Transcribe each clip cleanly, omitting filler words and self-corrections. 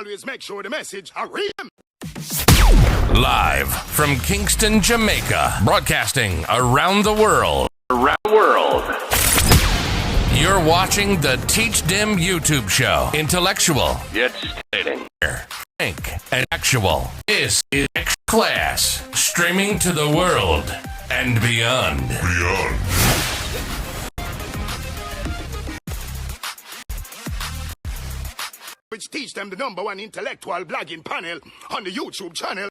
Always make sure the message I read them. Live from Kingston, Jamaica, broadcasting around the world. You're watching the Teach Them YouTube show. Intellectual, yet stating, frank, and actual. This is X Class, streaming to the world and beyond. Which teach them the #1 intellectual blogging panel on the YouTube channel.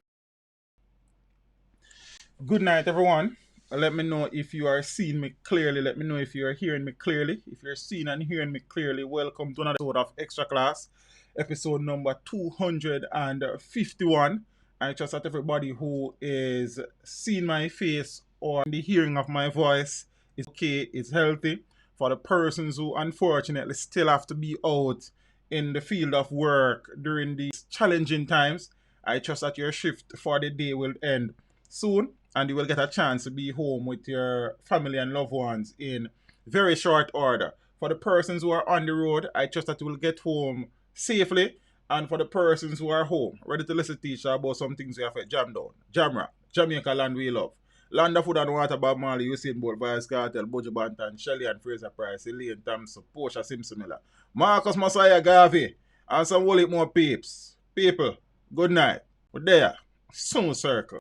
Good night, everyone. Let me know if you are seeing me clearly. Let me know if you are hearing me clearly. If you're seeing and hearing me clearly, welcome to another episode of Extra Class, episode number 251. I trust that everybody who is seeing my face or the hearing of my voice is okay, is healthy. For the persons who unfortunately still have to be out in the field of work during these challenging times, I trust that your shift for the day will end soon and you will get a chance to be home with your family and loved ones in very short order. For the persons who are on the road, I trust that you will get home safely. And for the persons who are home, ready to listen to teacher about some things we have to jam down. Jamra, Jamaica land we love. Land of Food and Water, Bob Marley, Usain Bolt, Vice Cartel, Bojo Banton, Shelley and Fraser Price, Elaine Thompson, Portia Simpson Miller, Marcus Messiah Garvey, and some whole heap more peeps. People, good night. We're there. Soon circle.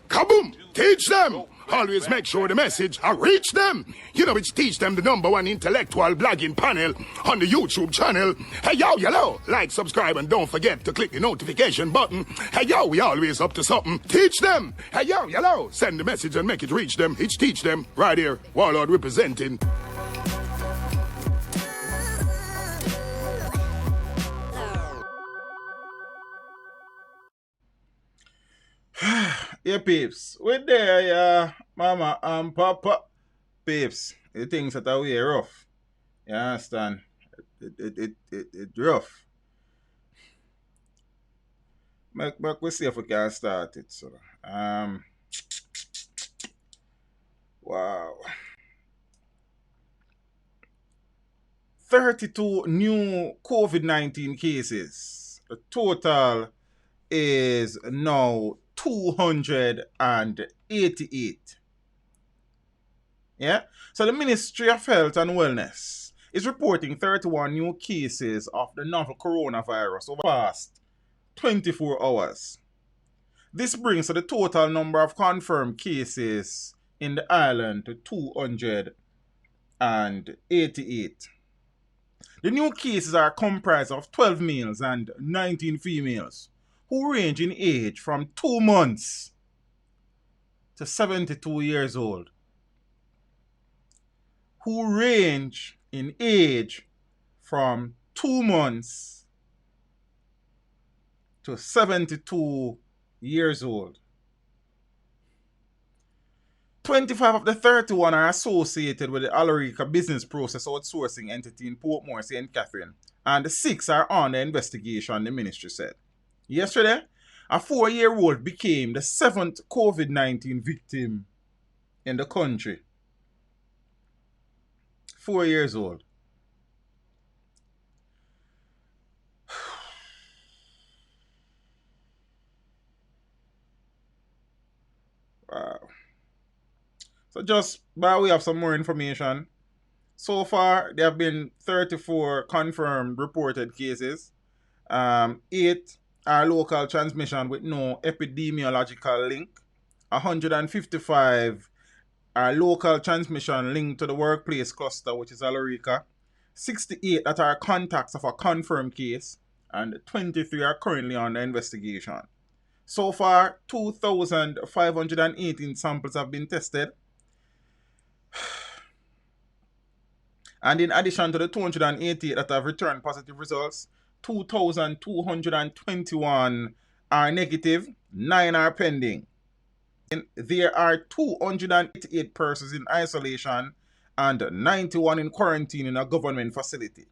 Kaboom! Teach them! Always make sure the message I reach them. You know it's teach them the #1 intellectual blogging panel on the YouTube channel. Hey yo, hello! Like, subscribe, and don't forget to click the notification button. Hey yo, we always up to something. Teach them! Hey yo, hello! Send the message and make it reach them. It's teach them right here. Warlord representing. Yeah, peeps. We're there, yeah, mama and papa. Peeps, the things that are way rough. You understand? It rough. Make we see if we can start it. So, wow. 32 new COVID-19 cases. The total is now 288. Yeah? So the Ministry of Health and Wellness is reporting 31 new cases of the novel coronavirus over the past 24 hours. This brings the total number of confirmed cases in the island to 288. The new cases are comprised of 12 males and 19 females, who range in age from 2 months to 72 years old. Who range in age from 2 months to 72 years old. 25 of the 31 are associated with the Alarica business process outsourcing entity in Portmore, St. Catherine, and 6 are under investigation, the ministry said. Yesterday, a 4-year-old became the 7th COVID-19 victim in the country. 4 years old. Wow. So just by way of some more information, so far there have been 34 confirmed reported cases. 8 are local transmission with no epidemiological link. 155 are local transmission linked to the workplace cluster, which is Alarica. 68 that are contacts of a confirmed case, and 23 are currently under investigation. So far, 2,518 samples have been tested. And in addition to the 288 that have returned positive results, 2,221 are negative, 9 are pending. And there are 288 persons in isolation and 91 in quarantine in a government facility.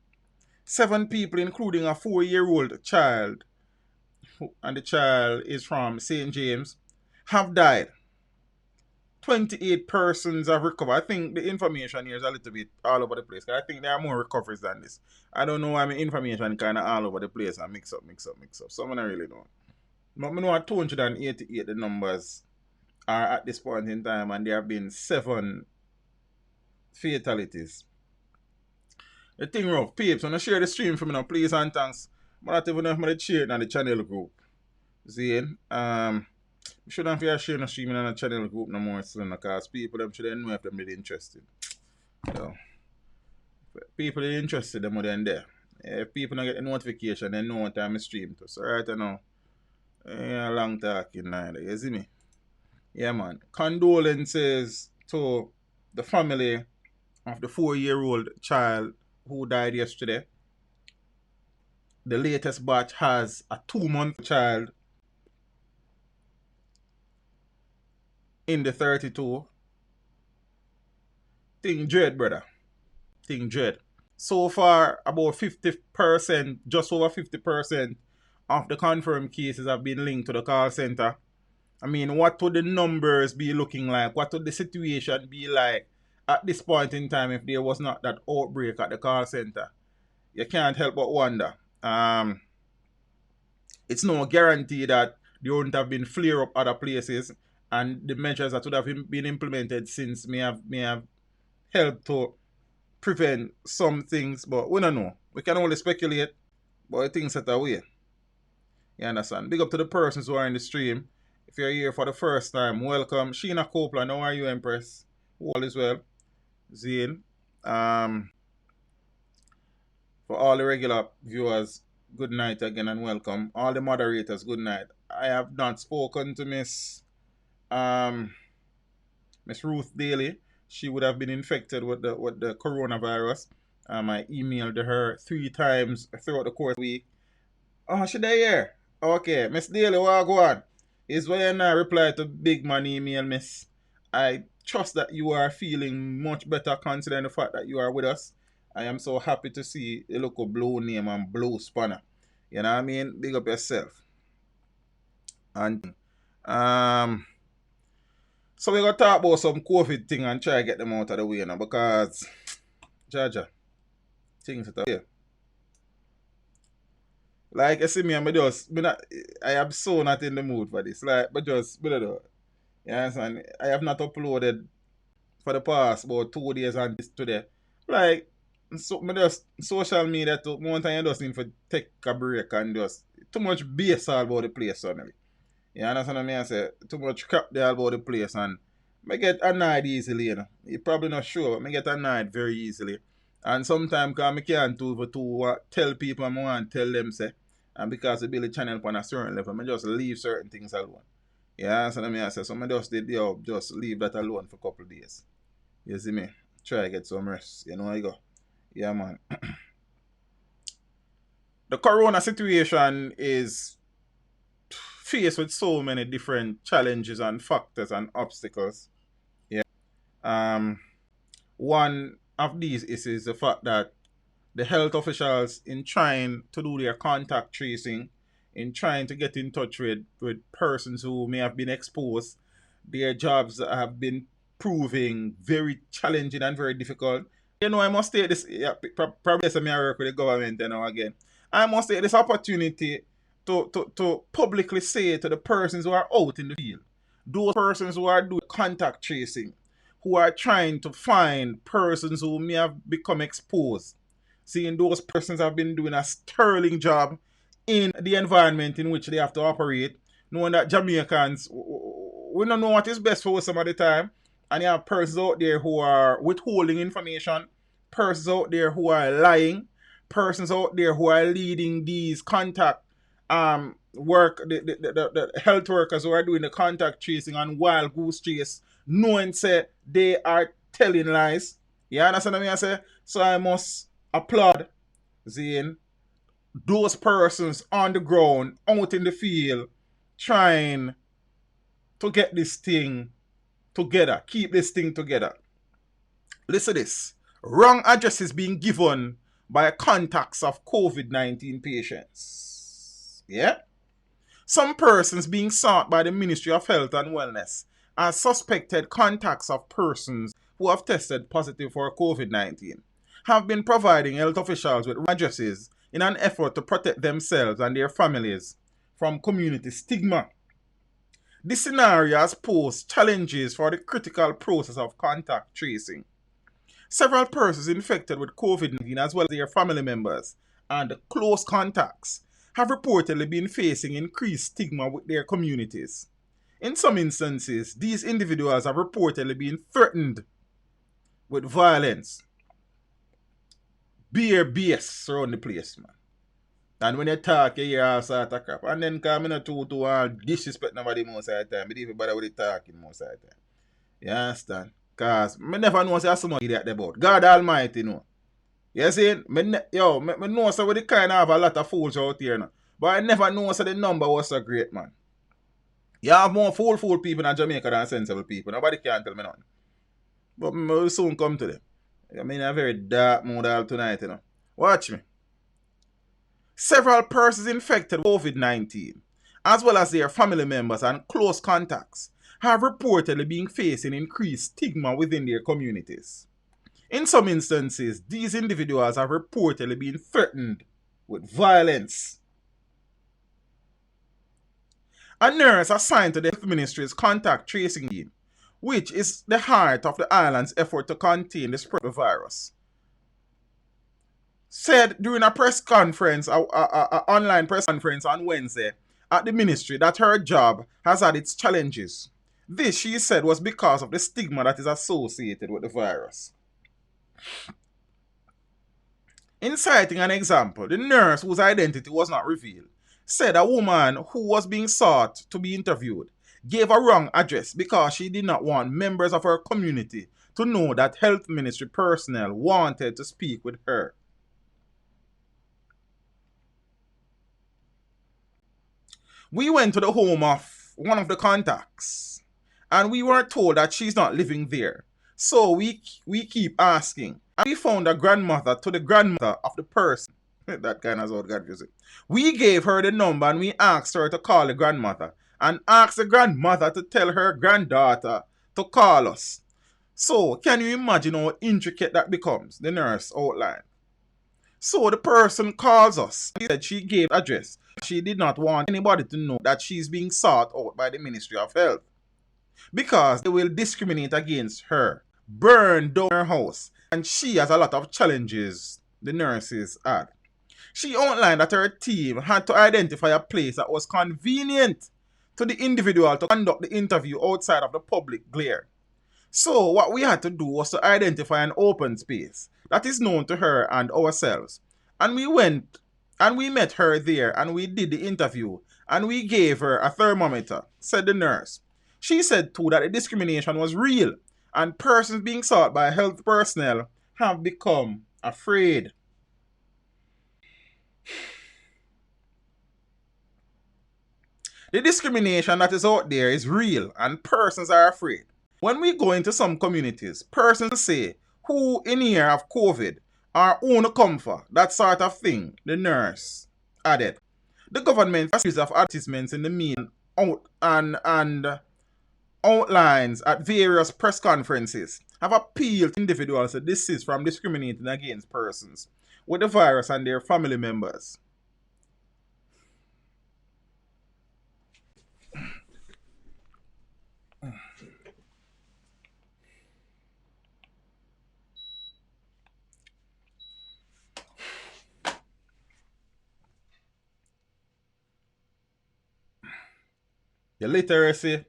7 people, including a 4-year-old child, and the child is from St. James, have died. 28 persons have recovered. I think the information here is a little bit all over the place. I think there are more recoveries than this. I don't know why my information kind of all over the place and mix up. Someone I really don't. But I know 288 the numbers are at this point in time, and there have been 7 fatalities. The thing rough, peeps, when I share the stream for me now, please and thanks. But not even if I share it in the channel group. See, we shouldn't have sharing the stream in the channel group no more, so because people them should know if they're really interested. So, people are interested, they're more than there. If people don't get the notification, they know what time I stream to. So right now, long talking neither, you see me? Yeah, man. Condolences to the family of the 4-year-old child who died yesterday. The latest batch has a 2-month child in the 32. Thing dread, brother. Thing dread. So far, about 50%, just over 50% of the confirmed cases have been linked to the call center. I mean, what would the numbers be looking like? What would the situation be like at this point in time if there was not that outbreak at the call center? You can't help but wonder. It's no guarantee that there wouldn't have been flare up other places, and the measures that would have been implemented since may have helped to prevent some things, but we don't know. We can only speculate, but things that are way. You understand? Big up to the persons who are in the stream. If you're here for the first time, welcome. Sheena Copeland, how are you, Empress? All is well. Zane. For all the regular viewers, good night again and welcome. All the moderators, good night. I have not spoken to Miss Ruth Daly. She would have been infected with the coronavirus. I emailed her 3 times throughout the course of the week. Oh, she there here? Okay, Miss Daly, what go on? Is why I reply to Big Man email, Miss. I trust that you are feeling much better considering the fact that you are with us. I am so happy to see a local Blue name and Blue Spanner. You know what I mean? Big up yourself. And so we're gonna talk about some COVID thing and try to get them out of the way now, because Jaja, things that are here. Like I see me, I am so not in the mood for this. Like, but just, you understand? I have not uploaded for the past about 2 days and this today. Like, so me just social media to one time you just need to take a break and just too much base all about the place suddenly. You understand what I mean? I say too much crap there about the place, and I get annoyed easily, you know. You're probably not sure, but I get annoyed very easily. And sometimes I can't tell people I want to tell them, say, and because I build a channel on a certain level, I just leave certain things alone. You understand what I mean? I say, so I just leave that alone for a couple of days. You see me? Try to get some rest. You know how you go. Yeah, man. The corona situation is faced with so many different challenges and factors and obstacles. Yeah. One of these is the fact that the health officials, in trying to do their contact tracing, in trying to get in touch with persons who may have been exposed, their jobs have been proving very challenging and very difficult. You know, I must take this, probably as I work with the government, you know, again. I must take this opportunity to publicly say to the persons who are out in the field, those persons who are doing contact tracing, who are trying to find persons who may have become exposed, seeing those persons have been doing a sterling job in the environment in which they have to operate, knowing that Jamaicans, we don't know what is best for us some of the time, and you have persons out there who are withholding information, persons out there who are lying, persons out there who are leading these contact work, the health workers who are doing the contact tracing and wild goose chase, knowing say they are telling lies. You understand what I say? So I must applaud Zane, those persons on the ground, out in the field, trying to get this thing together, keep this thing together. Listen to this. Wrong addresses being given by contacts of COVID-19 patients. Yeah? Some persons being sought by the Ministry of Health and Wellness as suspected contacts of persons who have tested positive for COVID-19 have been providing health officials with addresses in an effort to protect themselves and their families from community stigma. This scenario has posed challenges for the critical process of contact tracing. Several persons infected with COVID-19 as well as their family members and close contacts have reportedly been facing increased stigma with their communities. In some instances, these individuals have reportedly been threatened with violence. Beer BS around the place, man. And when you talk, you hear all sort of crap. And then come in to disrespect nobody most of the time. But even bother with the talking most of the time. You understand? Because I never know say somebody idiot about. God Almighty know. You see? Me know so we kind of have a lot of fools out here now. But I never know so the number was so great, man. You have more fool people in Jamaica than sensible people. Nobody can tell me nothing. But we will soon come to them. I'm in a very dark mood all tonight, you know. Watch me. Several persons infected with COVID-19, as well as their family members and close contacts, have reportedly been facing increased stigma within their communities. In some instances, these individuals have reportedly been threatened with violence. A nurse assigned to the health ministry's contact tracing team, which is the heart of the island's effort to contain the spread of the virus, said during a press conference, an online press conference on Wednesday at the ministry that her job has had its challenges. This, she said, was because of the stigma that is associated with the virus. In citing an example, the nurse, whose identity was not revealed, said a woman who was being sought to be interviewed gave a wrong address because she did not want members of her community to know that health ministry personnel wanted to speak with her. We went to the home of one of the contacts and we were told that she's not living there. So we keep asking. And we found a grandmother to the grandmother of the person. That kind of old God music. We gave her the number and we asked her to call the grandmother and asked the grandmother to tell her granddaughter to call us. So can you imagine how intricate that becomes? The nurse outlined. So the person calls us. She said she gave address. She did not want anybody to know that she's being sought out by the Ministry of Health because they will discriminate against her, burn down her house, and she has a lot of challenges the nurses had. She outlined that her team had to identify a place that was convenient to the individual to conduct the interview outside of the public glare. So what we had to do was to identify an open space that is known to her and ourselves. And we went and we met her there and we did the interview and we gave her a thermometer, said the nurse. She said too that the discrimination was real and persons being sought by health personnel have become afraid. The discrimination that is out there is real and persons are afraid. When we go into some communities, persons say, who in here have COVID or own a comfort, that sort of thing, the nurse added. The government has series of advertisements in the media and outlines at various press conferences have appealed to individuals to desist from discriminating against persons with the virus and their family members. The literacy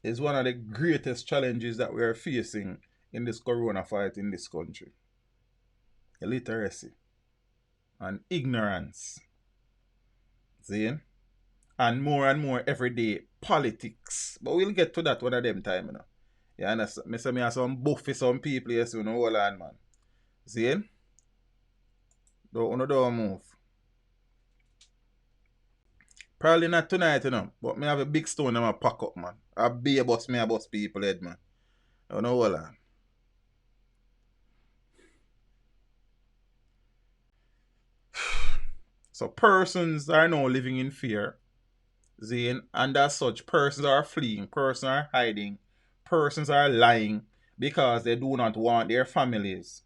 is one of the greatest challenges that we are facing in this corona fight in this country. Illiteracy and ignorance. See? And more every day politics. But we'll get to that one of them time, you know. You understand? Me say me have some buffy some people here soon, hold on, man. See? Don't move. Probably not tonight, you know. But me have a big stone in my pack up, man. A big bus me a bus people head, man. Don't hold on. So persons are now living in fear Zane, and as such, persons are fleeing, persons are hiding, persons are lying because they do not want their families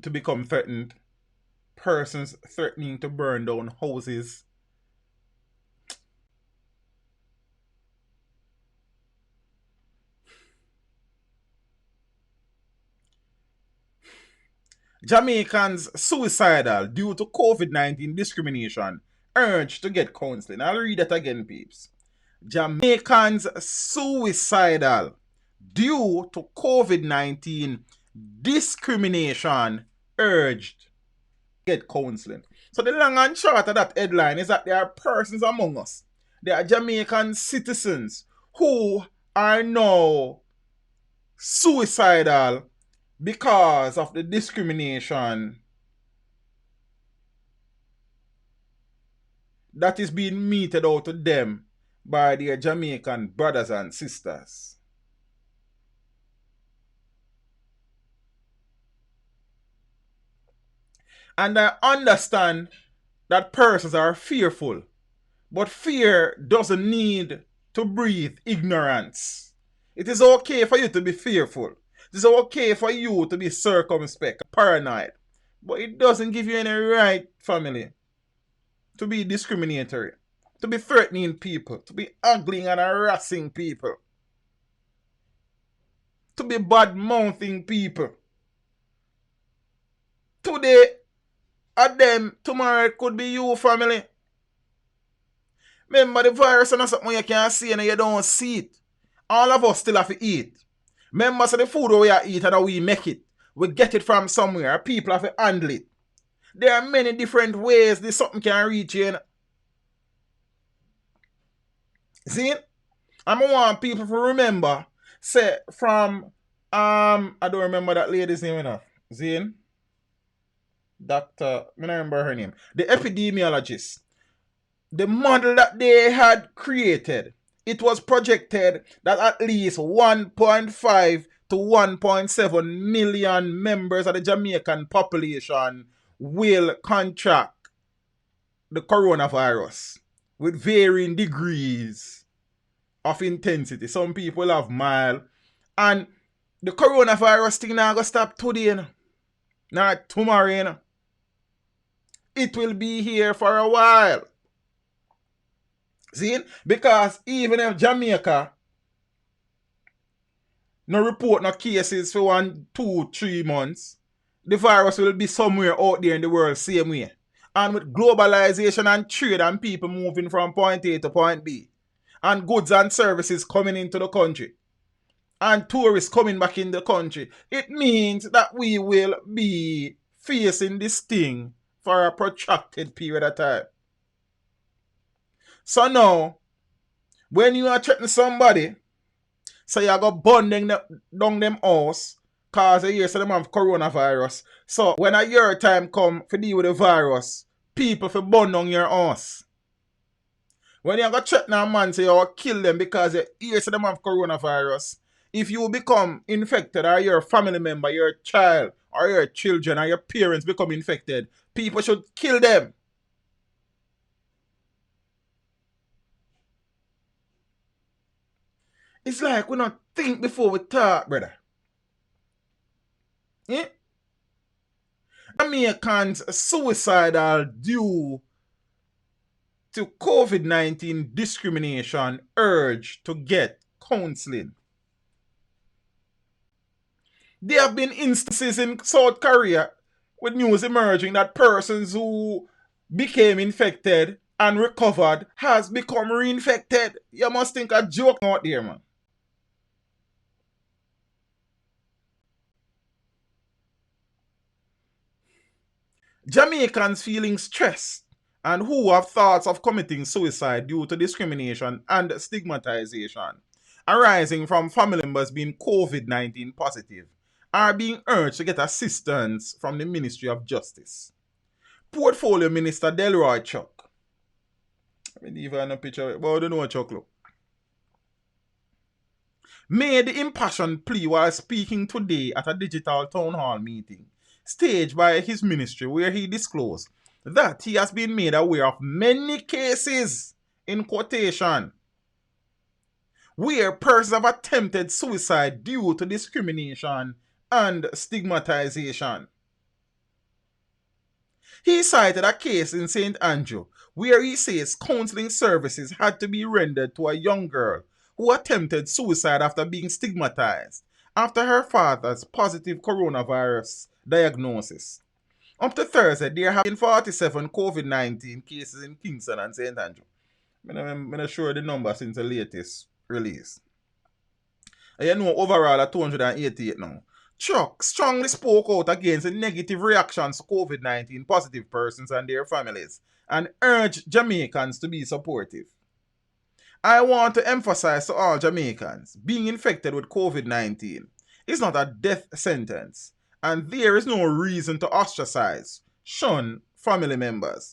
to become threatened. Persons threatening to burn down houses. Jamaicans suicidal due to COVID-19 discrimination urged to get counseling. I'll read that again, peeps. Jamaicans suicidal due to COVID-19 discrimination urged to get counseling. So the long and short of that headline is that there are persons among us, there are Jamaican citizens who are now suicidal because of the discrimination that is being meted out to them by their Jamaican brothers and sisters. And I understand that persons are fearful, but fear doesn't need to breathe ignorance. It is okay for you to be fearful. It is okay for you to be circumspect, paranoid, but it doesn't give you any right, family, to be discriminatory, to be threatening people, to be ugly and harassing people, to be bad-mouthing people. Today, at them, tomorrow it could be you, family. Remember, the virus is not something you can't see and you don't see it. All of us still have to eat. Remember, so the food we eat and we make it. We get it from somewhere. People have to handle it. There are many different ways this something can reach you. See? I want people to remember, say, from, I don't remember that lady's name enough. Zane? Dr. I don't remember her name. The epidemiologist. The model that they had created, it was projected that at least 1.5 to 1.7 million members of the Jamaican population will contract the coronavirus with varying degrees of intensity. Some people have mild. And the coronavirus thing now going to stop today. Not tomorrow. It will be here for a while. See? Because even if Jamaica no report no cases for 1, 2, 3 months, the virus will be somewhere out there in the world same way. And with globalization and trade and people moving from point A to point B, and goods and services coming into the country, and tourists coming back in the country, it means that we will be facing this thing for a protracted period of time. So now, when you are threatening somebody, so you go burn down them house, cause a year so them have coronavirus. So when a year time come to deal with the virus, people for burn down your house. When you go threaten a man, so you will kill them because a year so them have coronavirus. If you become infected, or your family member, your child, or your children, or your parents become infected, people should kill them. It's like we not think before we talk, brother. Yeah? Jamaicans suicidal due to COVID-19 discrimination urge to get counseling. There have been instances in South Korea with news emerging that persons who became infected and recovered has become reinfected. You must think a joke out there, man. Jamaicans feeling stressed and who have thoughts of committing suicide due to discrimination and stigmatization arising from family members being COVID-19 positive are being urged to get assistance from the Ministry of Justice. Portfolio Minister Delroy Chuck. Let me leave a picture of it, but I don't know what Chuck look. Made the impassioned plea while speaking today at a digital town hall meeting staged by his ministry, where he disclosed that he has been made aware of many cases in quotation, where persons have attempted suicide due to discrimination and stigmatization. He cited a case in St. Andrew where he says counseling services had to be rendered to a young girl who attempted suicide after being stigmatized after her father's positive coronavirus diagnosis. Up to Thursday, there have been 47 COVID-19 cases in Kingston and St. Andrew. I'm not sure the number since the latest release. And you know, overall at 288 now. Chuck strongly spoke out against the negative reactions to COVID-19 positive persons and their families and urged Jamaicans to be supportive. I want to emphasize to all Jamaicans, being infected with COVID-19 is not a death sentence, and there is no reason to ostracize, shun family members.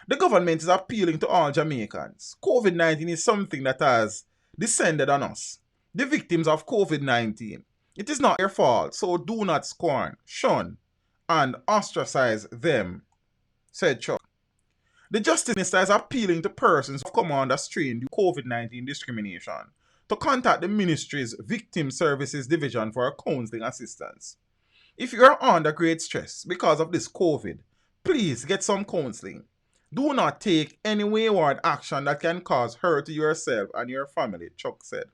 The government is appealing to all Jamaicans. COVID-19 is something that has descended on us, the victims of COVID-19. It is not their fault, so do not scorn, shun, and ostracize them, said Chuck. The Justice Minister is appealing to persons who have come under strain due to COVID-19 discrimination to contact the Ministry's Victim Services Division for counseling assistance. If you are under great stress because of this COVID, please get some counseling. Do not take any wayward action that can cause hurt to yourself and your family, Chuck said.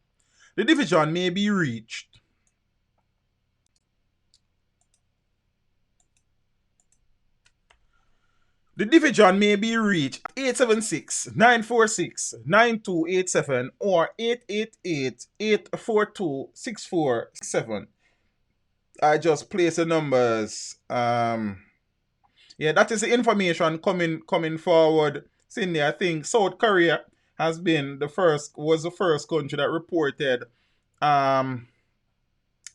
The division may be reached The division may be reached at 876-946-9287 or 888-842-6467. I just place the numbers. Yeah, that is the information coming forward. Cindy, I think South Korea was the first country that reported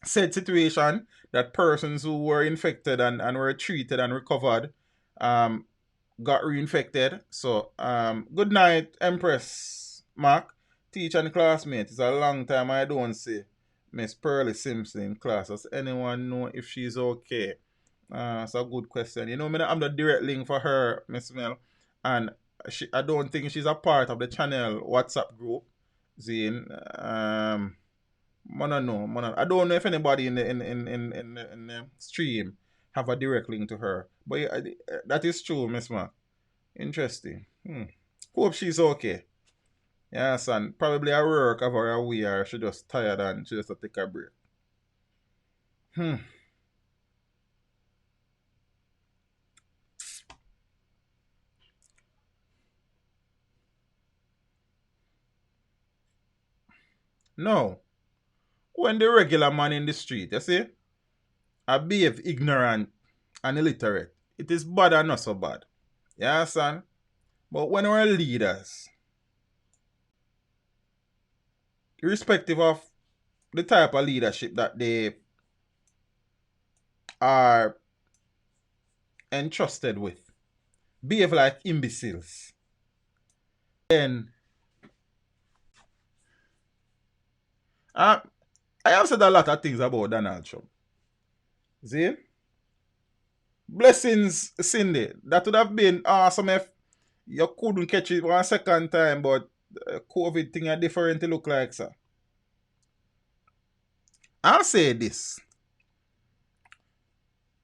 said situation, that persons who were infected and were treated and recovered got reinfected. So, good night, Empress Mark, teacher and classmate. It's a long time I don't see Miss Pearlie Simpson in class. Does anyone know if she's okay? It's a good question. You know, I'm the direct link for her, Miss Mel, and I don't think she's a part of the channel WhatsApp group. Zine. I don't know. I don't know if anybody in the stream have a direct link to her. But yeah, that is true, Miss Mark. Interesting. Hope she's okay. Yeah, son. Probably at work over a week, or she just tired and she just take a break. No. When the regular man in the street, you see, I behave ignorant and illiterate, it is bad and not so bad. Yeah, son? But when we're leaders, irrespective of the type of leadership that they are entrusted with, behave like imbeciles, then I have said a lot of things about Donald Trump. See? Blessings, Cindy. That would have been awesome if you couldn't catch it one second time, but COVID thing are different to look like, sir. I'll say this.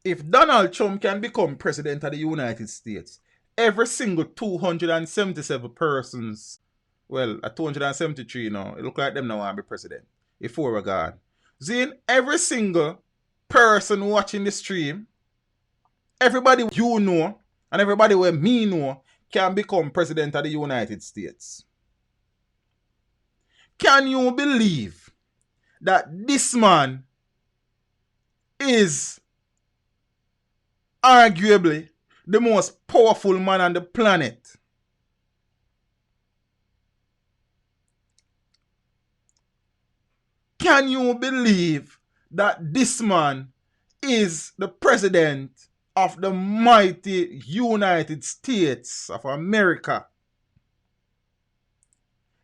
If Donald Trump can become president of the United States, every single 277 persons, well, at 273 now, it look like them now want to be president. If we were God. Zine, every single person watching the stream, everybody you know, and everybody where me know, can become president of the United States. Can you believe that this man is arguably the most powerful man on the planet? Can you believe that this man is the president of the mighty United States of America?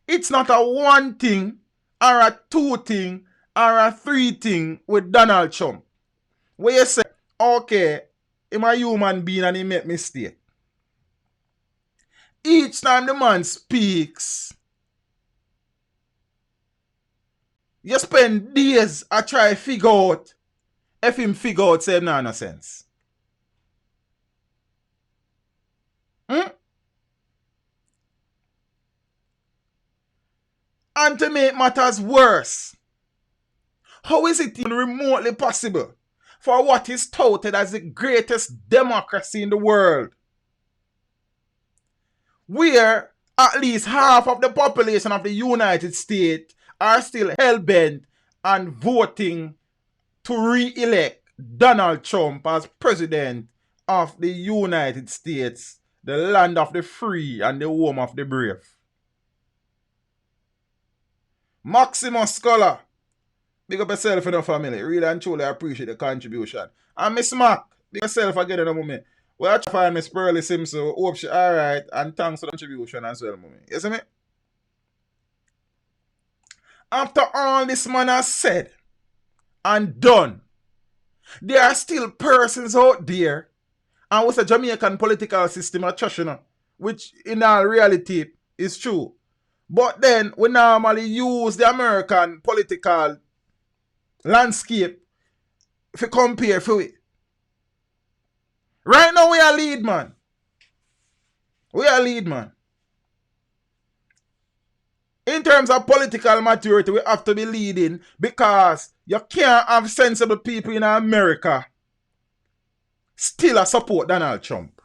It's not a one thing, or a two thing, or a three thing with Donald Trump, where you say, okay, I'm a human being and he make mistake. Each time the man speaks, you spend days I try to figure out if him figure out say no sense. And to make matters worse, how is it even remotely possible for what is touted as the greatest democracy in the world, where at least half of the population of the United States are still hell-bent on voting to re-elect Donald Trump as president of the United States, the land of the free and the home of the brave? Maximus Scholar, big up yourself and your family. Really and truly appreciate the contribution. And Miss Mac, big up yourself again in a moment. Well, I try to find Miss Pearly Simpson. Hope she alright. And thanks for the contribution as well, mommy. You see me? After all this man has said and done, there are still persons out there, and with the Jamaican political system are trash, which in all reality is true. But then we normally use the American political landscape to compare for it. Right now we are lead man. We are lead man. In terms of political maturity, we have to be leading because you can't have sensible people in America still a support Donald Trump.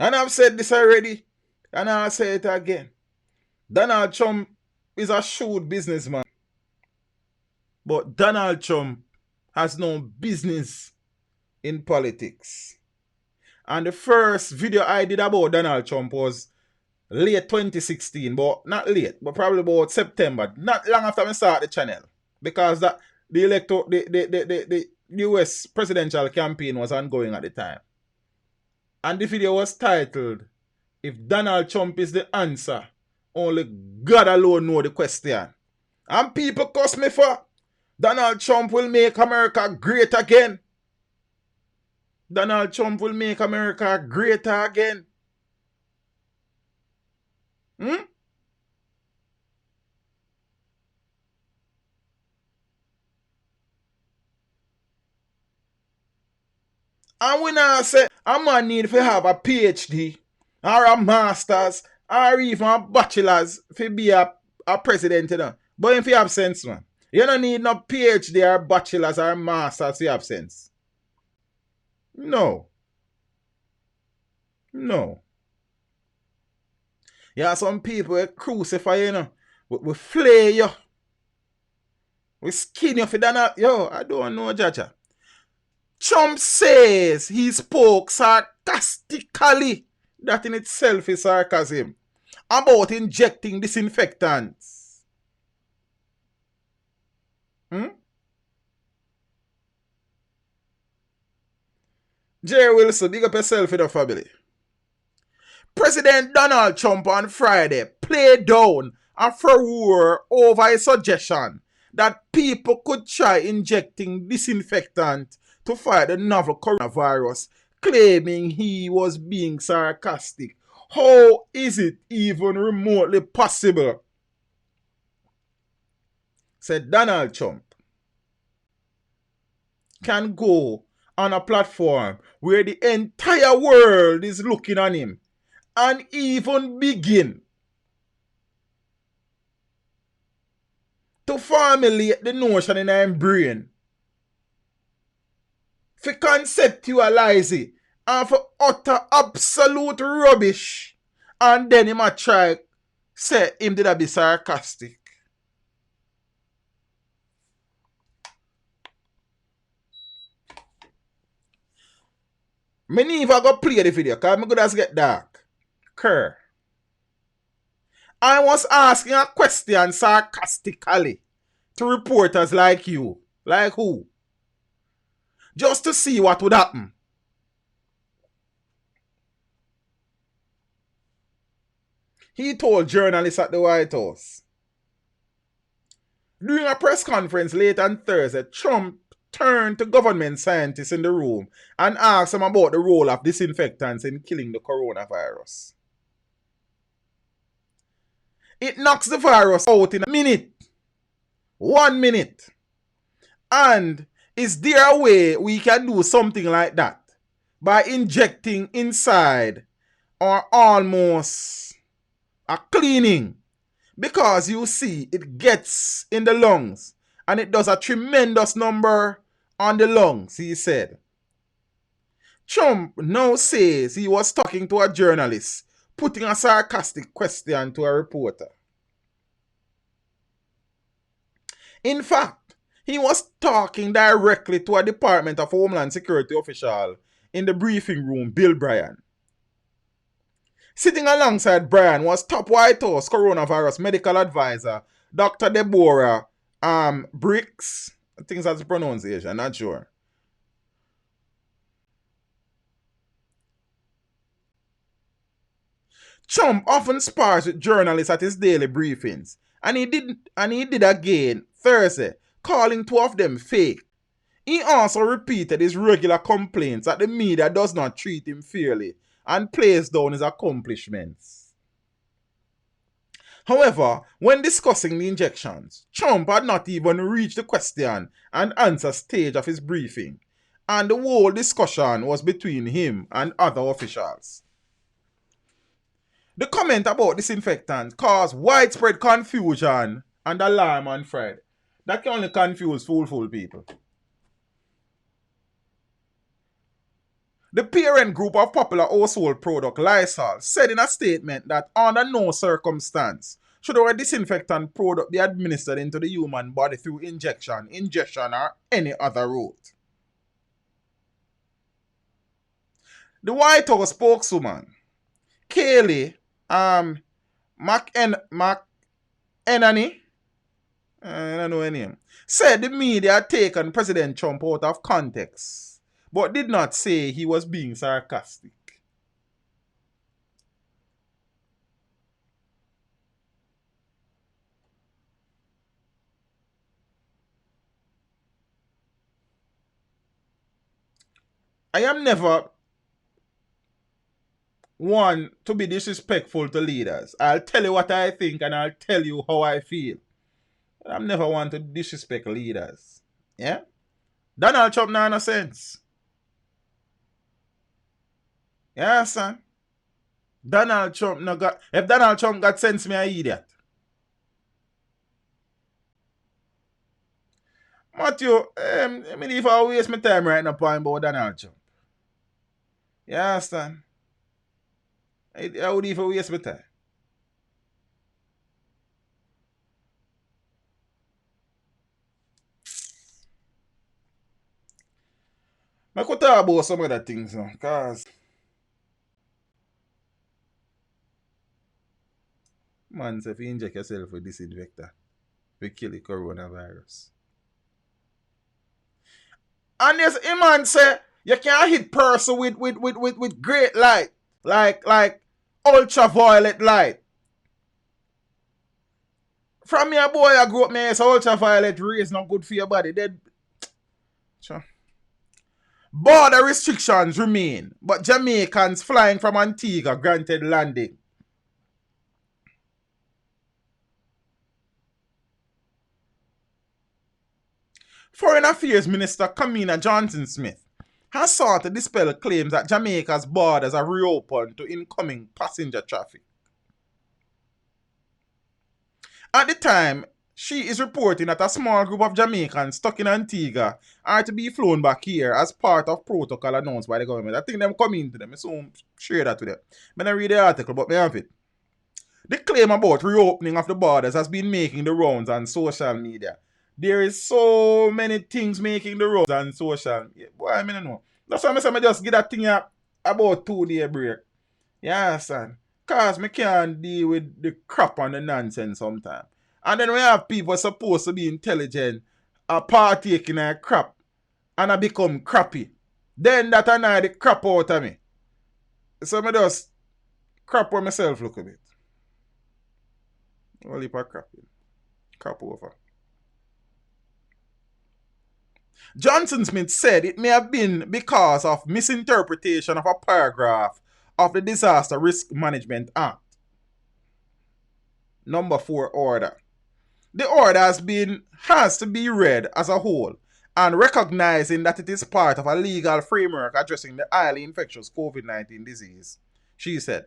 And I've said this already, and I'll say it again. Donald Trump is a shrewd businessman. But Donald Trump has no business in politics. And the first video I did about Donald Trump was late 2016, but not late, but probably about September, not long after I started the channel. Because the US presidential campaign was ongoing at the time. And the video was titled, "If Donald Trump is the answer, only God alone knows the question." And people cuss me for Donald Trump will make America great again. Donald Trump will make America greater again. And we now say a man need to have a PhD or a master's or even a bachelor's to be a president, But if you have sense, man, you don't need no PhD or bachelor's or master's to have sense. No. Yeah, some people will crucify you, We flay you. We skin you for that. Yo, I don't know, Jaja. Trump says he spoke sarcastically, that in itself is sarcasm, about injecting disinfectants. Jerry Wilson, big up yourself in the family. President Donald Trump on Friday played down a furor over a suggestion that people could try injecting disinfectant to fight the novel coronavirus, claiming he was being sarcastic. How is it even remotely possible? Said Donald Trump can go on a platform where the entire world is looking on him and even begin to formulate the notion in our brain, for conceptualize it and for utter absolute rubbish, and then he might try say him did a be sarcastic. Me never go play the video because I'm going to get dark. Kerr. I was asking a question sarcastically to reporters like you. Like who? Just to see what would happen. He told journalists at the White House during a press conference late on Thursday, Trump turned to government scientists in the room and asked them about the role of disinfectants in killing the coronavirus. It knocks the virus out in a minute. 1 minute. And is there a way we can do something like that? By injecting inside or almost a cleaning. Because you see, it gets in the lungs and it does a tremendous number on the lungs, he said. Trump now says he was talking to a journalist, putting a sarcastic question to a reporter. In fact, he was talking directly to a Department of Homeland Security official in the briefing room, Bill Bryan. Sitting alongside Bryan was top White House coronavirus medical advisor, Dr. Deborah Briggs. I think that's the pronunciation, not sure. Trump often spars with journalists at his daily briefings, and he did again Thursday, calling two of them fake. He also repeated his regular complaints that the media does not treat him fairly and plays down his accomplishments. However, when discussing the injections, Trump had not even reached the question and answer stage of his briefing, and the whole discussion was between him and other officials. The comment about disinfectant caused widespread confusion and alarm on Fred. That can only confuse fool people. The parent group of popular household product Lysol said in a statement that under no circumstance should our disinfectant product be administered into the human body through ingestion, or any other route. The White House spokeswoman, Kayleigh McEnany, I don't know her name, said the media had taken President Trump out of context, but did not say he was being sarcastic. I am never one to be disrespectful to leaders. I'll tell you what I think and I'll tell you how I feel. I'm never one to disrespect leaders. Yeah? Donald Trump not no sense. Yeah, son. Donald Trump no got. If Donald Trump got sense, me an idiot. Matthew, I mean, if I waste my time right now talking about Donald Trump. You understand? I would even waste my time. I could talk about some other things now, because man, if you inject yourself with disinfectant, we kill the coronavirus. And yes, a man say you can't hit person with great light, like ultraviolet light. From me a boy I grew up, me say ultraviolet rays not good for your body. Sure. Border restrictions remain, but Jamaicans flying from Antigua granted landing. Foreign Affairs Minister Kamina Johnson-Smith has sought to dispel claims that Jamaica's borders are reopened to incoming passenger traffic. At the time, she is reporting that a small group of Jamaicans stuck in Antigua are to be flown back here as part of protocol announced by the government. I think them coming to them, so share that with them. I don't read the article, but I have it. The claim about reopening of the borders has been making the rounds on social media. There is so many things making the rounds on social media. Boy, I don't know. That's why I say I just get that thing up about 2-day break. You understand? Because I can't deal with the crap and the nonsense sometimes. And then we have people supposed to be intelligent partaking in crap and I become crappy. Then that annoy the crap out of me. So I just crap on myself look a bit. All heap of crap. Crap over. Johnson Smith said it may have been because of misinterpretation of a paragraph of the Disaster Risk Management Act. Number 4 order. The order has to be read as a whole and recognizing that it is part of a legal framework addressing the highly infectious COVID-19 disease. She said,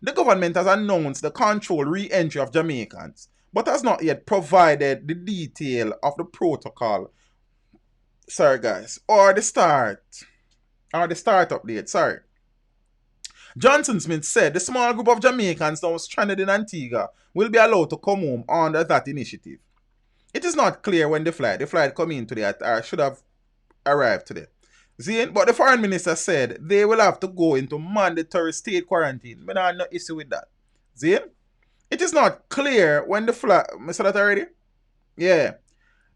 the government has announced the controlled re-entry of Jamaicans, but has not yet provided the detail of the protocol. Sorry guys, or the start update, sorry. Johnson Smith said the small group of Jamaicans now stranded in Antigua will be allowed to come home under that initiative. It is not clear when the flight come in today or should have arrived today. But the foreign minister said they will have to go into mandatory state quarantine. But I have no issue with that. It is not clear when the flight, I said that already? Yeah.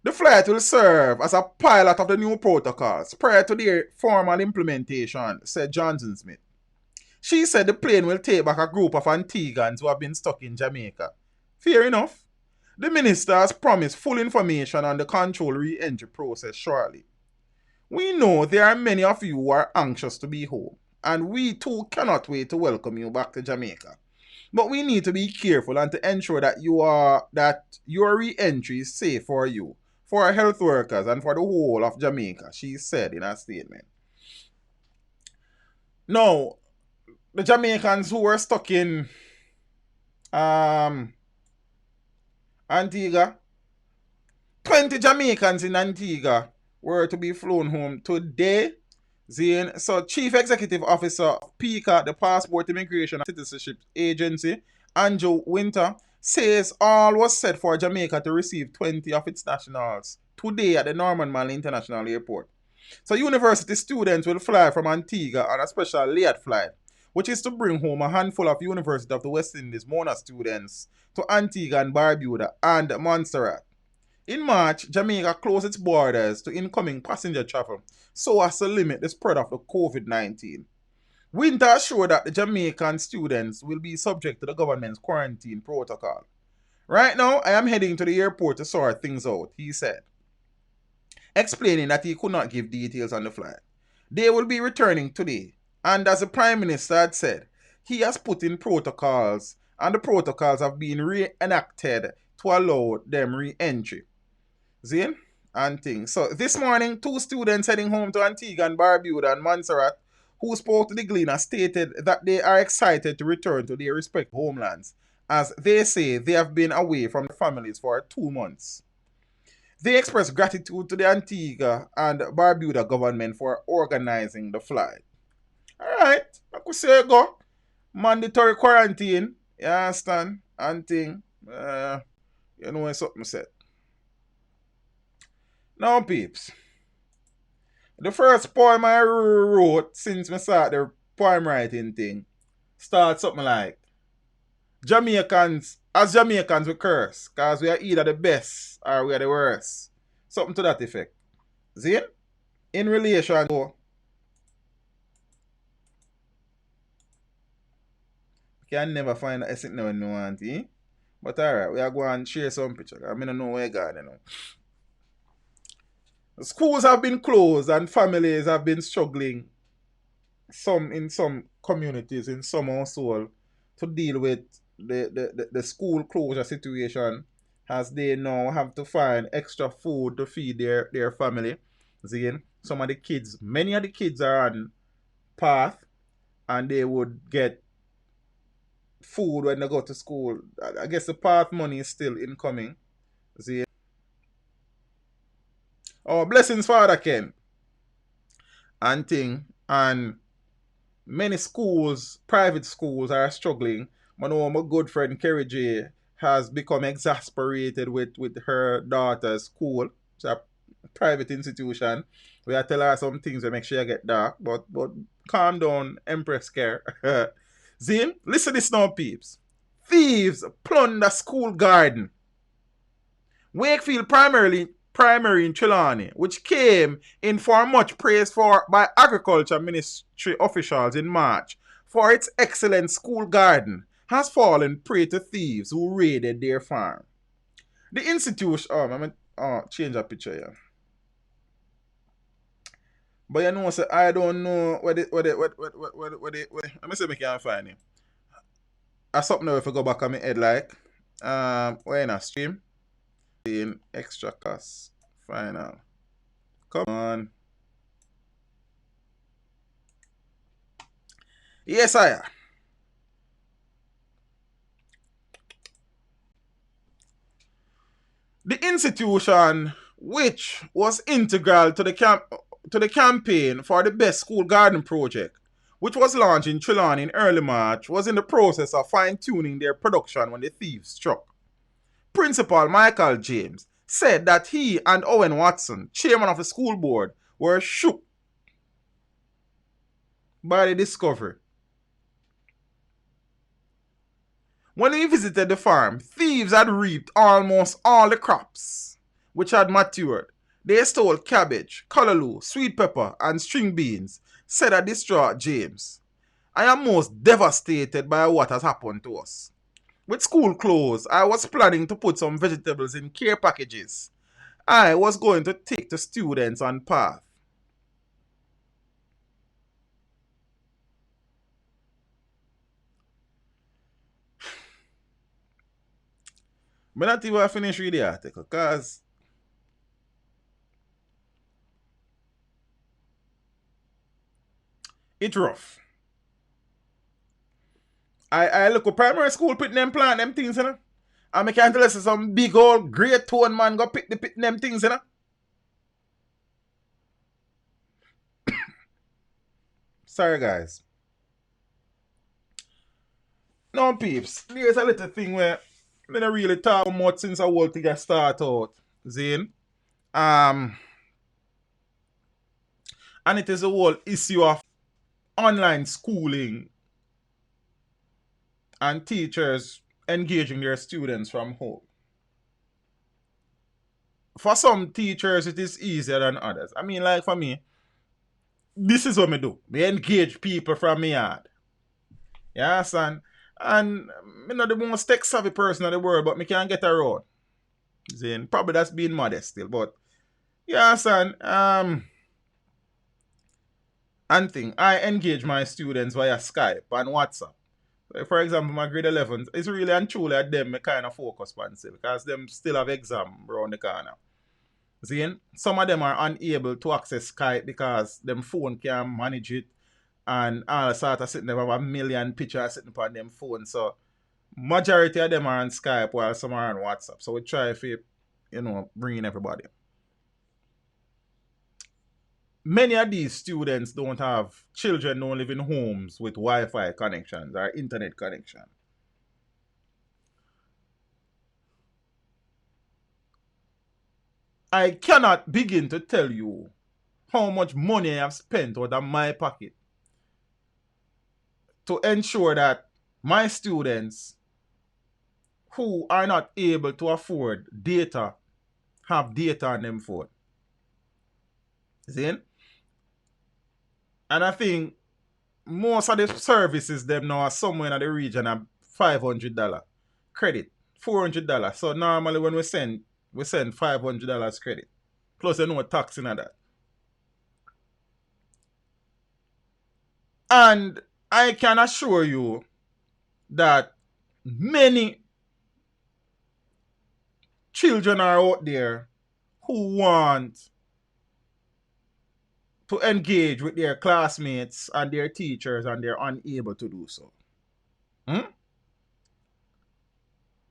The flight will serve as a pilot of the new protocols prior to their formal implementation, said Johnson Smith. She said the plane will take back a group of Antiguans who have been stuck in Jamaica. Fair enough. The minister has promised full information on the control re-entry process shortly. We know there are many of you who are anxious to be home, and we too cannot wait to welcome you back to Jamaica. But we need to be careful and to ensure that your re-entry is safe for you, for our health workers, and for the whole of Jamaica, she said in a statement. Now, the Jamaicans who were stuck in Antigua, 20 Jamaicans in Antigua were to be flown home today. So Chief Executive Officer of PICA, the Passport Immigration and Citizenship Agency, Andrew Winter, says all was set for Jamaica to receive 20 of its nationals today at the Norman Manley International Airport. So university students will fly from Antigua on a special late flight, which is to bring home a handful of University of the West Indies Mona students to Antigua and Barbuda and Montserrat. In March, Jamaica closed its borders to incoming passenger travel so as to limit the spread of the COVID-19. Winter assured that the Jamaican students will be subject to the government's quarantine protocol. Right now, I am heading to the airport to sort things out, he said, explaining that he could not give details on the flight. They will be returning today, and as the Prime Minister had said, he has put in protocols, and the protocols have been reenacted to allow them re-entry. And things. So this morning, 2 students heading home to Antigua and Barbuda and Montserrat who spoke to the Gleaner stated that they are excited to return to their respective homelands, as they say they have been away from their families for 2 months. They expressed gratitude to the Antigua and Barbuda government for organizing the flight. Alright, I could say go. Mandatory quarantine, you understand? And thing. You know when something said. Now, peeps, the first poem I wrote since I started the poem writing thing starts something like, Jamaicans we curse, because we are either the best or we are the worst. Something to that effect. See? In relation to, you can never find a essence now when you want, eh? But alright, we are going to share some pictures. I don't know where God, you know. Schools have been closed and families have been struggling, some in some communities, in some households, to deal with the school closure situation, as they now have to find extra food to feed their family. Again, some of the kids, many of the kids are on path and they would get food when they go to school. I guess the path money is still incoming. See? Oh, blessings, Father Ken. And thing. And many schools, private schools, are struggling. I know my good friend Kerry J has become exasperated with her daughter's school. It's a private institution. We tell her some things that make sure you get dark. But calm down, Empress Care. Zin, listen to this now, peeps. Thieves plunder school garden. Wakefield Primary in Trelawney, which came in for much praise by Agriculture Ministry officials in March for its excellent school garden, has fallen prey to thieves who raided their farm. The institution, change that picture here. But you know, so I don't know let me see if I can find him. I something now if I go back on my head like we're in a stream. In extra cost final. Come on. Yes, I am. The institution which was integral to the campaign for the best school garden project, which was launched in Trelawney in early March, was in the process of fine-tuning their production when the thieves struck. Principal Michael James said that he and Owen Watson, chairman of the school board, were shook by the discovery. When he visited the farm, thieves had reaped almost all the crops, which had matured. They stole cabbage, callaloo, sweet pepper, and string beans, said a distraught James. I am most devastated by what has happened to us. With school closed, I was planning to put some vegetables in care packages. I was going to take the students on path. But not even finish reading the article, because it's rough. I look at primary school putting them plant them things, you know. And I can't tell you some big old great tone man go pick them things, you know. Sorry guys. No peeps. There's a little thing where I don't really talk much since I want to get started out. Zane. And it is a whole issue of online schooling and teachers engaging their students from home. For some teachers, it is easier than others. I mean, like for me, this is what I do. I engage people from my yard. You understand? And I'm not the most tech savvy person in the world, but I can get around. Zane, probably that's being modest still, but you understand? And thing, I engage my students via Skype and WhatsApp. For example, my grade 11s, it's really and truly at them I kind of focus on still, because them still have exam around the corner. See, some of them are unable to access Skype because them phone can't manage it, and all sort of sitting there have a million pictures sitting upon them phone. So majority of them are on Skype while some are on WhatsApp. So we try to, bring in everybody. Many of these students children don't live in homes with Wi-Fi connections or internet connection. I cannot begin to tell you how much money I have spent out of my pocket to ensure that my students who are not able to afford data have data on them phone. See? And I think most of the services them now are somewhere in the region of $500 credit, $400. So normally when we send $500 credit. Plus no tax in that. And I can assure you that many children are out there who want to engage with their classmates and their teachers, and they're unable to do so.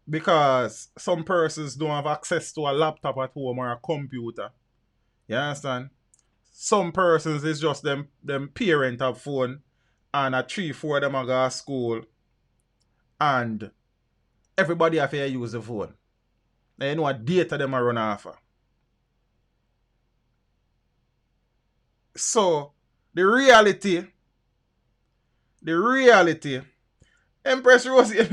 Because some persons don't have access to a laptop at home or a computer. You understand? Some persons is just them parent have phone and a 3-4 them a go to school and everybody have to use the phone. And you know what data them a run off of. So the reality, Empress Rosie,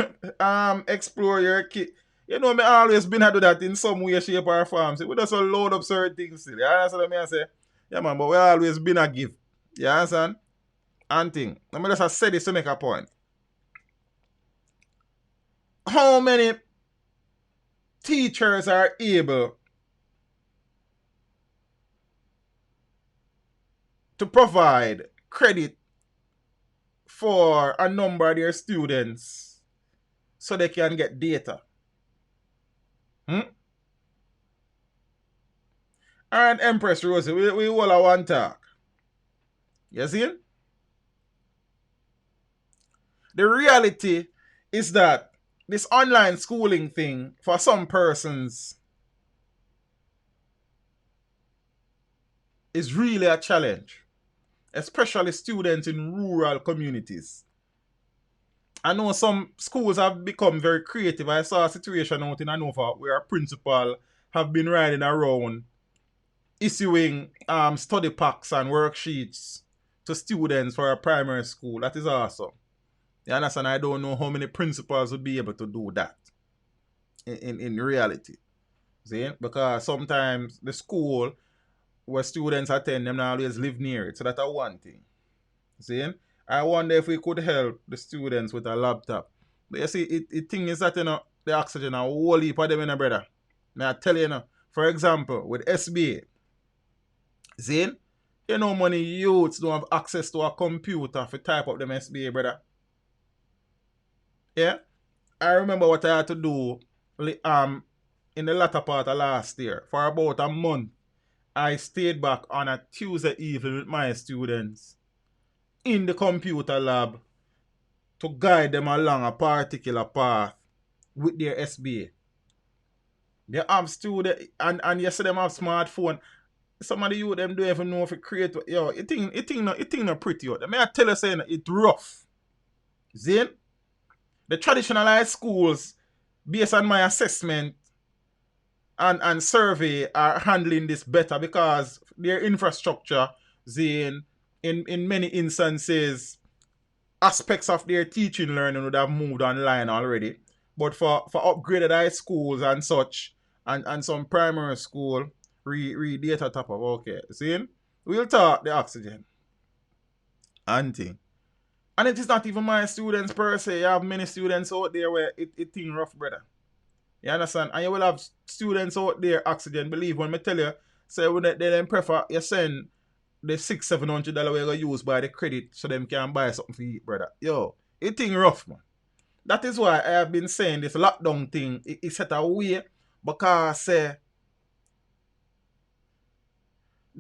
explore your kid. You know, me always been to do that in some way, shape, or form. So we just load up certain things still. You understand what I say? Yeah, man, but we always been a give. You understand? And thing. Let me just say this to make a point. How many teachers are able to provide credit for a number of their students so they can get data. And Empress Rosie, we all a one talk. You see? The reality is that this online schooling thing, for some persons, is really a challenge, especially students in rural communities. I know some schools have become very creative. I saw a situation out in Hanover where a principal have been riding around issuing study packs and worksheets to students for a primary school. That is awesome. You understand? I don't know how many principals would be able to do that in reality. See? Because sometimes the school where students attend, them not always live near it. So that's one thing. See? I wonder if we could help the students with a laptop. But you see, the thing is that, the oxygen, a whole heap of them, brother. May I tell you, for example, with SBA, see? Many youths don't have access to a computer to type up them SBA, brother. Yeah? I remember what I had to do in the latter part of last year. For about a month, I stayed back on a Tuesday evening with my students in the computer lab to guide them along a particular path with their SBA. They have students, and you see them have smartphone. Some of the youth them don't even know if it create. Yo, it thing not pretty out. May I tell you saying it's rough. See? The traditionalized schools, based on my assessment and survey, are handling this better because their infrastructure, in many instances, aspects of their teaching learning would have moved online already. But for upgraded high schools and such, and some primary school, read data top of, okay. See? We'll talk the oxygen. And it is not even my students per se. You have many students out there where it thing rough, brother. You understand? And you will have students out there, oxygen. Believe when I tell you, say when they then prefer you send the $600-700 we're gonna use by the credit so them can buy something for you, brother. Yo, it thing rough, man. That is why I have been saying this lockdown thing is set away because there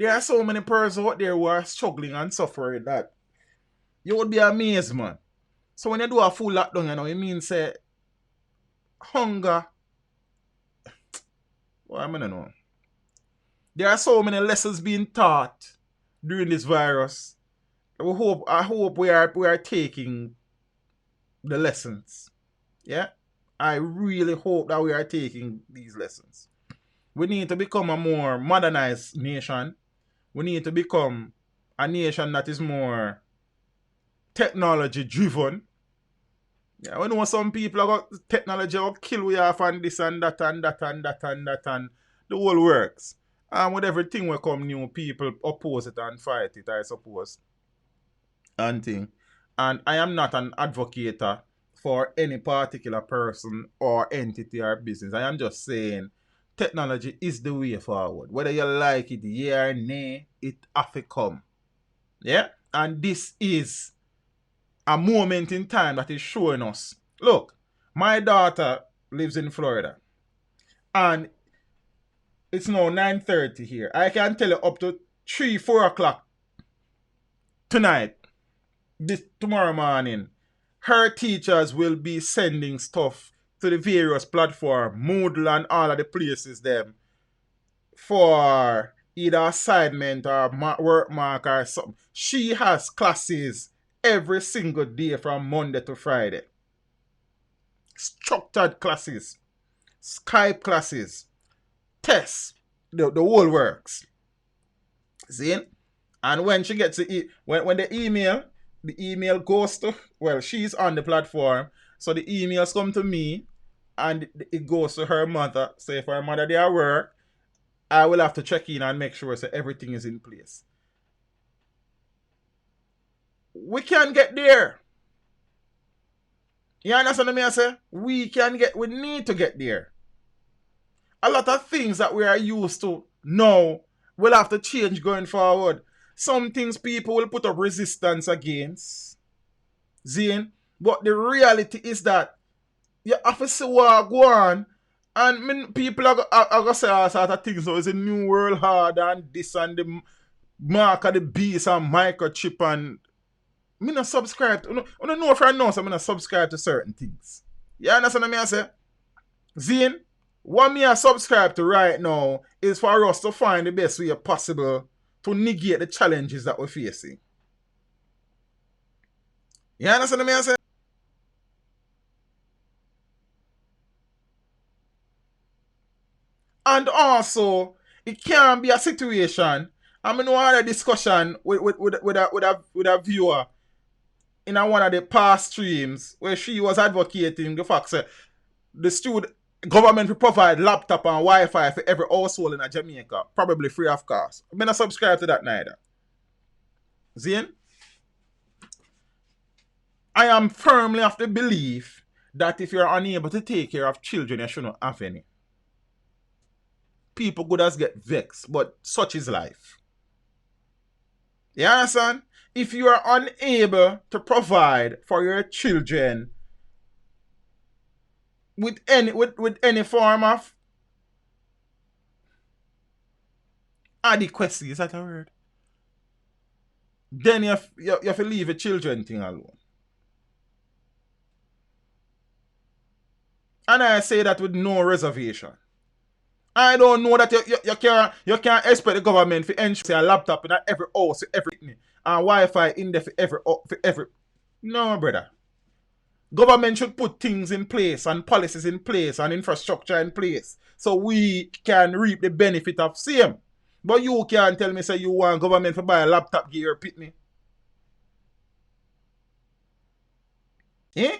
are so many persons out there who are struggling and suffering that you would be amazed, man. So when you do a full lockdown, it means hunger. Well, I don't know. There are so many lessons being taught during this virus. I hope we are taking the lessons. Yeah? I really hope that we are taking these lessons. We need to become a more modernized nation. We need to become a nation that is more technology driven. Yeah, we know some people have got technology will kill we off and this and that and that and that and that and the whole works. And with everything will come new, people oppose it and fight it, I suppose. And I am not an advocate for any particular person or entity or business. I am just saying technology is the way forward. Whether you like it, yeah or nay, it have to come. Yeah? And this is a moment in time that is showing us. Look, my daughter lives in Florida. And it's now 9:30 here. I can tell you up to 3-4 o'clock tonight, tomorrow morning, her teachers will be sending stuff to the various platforms, Moodle and all of the places them, for either assignment or work mark or something. She has classes every single day from Monday to Friday. Structured classes, Skype classes, tests, the whole works. See? And when she gets when the email goes to, well, she's on the platform, so the emails come to me and it goes to her mother. So if her mother there work, I will have to check in and make sure so everything is in place. We can get there. You understand what I say? We need to get there. A lot of things that we are used to now will have to change going forward. Some things people will put up resistance against. Zane. But the reality is that you have to see what go on. And people are going to say all sorts of things. So it's a new world order and this and the mark of the beast and microchip and me not subscribe to. I don't know if I know, so I'm not subscribe to certain things. You understand what I say? Zane, what me I subscribe to right now is for us to find the best way possible to negate the challenges that we're facing. You understand what I say? And also, it can be a situation. I mean, I had a discussion with a viewer in one of the past streams where she was advocating the fact that the government will provide laptop and Wi-Fi for every household in Jamaica, probably free of cost. I'm not subscribe to that neither. Zane? I am firmly of the belief that if you're unable to take care of children, you shouldn't have any. People could just get vexed, but such is life. You understand? If you are unable to provide for your children with any form of adequacy, is that a word? Then you have to leave the children thing alone. And I say that with no reservation. I don't know that you can't expect the government to ensure a laptop in every house, everything, and Wi-Fi in there for every. No, brother. Government should put things in place and policies in place and infrastructure in place so we can reap the benefit of same. But you can't tell me say you want government to buy a laptop give your pitney. Eh?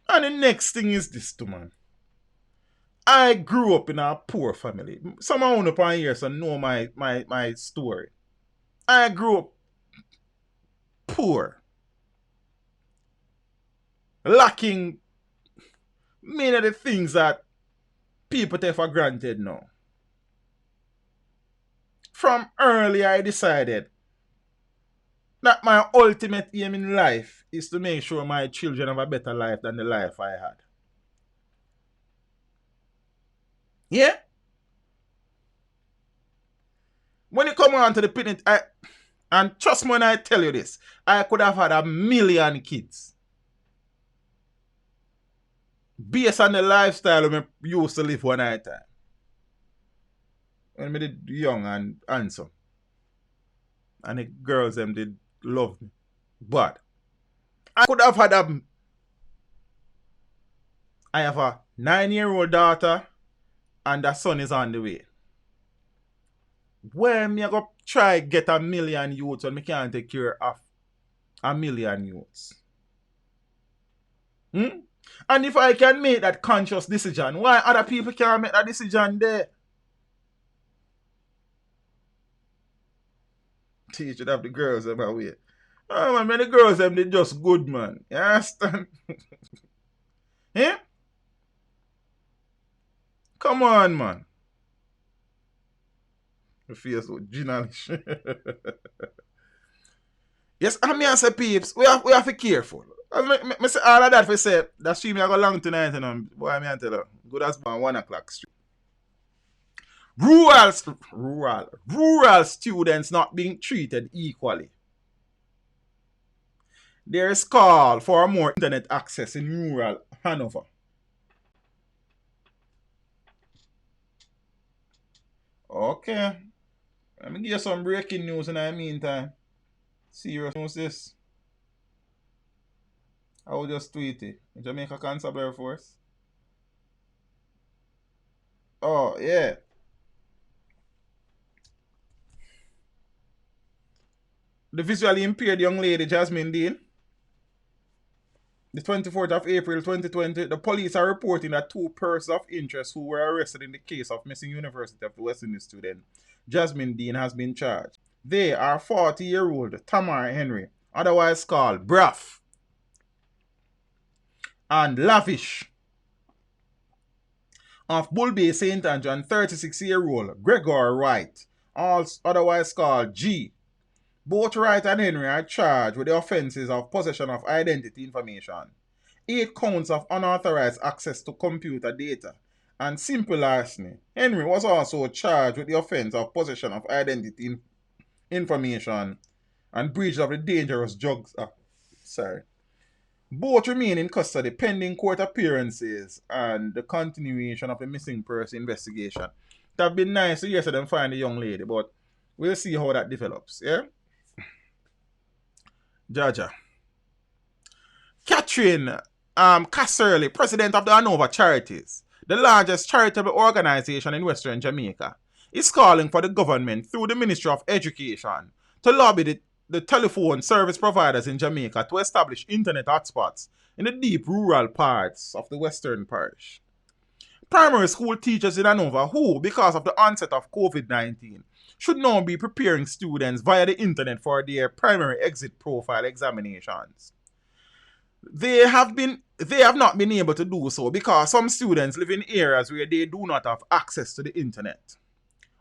And the next thing is this too, man. I grew up in a poor family. Someone upon here so know my story. I grew up poor. Lacking many of the things that people take for granted now. From early I decided that my ultimate aim in life is to make sure my children have a better life than the life I had. Yeah? When you come on to the picnic, and trust me when I tell you this, I could have had 1 million kids. Based on the lifestyle I used to live one night time. When I did young and handsome. And the girls them did love me. But I could have had I have a 9-year-old daughter and the son is on the way. Where me I go try get 1 million youths when me can't take care of 1 million youths? And if I can make that conscious decision, why other people can't make that decision there? Teach it have the girls them away. Oh man, the girls them they just good, man. You understand? Yeah? Come on, man. The face so ginalish. Yes, I mean I say peeps, we have to be careful. I say all of that for say that stream I go long tonight and boy I tell you, good as 1 o'clock stream. Rural students not being treated equally. There is call for more internet access in rural Hanover. Okay. Let me give you some breaking news in the meantime. Serious news this. I will just tweet it. Jamaica Constabulary Force. Oh, yeah. The visually impaired young lady, Jasmine Dean. The 24th of April 2020, the police are reporting that 2 persons of interest who were arrested in the case of missing University of the West Indies student, Jasmine Dean, has been charged. They are 40-year-old Tamar Henry, otherwise called Braff, and Lavish of Bull Bay St. Andrew, and 36-year-old Gregor Wright otherwise called G. Both Wright and Henry are charged with the offenses of possession of identity information, 8 counts of unauthorized access to computer data, and simple larceny. Henry was also charged with the offense of possession of identity information and breach of the Dangerous Drugs Act. Both remain in custody pending court appearances and the continuation of the missing person investigation. It would have been nice to hear them find the young lady, but we'll see how that develops, yeah? Jaja. Catherine Casserly, president of the Anova Charities, the largest charitable organization in Western Jamaica, is calling for the government through the Ministry of Education to lobby the telephone service providers in Jamaica to establish internet hotspots in the deep rural parts of the Western Parish. Primary school teachers in Anova who, because of the onset of COVID-19, should now be preparing students via the internet for their primary exit profile examinations. They have not been able to do so because some students live in areas where they do not have access to the internet.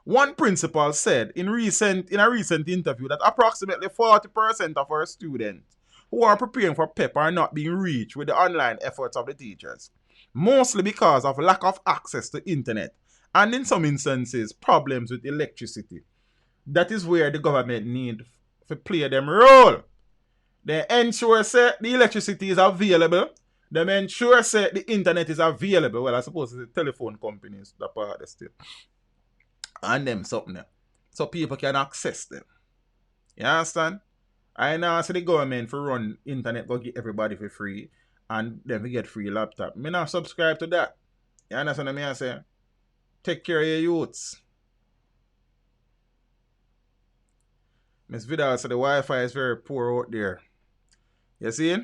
One principal said in a recent interview that approximately 40% of our students who are preparing for PEP are not being reached with the online efforts of the teachers, mostly because of lack of access to internet and in some instances problems with electricity. That is where the government need to play them role. They ensure say the electricity is available. They ensure say the internet is available. Well, I suppose it's the telephone companies that part of the still. And them something there. So people can access them. You understand? I now see the government for run internet go get everybody for free and then we get free laptop. Me not subscribe to that. You understand what I say? Take care of your youths. Miss Vidal said the Wi-Fi is very poor out there. You see?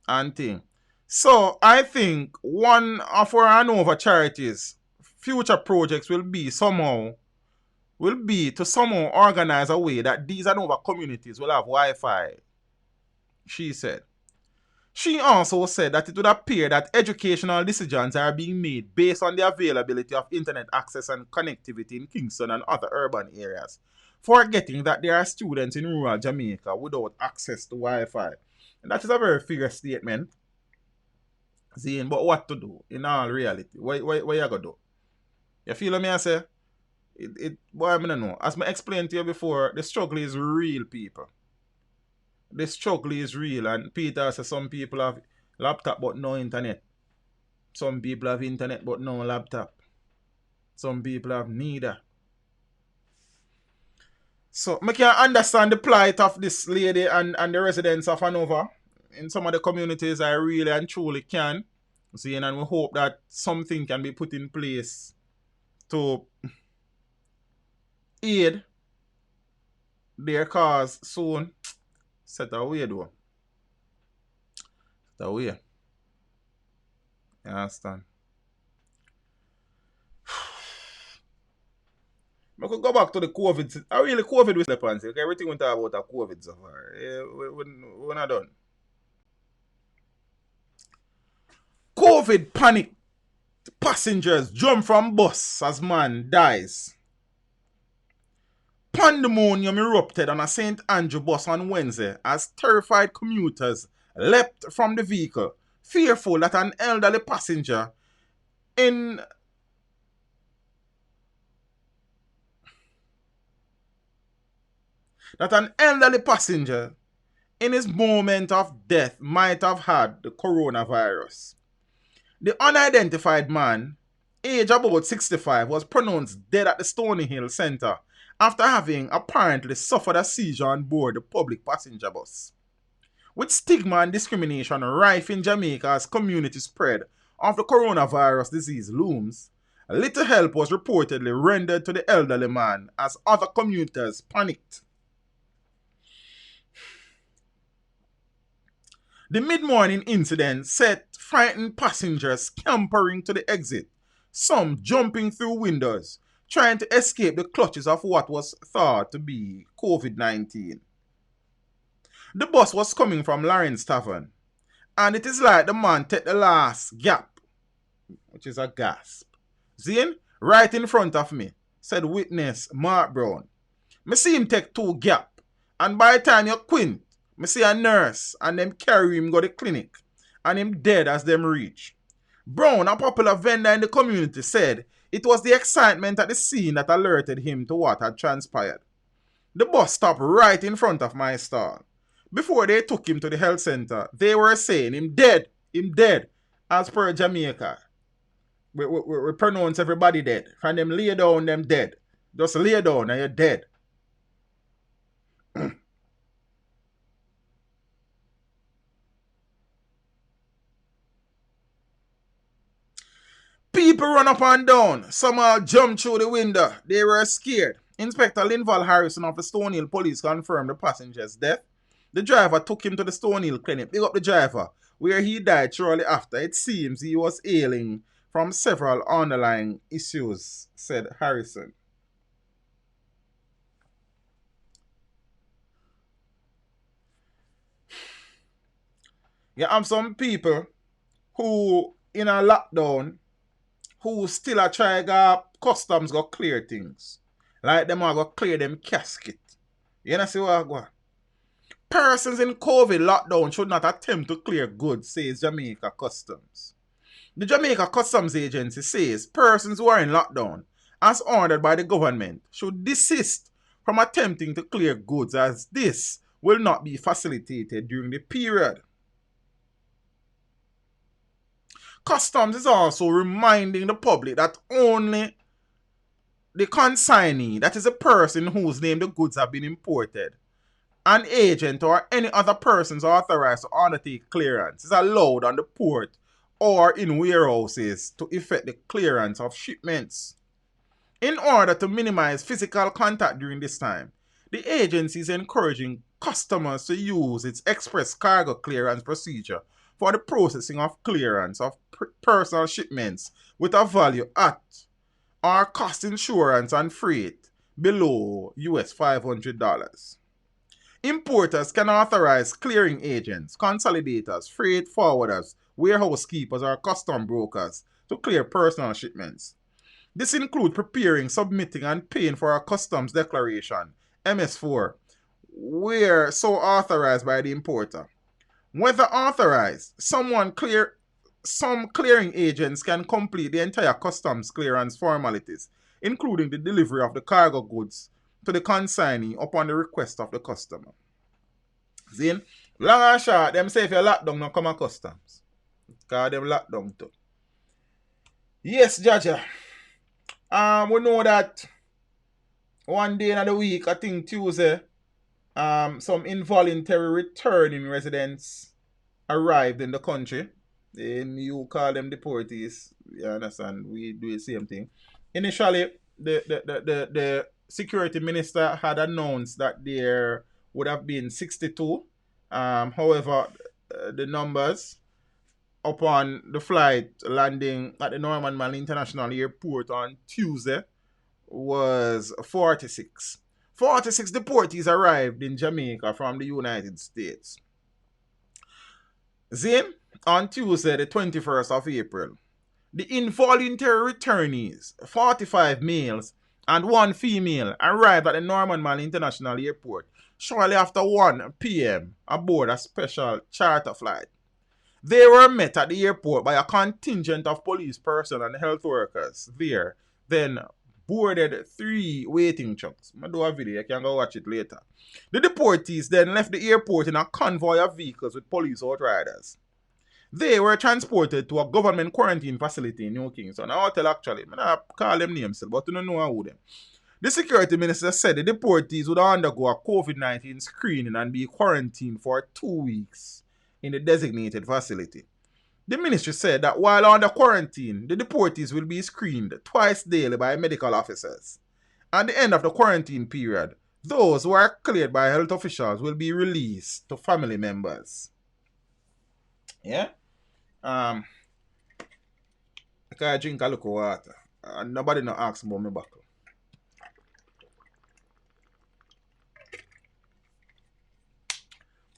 And thing. So I think one of our Anova charities future projects will be to somehow organize a way that these Anova communities will have Wi-Fi, she said. She also said that it would appear that educational decisions are being made based on the availability of internet access and connectivity in Kingston and other urban areas, forgetting that there are students in rural Jamaica without access to Wi-Fi. And that is a very figure statement. Zane, but what to do in all reality? What you gonna do? You feel me I say? Boy, I don't know. As I explained to you before, the struggle is real, people. The struggle is real, and Peter says some people have laptop but no internet. Some people have internet but no laptop. Some people have neither. So I can understand the plight of this lady and the residents of Anova. In some of the communities, I really and truly can. See, and we hope that something can be put in place to aid their cause soon. Set away though. Set away. You understand? I could go back to the COVID. I really COVID with the pants. Okay, everything we talk about a COVID so far. Yeah, we're not done. COVID panic. Passengers jump from bus as man dies. Pandemonium erupted on a St. Andrew bus on Wednesday as terrified commuters leapt from the vehicle, fearful that an elderly passenger in his moment of death might have had the coronavirus. The unidentified man, age about 65, was pronounced dead at the Stony Hill Center after having apparently suffered a seizure on board the public passenger bus. With stigma and discrimination rife in Jamaica as community spread of the coronavirus disease looms, little help was reportedly rendered to the elderly man as other commuters panicked. The mid-morning incident set frightened passengers scampering to the exit, some jumping through windows, trying to escape the clutches of what was thought to be COVID-19. The bus was coming from Lawrence Tavern, and it is like the man took the last gap, which is a gasp. Zane, right in front of me, said witness Mark Brown. Me see him take 2 gap. And by the time you quint, me see a nurse and them carry him go to the clinic. And him dead as them reach. Brown, a popular vendor in the community, said it was the excitement at the scene that alerted him to what had transpired. The bus stopped right in front of my stall. Before they took him to the health center, they were saying him dead, as per Jamaica. We pronounce everybody dead. From them lay down, them dead. Just lay down and you're dead. People run up and down. Some all jumped through the window. They were scared. Inspector Linval Harrison of the Stonehill Police confirmed the passenger's death. The driver took him to the Stonehill clinic. Big up the driver, where he died shortly after. It seems he was ailing from several underlying issues, said Harrison. You have some people who in a lockdown who still are trying to customs go clear things. Like them are go clear them casket. You know see what I go? Persons in COVID lockdown should not attempt to clear goods, says Jamaica Customs. The Jamaica Customs Agency says persons who are in lockdown, as ordered by the government, should desist from attempting to clear goods, as this will not be facilitated during the period. Customs is also reminding the public that only the consignee, that is a person whose name the goods have been imported, an agent or any other persons authorized to undertake clearance, is allowed on the port or in warehouses to effect the clearance of shipments. In order to minimize physical contact during this time, the agency is encouraging customers to use its express cargo clearance procedure for the processing of clearance of personal shipments with a value at or cost insurance and freight below US $500. Importers can authorize clearing agents, consolidators, freight forwarders, warehouse keepers, or custom brokers to clear personal shipments. This includes preparing, submitting, and paying for a customs declaration, MS4, where so authorized by the importer. Whether authorized, some clearing agents can complete the entire customs clearance formalities, including the delivery of the cargo goods to the consignee upon the request of the customer. See, long and short, them say if you lock down, no come at customs. Because them lock down too. Yes, Jaja. We know that one day in the week, I think Tuesday, some involuntary returning residents arrived in the country. And you call them deportees. You understand? We do the same thing. Initially, the security minister had announced that there would have been 62. However, the numbers upon the flight landing at the Norman Manley International Airport on Tuesday was 46. 46 deportees arrived in Jamaica from the United States. Then, on Tuesday, the 21st of April, the involuntary returnees, 45 males and 1 female, arrived at the Norman Manley International Airport shortly after 1 p.m. aboard a special charter flight. They were met at the airport by a contingent of police personnel and health workers there, then boarded 3 waiting trucks. I'm going to do a video, you can go watch it later. The deportees then left the airport in a convoy of vehicles with police outriders. They were transported to a government quarantine facility in New Kingston. A hotel actually. I'm not call them names, but you don't know who them. The security minister said the deportees would undergo a COVID-19 screening and be quarantined for 2 weeks in the designated facility. The ministry said that while under quarantine, the deportees will be screened twice daily by medical officers. At the end of the quarantine period, those who are cleared by health officials will be released to family members. Yeah? I can drink a little water. And nobody no ask about my buckle.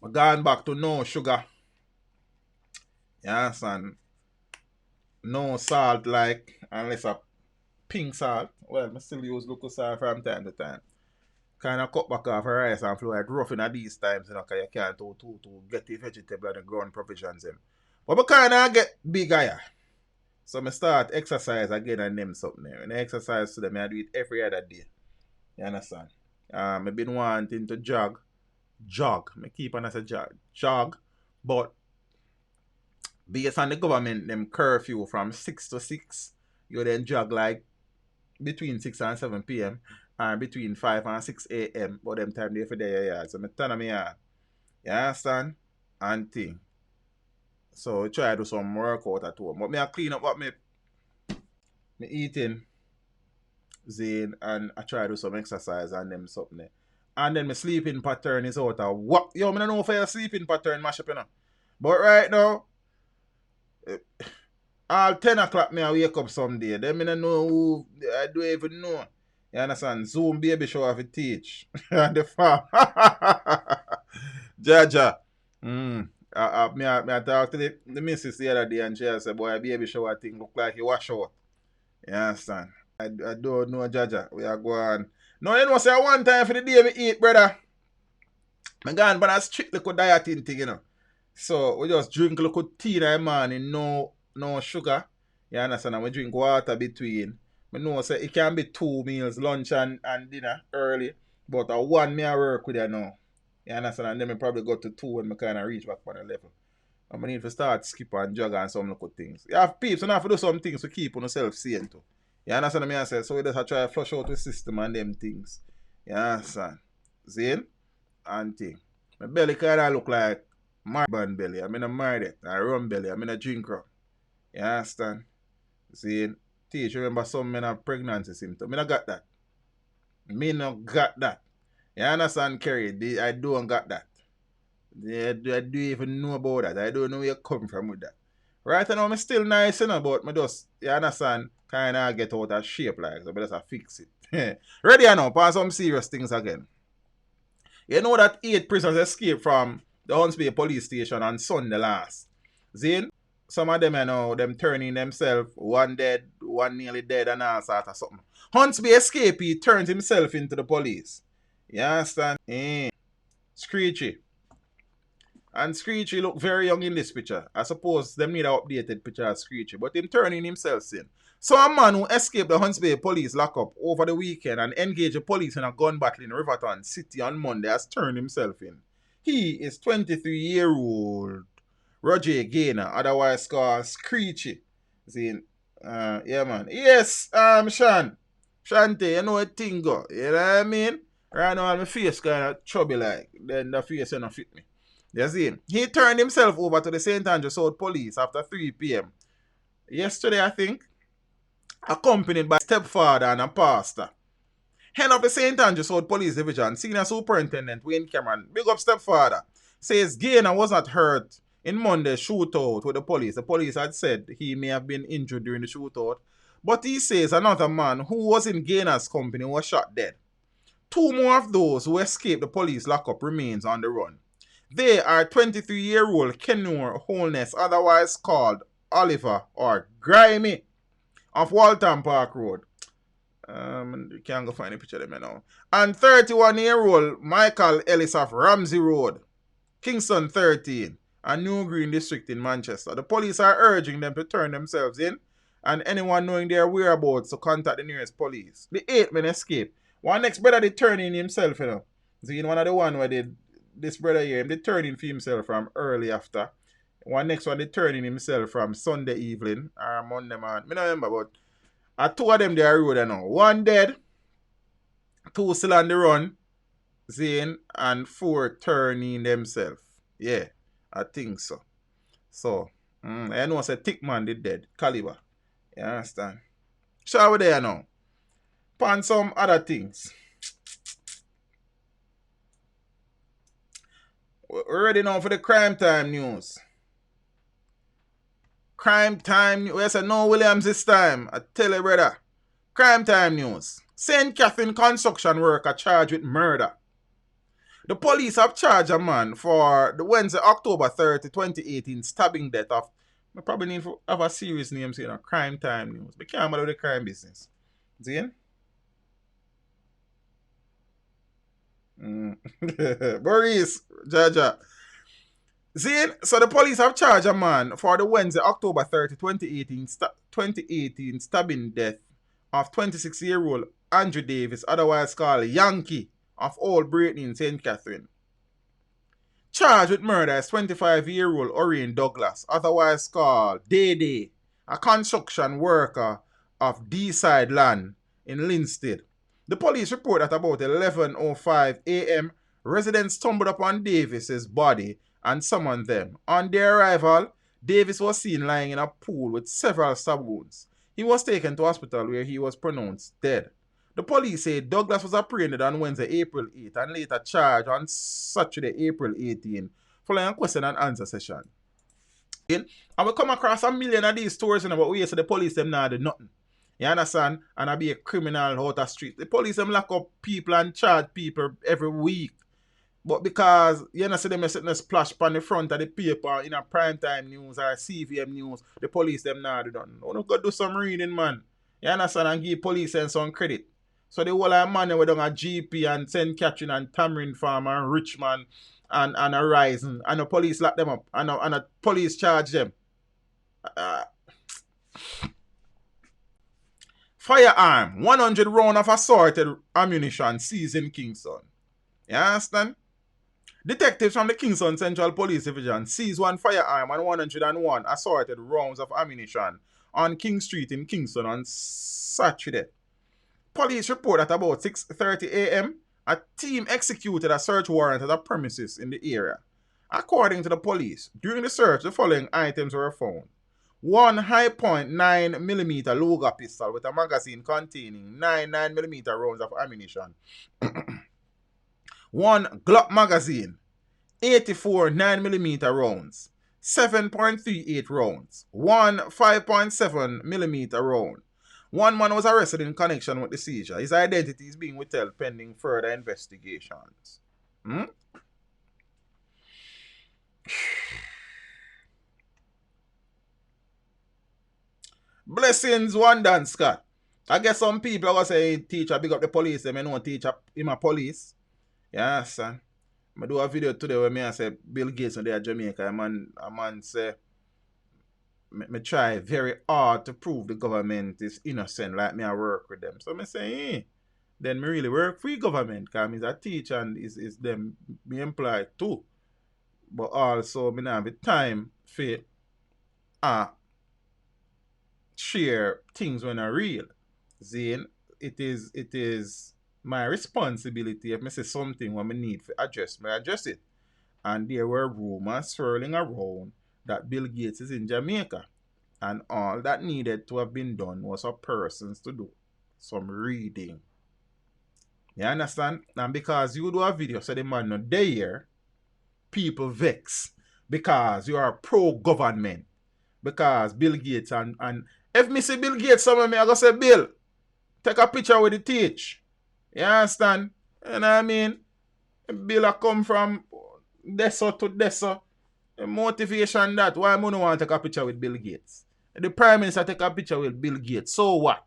I'm going back to no sugar. Yes, and no salt like, unless a pink salt. Well, I still use local salt from time to time. kind of cut back off rice and flour like rough in at these times, you know, because you can't to get the vegetable and the ground provisions them. But I kind of get bigger, yeah. So I start exercise again and them something there. When I exercise to them, I do it every other day. You understand? I've been wanting to jog. I keep on as a jog. But based on the government, them curfew from 6 to 6, you then jog like between 6 and 7 p.m. and between 5 and 6 a.m. But them time they for their yard. So I turn on my yard. You understand? And thing. So I try to do some workout at home. But I clean up what me eating, Zane, and I try to do some exercise and them something there. And then my sleeping pattern is out of what? Yo, I don't know if your sleeping pattern mash up, you know. But right now, all 10 o'clock me I wake up someday. Then I don't know who, I don't even know. You understand? Zoom baby show have to teach. And the farm. Jaja. I talked to the missus the other day and she said, boy, baby shower thing look like you wash out. You understand? I don't know, Jaja. We are going. No, you know, say one time for the day we eat, brother. I gone but a strict little dieting thing, you know. So we just drink a little tea in the morning, no sugar. You understand? And we drink water between. I know say it can be 2 meals, lunch and dinner early. But a one me I work with you now. You understand? And then I probably go to 2 when I kind of reach back on the level. And I need to start skip and jog and some little things. You have peeps and have to do some things to keep on yourself sane too. You understand what I say? So we just have to try to flush out the system and them things. You understand? Zane? And thing. My belly kind of look like marban belly. I'm in a married. I rum belly. I'm in a drink rum. You understand? Zane? Teach, remember some men have pregnancy symptoms. I got that. Me not got that. You understand, Kerry? I don't got that. I don't even know about that. I don't know where you come from with that. Right now, I'm still nice, you know, but I just, you understand, kind of get out of shape like so, but just fix it. Ready now, for some serious things again. You know that 8 prisoners escaped from the Hunts Bay police station on Sunday last. Zane, some of them, you know, them turning themselves, one dead, one nearly dead, and all sort of something. Hunts Bay escapee turned himself into the police. You understand? Screechy. And Screechy look very young in this picture. I suppose them need an updated picture of Screechy, but him turning himself in. So a man who escaped the Hunts Bay police lockup over the weekend and engaged the police in a gun battle in Riverton City on Monday has turned himself in. He is 23-year-old Roger Gaynor, otherwise called Screechy. See, yeah man. Yes, Shan. Shante, you know what thing go. You know what I mean? Right now my face kind of chubby like. Then the face don't fit me. You see? He turned himself over to the St. Andrew South Police after 3 p.m. yesterday, I think, accompanied by stepfather and a pastor. Head of the St. Andrew South Police Division, Senior Superintendent Wayne Cameron, big up stepfather, says Gaynor was not hurt in Monday's shootout with the police. The police had said he may have been injured during the shootout, but he says another man who was in Gaynor's company was shot dead. 2 more of those who escaped the police lockup remains on the run. They are 23-year-old Kenur Holness, otherwise called Oliver or Grimy, of Waltham Park Road. You can't go find a picture of them now. And 31-year-old Michael Ellis of Ramsey Road, Kingston 13, and New Green District in Manchester. The police are urging them to turn themselves in, and anyone knowing their whereabouts to contact the nearest police. The 8 men escaped. One next brother did turn in himself, you know. See, one of the one where this brother here, him did turn in for himself from early after. One next one did turn in himself from Sunday evening or Monday morning. I don't remember, but 2 of them they are road now. 1 dead, 2 still on the run, Zane, and 4 turning themselves. Yeah, I think so. So, I know it's a thick man did dead. Caliber. You understand? So we there now. Upon some other things. We're ready now for the crime time news. Crime time news. I said no Williams this time. I tell you, brother. Crime time news. St. Catherine construction worker charged with murder. The police have charged a man for the Wednesday, October 30, 2018 stabbing death of. I probably need to have a serious name saying crime time news. We can't bother with the crime business. See? Maurice, Jaja. Zane, so the police have charged a man for the Wednesday, October 30, 2018 stabbing death of 26-year-old Andrew Davis, otherwise called Yankee, of Old Brittany in St. Catherine. Charged with murder is 25-year-old Orion Douglas, otherwise called Day, a construction worker of D-side land in Linstead. The police report that about 11:05 a.m., residents stumbled upon Davis's body and summoned them. On their arrival, Davis was seen lying in a pool with several stab wounds. He was taken to hospital where he was pronounced dead. The police say Douglas was apprehended on Wednesday, April 8 and later charged on Saturday, April 18 following a question and answer session. And we come across a million of these stories about where so the police them not do nothing. You understand? And I be a criminal out the street. The police them lock up people and charge people every week. But because you know see them sitting a splash on the front of the paper in a primetime news or CVM news, the police them not do nothing. You got to do some reading, man. You understand? And give police and some credit. So the whole of money we done a GP and St. Catherine and Tamarind Farm and Richmond and Horizon and the police lock them up and the police charge them. Firearm, 100 rounds of assorted ammunition seized in Kingston. You understand? Detectives from the Kingston Central Police Division seized one firearm and 101 assorted rounds of ammunition on King Street in Kingston on Saturday. Police report that about 6:30 a.m., a team executed a search warrant at a premises in the area. According to the police, during the search, the following items were found. One high-point 9mm Luger pistol with a magazine containing 9 9mm rounds of ammunition. One Glock magazine, 84 9mm rounds, 7.38 rounds, one 5.7mm round. One man was arrested in connection with the seizure. His identity is being withheld pending further investigations. Blessings, Wandan Scott. I guess some people are going to say, teacher, big up the police. They may know teacher in my police. Yeah, son. I do a video today where I say Bill Gates and they are Jamaica. A man say, me try very hard to prove the government is innocent, like me I work with them. So I say, then me really work for the government, because I'm a teacher and is them be employed too. But also me not have the time for share things when are real. Zane, it is my responsibility if I say something when I need to address, I address it. And there were rumors swirling around that Bill Gates is in Jamaica. And all that needed to have been done was for persons to do some reading. You understand? And because you do a video so the man not there, people vex. Because you are pro-government. Because Bill Gates and if me see Bill Gates somewhere, me I go say, Bill, take a picture with the teach. You understand? You know what I mean? Bill I come from Dexta to Dexta. The motivation that why I don't want to take a picture with Bill Gates. The Prime Minister take a picture with Bill Gates. So what?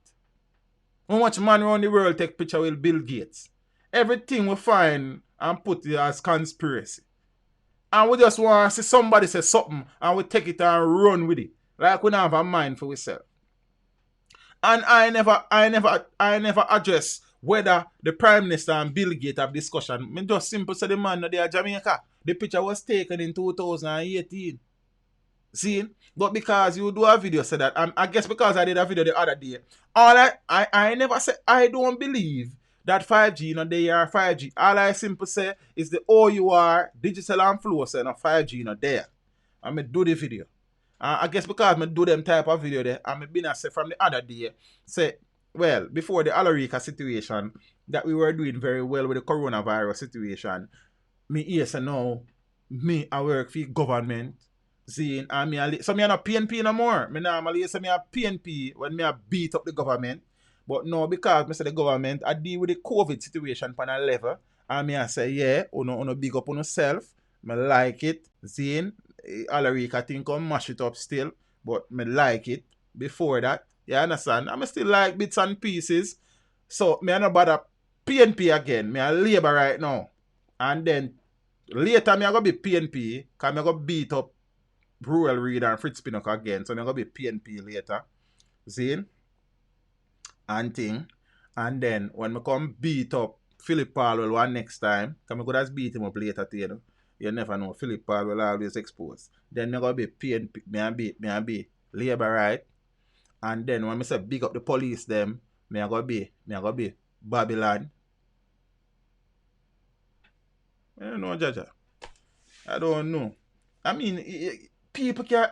How much man around the world take picture with Bill Gates? Everything we find and put it as conspiracy. And we just want to see somebody say something and we take it and run with it. Like we don't have a mind for ourselves. And I never address whether the Prime Minister and Bill Gates have discussion. I just simple say the man no they are Jamaica. The picture was taken in 2018. See? But because you do a video say that, I guess because I did a video the other day, I never say I don't believe that 5G no they are 5G. All I simply say is the OUR digital influencer no 5G no there. I may do the video. I guess because I do them type of video there, I been say from the other day, say, well, before the Alarica situation, that we were doing very well with the coronavirus situation, me here say no, me I work for government, seeing, and so me are not PNP no more. Me normally say me a PNP when me a beat up the government, but no, because me say the government, I deal with the COVID situation on a level, and me I say, yeah, uno big up on yourself, me like it, seeing, Alarica think come mash it up still, but me like it before that. You understand? I still like bits and pieces. So me not bother PNP again. Me a labor right now. And then later, me I go be PNP, because I go beat up Rural Reed and Fritz Pinnock again. So I go be PNP later. See? And thing. And then when I come beat up Philip Palwell one next time, because I could have beat him up later too. You never know. Philip Palwell always exposed. Then I go be PNP, me and be Labour, right? And then when I say big up the police them, me I go be Babylon. I don't know, Jaja. I don't know. I mean, people can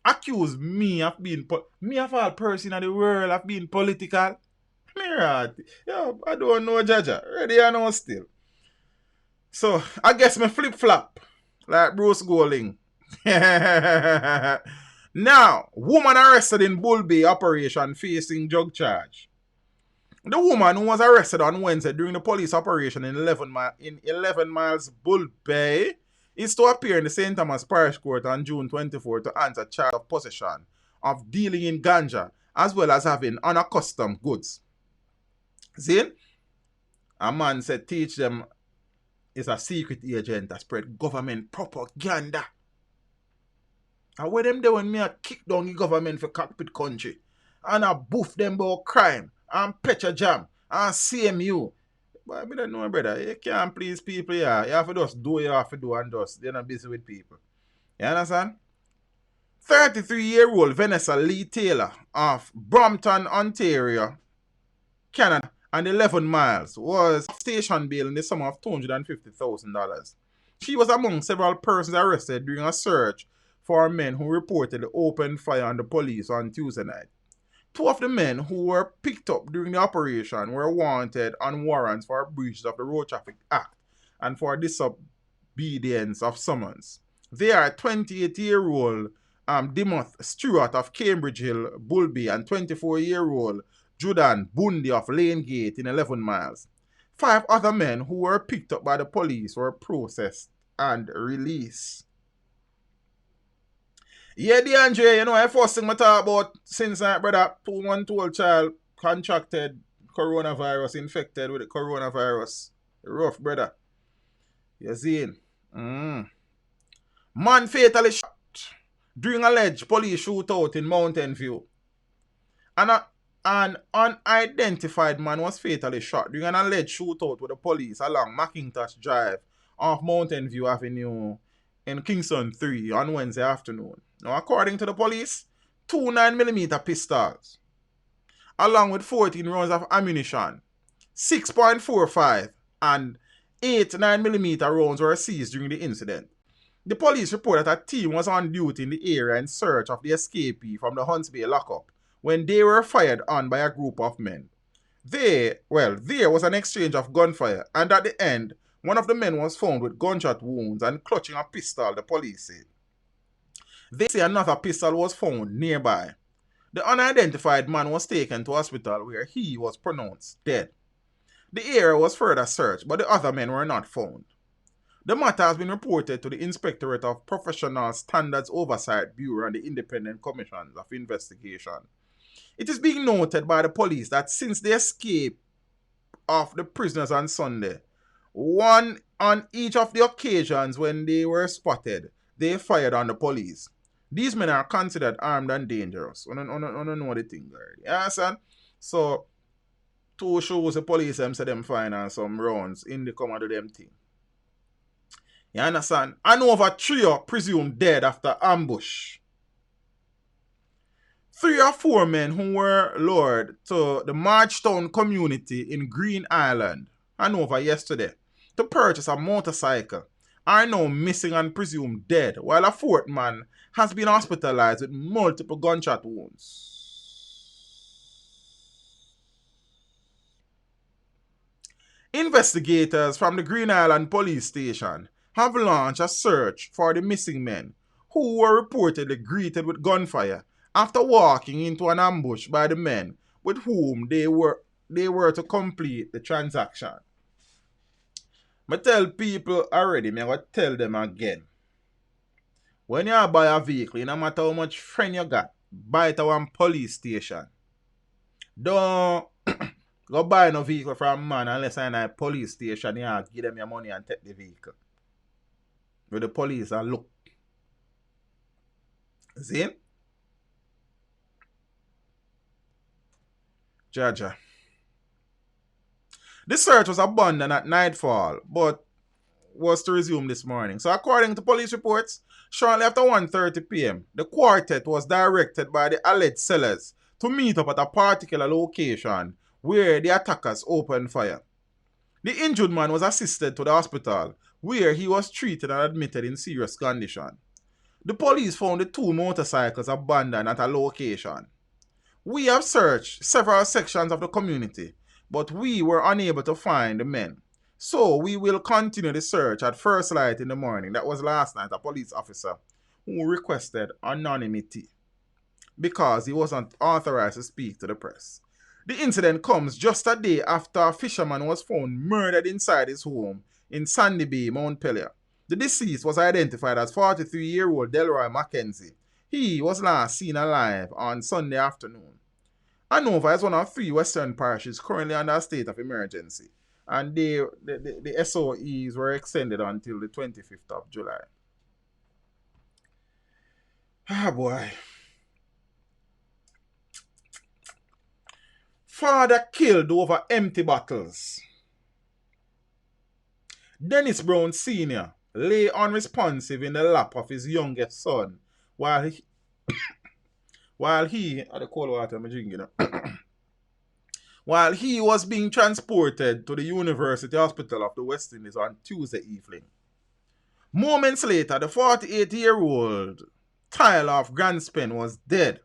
accuse me of being me of all person in the world of being political. Yo, I don't know, Jaja. Ready or no still. So I guess me flip flop like Bruce Golding. Now, woman arrested in Bull Bay operation facing drug charge. The woman who was arrested on Wednesday during the police operation in 11 miles Bull Bay is to appear in the St. Thomas Parish Court on June 24 to answer charge of possession of dealing in ganja as well as having unaccustomed goods. See? A man said teach them is a secret agent that spread government propaganda. And what them do when me a kick down the government for cockpit country and I boof them about crime and Petrojam and CMU. But I don't know, brother. You can't please people, yeah. You have to just do what you have to do and just. They're not busy with people. You understand? 33-year-old Vanessa Lee Taylor of Brampton, Ontario, Canada, and 11 miles was station bail in the sum of $250,000. She was among several persons arrested during a search for men who reportedly opened fire on the police on Tuesday night. Two of the men who were picked up during the operation were wanted on warrants for breaches of the Road Traffic Act and for disobedience of summons. They are 28-year-old Dimmoth Stewart of Cambridge Hill, Bull Bay, and 24-year-old Judan Bundy of Lane Gate in 11 miles. 5 other men who were picked up by the police were processed and released. Yeah, DeAndre, you know, the first thing I talk about since my brother, 2-month-old child contracted coronavirus, infected with the coronavirus. Rough, brother. You see? Man fatally shot during alleged police shootout in Mountain View. And an unidentified man was fatally shot during an alleged shootout with the police along Mackintosh Drive off Mountain View Avenue in Kingston 3 on Wednesday afternoon. Now, according to the police, 2 9mm pistols, along with 14 rounds of ammunition, 6.45 and 8 9mm rounds were seized during the incident. The police report that a team was on duty in the area in search of the escapee from the Hunts Bay lockup when they were fired on by a group of men. There was an exchange of gunfire, and at the end, one of the men was found with gunshot wounds and clutching a pistol, the police said. They say another pistol was found nearby. The unidentified man was taken to hospital where he was pronounced dead. The area was further searched, but the other men were not found. The matter has been reported to the Inspectorate of Professional Standards Oversight Bureau and the Independent Commissions of Investigation. It is being noted by the police that since the escape of the prisoners on Sunday, one on each of the occasions when they were spotted, they fired on the police. These men are considered armed and dangerous. I don't know the thing already. You understand? So, 2 shows the police them say them find and some rounds in the come do them thing. You understand? And over 3 are presumed dead after ambush. 3 or 4 men who were lured to the Marchtown community in Green Island, Hanover, yesterday to purchase a motorcycle are now missing and presumed dead, while a 4th man has been hospitalized with multiple gunshot wounds. Investigators from the Green Island Police Station have launched a search for the missing men who were reportedly greeted with gunfire after walking into an ambush by the men with whom they were to complete the transaction. I tell people already, I'm going to tell them again. When you buy a vehicle, no matter how much friend you got, buy it at one police station. Don't Go buy no vehicle from man unless I'm at a police station, yeah, give them your money and take the vehicle. With the police and look. See? Jaja. The search was abandoned at nightfall, but was to resume this morning. So according to police reports, shortly after 1:30 p.m., the quartet was directed by the alleged sellers to meet up at a particular location where the attackers opened fire. The injured man was assisted to the hospital, where he was treated and admitted in serious condition. The police found the two motorcycles abandoned at a location. We have searched several sections of the community, but we were unable to find the men. So we will continue the search at first light in the morning. That was last night, a police officer who requested anonymity because he wasn't authorized to speak to the press. The incident comes just a day after a fisherman was found murdered inside his home in Sandy Bay, Mount Pelion. The deceased was identified as 43-year-old Delroy Mackenzie. He was last seen alive on Sunday afternoon. Hanover is one of 3 western parishes currently under a state of emergency, and the SOEs were extended until the 25th of July. Ah, boy. Father killed over empty bottles. Dennis Brown Sr. lay unresponsive in the lap of his youngest son while he at the cold water I'm drinking. While he was being transported to the University Hospital of the West Indies on Tuesday evening. Moments later, the 48-year-old Tyler of Granspen was dead.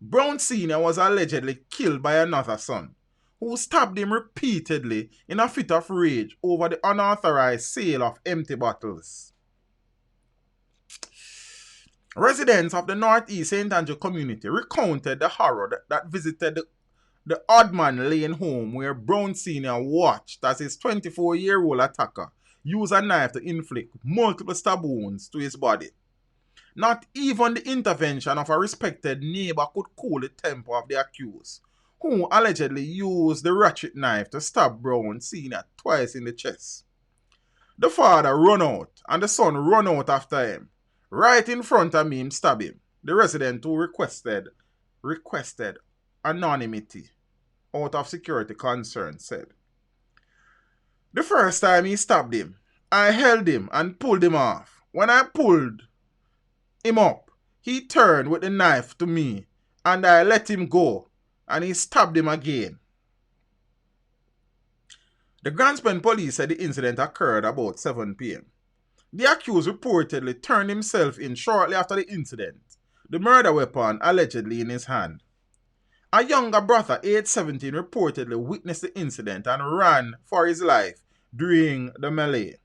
Brown Sr. was allegedly killed by another son, who stabbed him repeatedly in a fit of rage over the unauthorized sale of empty bottles. Residents of the Northeast St. Andrew community recounted the horror that visited the Oddman Lane home where Brown Sr. watched as his 24-year-old attacker used a knife to inflict multiple stab wounds to his body. Not even the intervention of a respected neighbor could cool the temper of the accused, who allegedly used the ratchet knife to stab Brown Sr. twice in the chest. The father ran out, and the son ran out after him. Right in front of me, him stab him. The resident who requested anonymity out of security concerns said. The first time he stabbed him, I held him and pulled him off. When I pulled him up, he turned with the knife to me and I let him go and he stabbed him again. The Granspen police said the incident occurred about 7 p.m. The accused reportedly turned himself in shortly after the incident, the murder weapon allegedly in his hand. A younger brother, aged 17, reportedly witnessed the incident and ran for his life during the melee.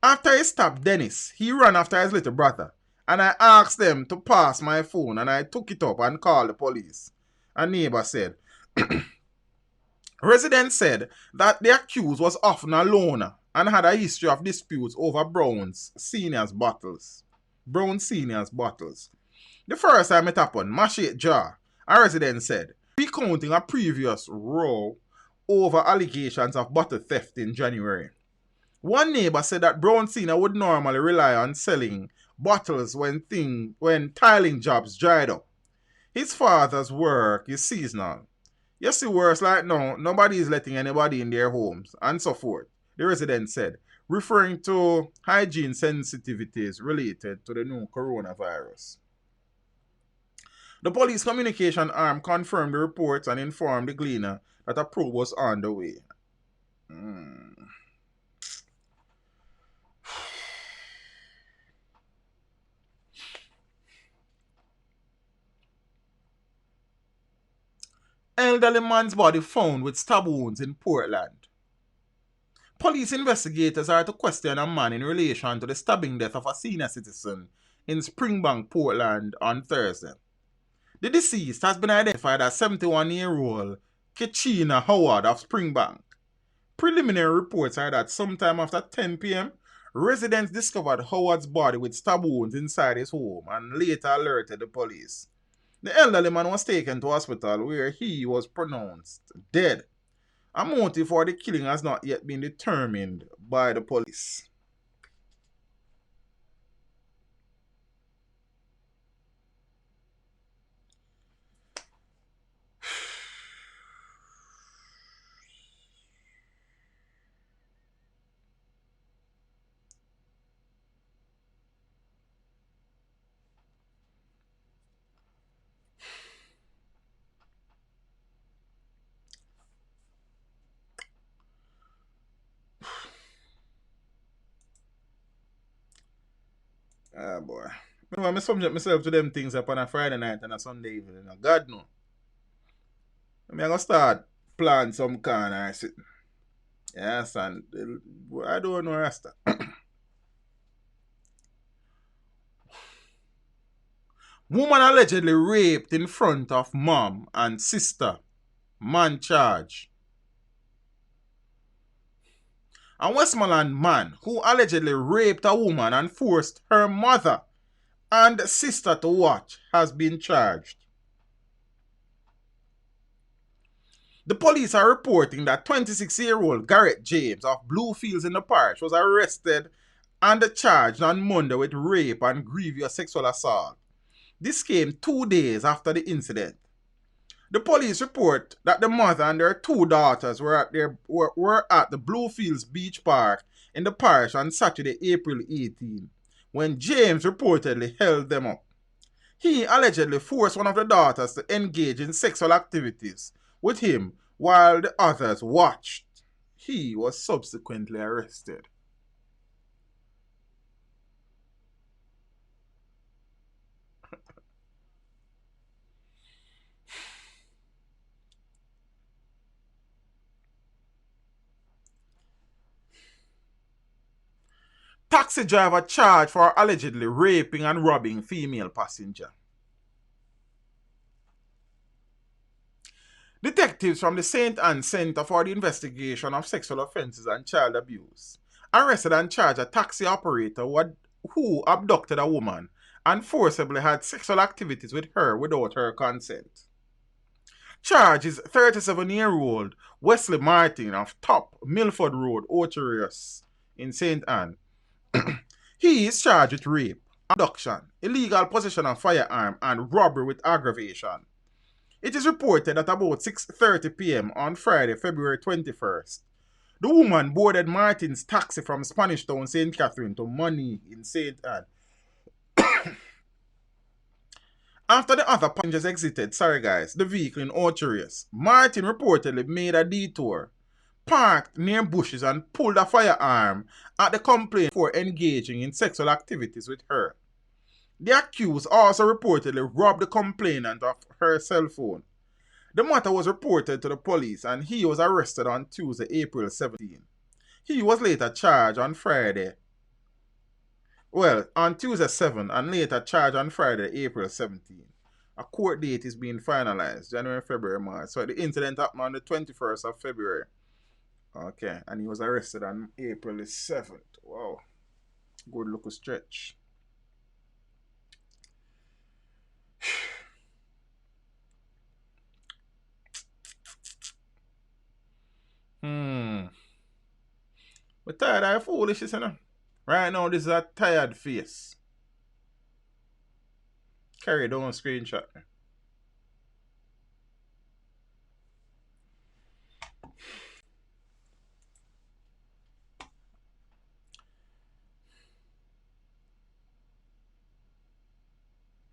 After he stabbed Dennis, he ran after his little brother, and I asked them to pass my phone, and I took it up and called the police. A neighbor said. Residents said that the accused was often a loner and had a history of disputes over Brown Sr.'s bottles. The first time it happened, Mashate Jar, a resident said, recounting a previous row over allegations of bottle theft in January. One neighbor said that Brown Sr. would normally rely on selling bottles when tiling jobs dried up. His father's work is seasonal. You see worse like now, nobody is letting anybody in their homes, and so forth, the resident said, referring to hygiene sensitivities related to the new coronavirus. The police communication arm confirmed the reports and informed the Gleaner that a probe was on the way. Elderly man's body found with stab wounds in Portland. Police investigators are to question a man in relation to the stabbing death of a senior citizen in Springbank, Portland on Thursday. The deceased has been identified as 71-year-old Kechina Howard of Springbank. Preliminary reports are that sometime after 10 p.m., residents discovered Howard's body with stab wounds inside his home and later alerted the police. The elderly man was taken to hospital where he was pronounced dead. A motive for the killing has not yet been determined by the police. Ah, boy. I subject myself to them things upon a Friday night and a Sunday evening. God no. I'm going to start plan some kind of sitting. Yes, and I don't know Rasta. Woman allegedly raped in front of mom and sister. Man charged. A Westmoreland man who allegedly raped a woman and forced her mother and sister to watch has been charged. The police are reporting that 26-year-old Garrett James of Bluefields in the parish was arrested and charged on Monday with rape and grievous sexual assault. This came 2 days after the incident. The police report that the mother and their 2 daughters were at the Bluefields Beach Park in the parish on Saturday, April 18, when James reportedly held them up. He allegedly forced one of the daughters to engage in sexual activities with him while the others watched. He was subsequently arrested. Taxi driver charged for allegedly raping and robbing female passenger. Detectives from the St. Anne Center for the Investigation of Sexual Offences and Child Abuse arrested and charged a taxi operator who abducted a woman and forcibly had sexual activities with her without her consent. Charge is 37-year-old Wesley Martin of Top Milford Road, Ocherius in St. Anne. He is charged with rape, abduction, illegal possession of firearm, and robbery with aggravation. It is reported that about 6:30 p.m. on Friday, February 21st, the woman boarded Martin's taxi from Spanish Town, St. Catherine to Money in St. Anne. After the other passengers exited the vehicle in Ocherius, Martin reportedly made a detour, parked near bushes and pulled a firearm at the complainant before engaging in sexual activities with her. The accused also reportedly robbed the complainant of her cell phone. The matter was reported to the police and he was arrested on Tuesday, April 17. He was later charged on Tuesday 7 and later charged on Friday, April 17. A court date is being finalized, January, February, March. So the incident happened on the 21st of February. Okay, and he was arrested on April 7th. Wow. Good look stretch. But tired of foolishness, you know. Right now, this is a tired face. Carry down screenshot.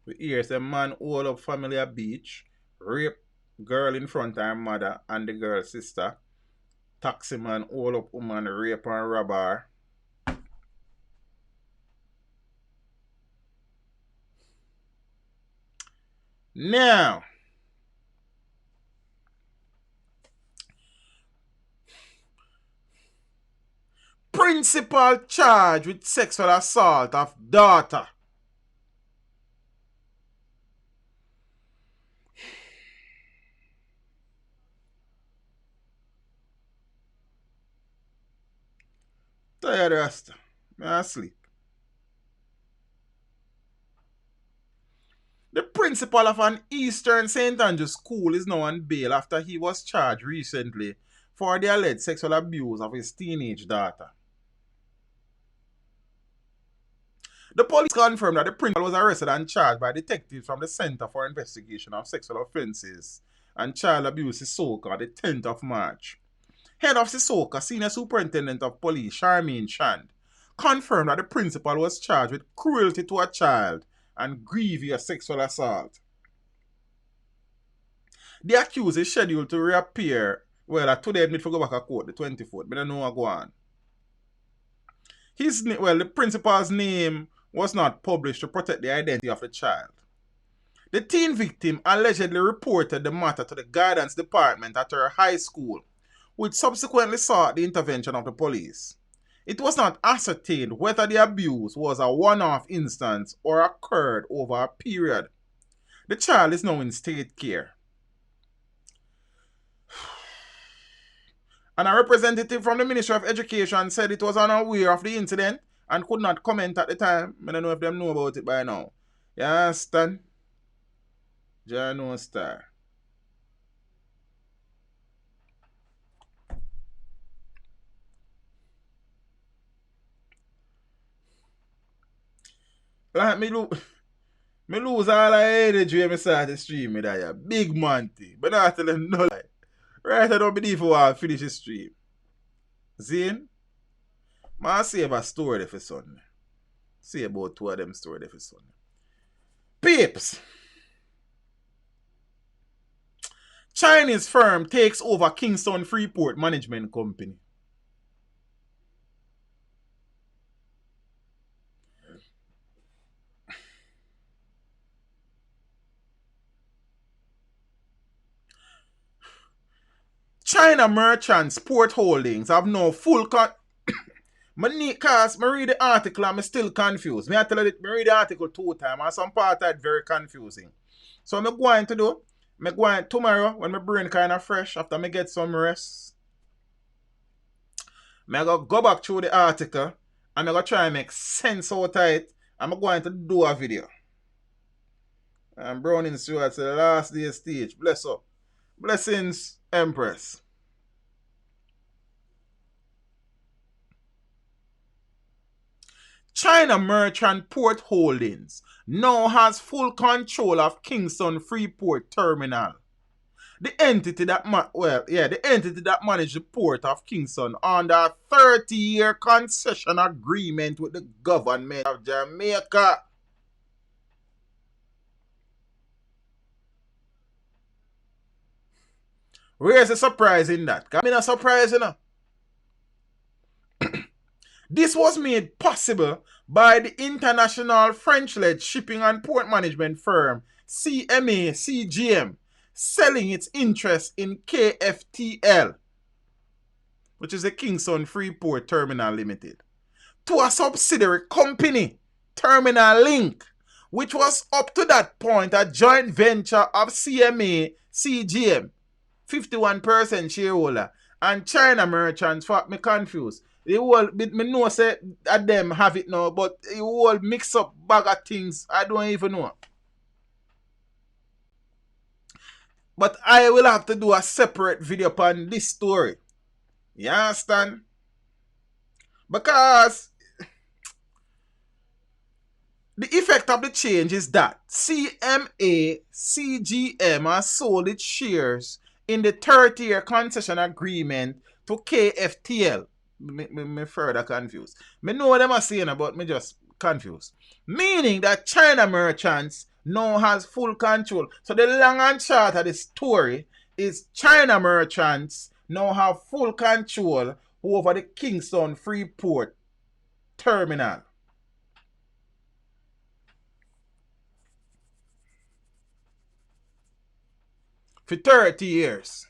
We hear some man all up family at beach, rape girl in front of her mother and the girl's sister. Taxi man all up woman, rape and rob her. Now, principal charged with sexual assault of daughter. Tired Rasta. I'm asleep. The principal principal of an Eastern St. Andrew school is now on bail after he was charged recently for the alleged sexual abuse of his teenage daughter. The police confirmed that the principal was arrested and charged by detectives from the Center for Investigation of Sexual Offences and Child Abuse Sissoka the 10th of March. Head of Sissoka, Senior Superintendent of Police Charmaine Shand, confirmed that the principal was charged with cruelty to a child and grievous sexual assault. The accused is scheduled to reappear, today I need to go back to court, the 24th, but I don't know what go on. The principal's name was not published to protect the identity of the child. The teen victim allegedly reported the matter to the guidance department at her high school, which subsequently sought the intervention of the police. It was not ascertained whether the abuse was a one-off instance or occurred over a period. The child is now in state care. And a representative from the Ministry of Education said it was unaware of the incident and could not comment at the time. I don't know if they know about it by now. You understand? Jano Star. Like me lose all the energy when I start the stream with that big Monty. But I tell them no lie. Right, I don't believe I finish the stream. Zane? I save a story there for Sunday. See about two of them story there for Sunday. Peeps! Chinese firm takes over Kingston Freeport Management Company. China Merchants Port Holdings have no full Cause I read the article and I'm still confused. I tell you that I read the article 2 times and some part of it very confusing. So I'm going to do, I'm going tomorrow when my brain kind of fresh after I get some rest. I'm going to go back through the article and I'm going to try and make sense out of it. I'm going to do a video. And Browning Stewart said the last day stage. Bless up. Blessings, Empress. China Merchant Port Holdings now has full control of Kingston Freeport Terminal. The entity that managed the port of Kingston under a 30-year concession agreement with the government of Jamaica. Where's the surprise in that? I'm not surprised, you know. This was made possible by the international French-led shipping and port management firm CMA CGM selling its interest in KFTL, which is the Kingston Freeport Terminal Limited, to a subsidiary company, Terminal Link, which was up to that point a joint venture of CMA CGM, 51% shareholder, and China Merchants. For me confused. The whole, me know say that them have it now, but the whole mix up bag of things, I don't even know. But I will have to do a separate video upon this story. You understand? Because the effect of the change is that CMA CGM has sold its shares in the 30-year concession agreement to KFTL. Me further confused. Me know what them are saying about, me just confused. Meaning that China Merchants now has full control. So the long and short of the story is China Merchants now have full control over the Kingston Freeport Terminal. For 30 years.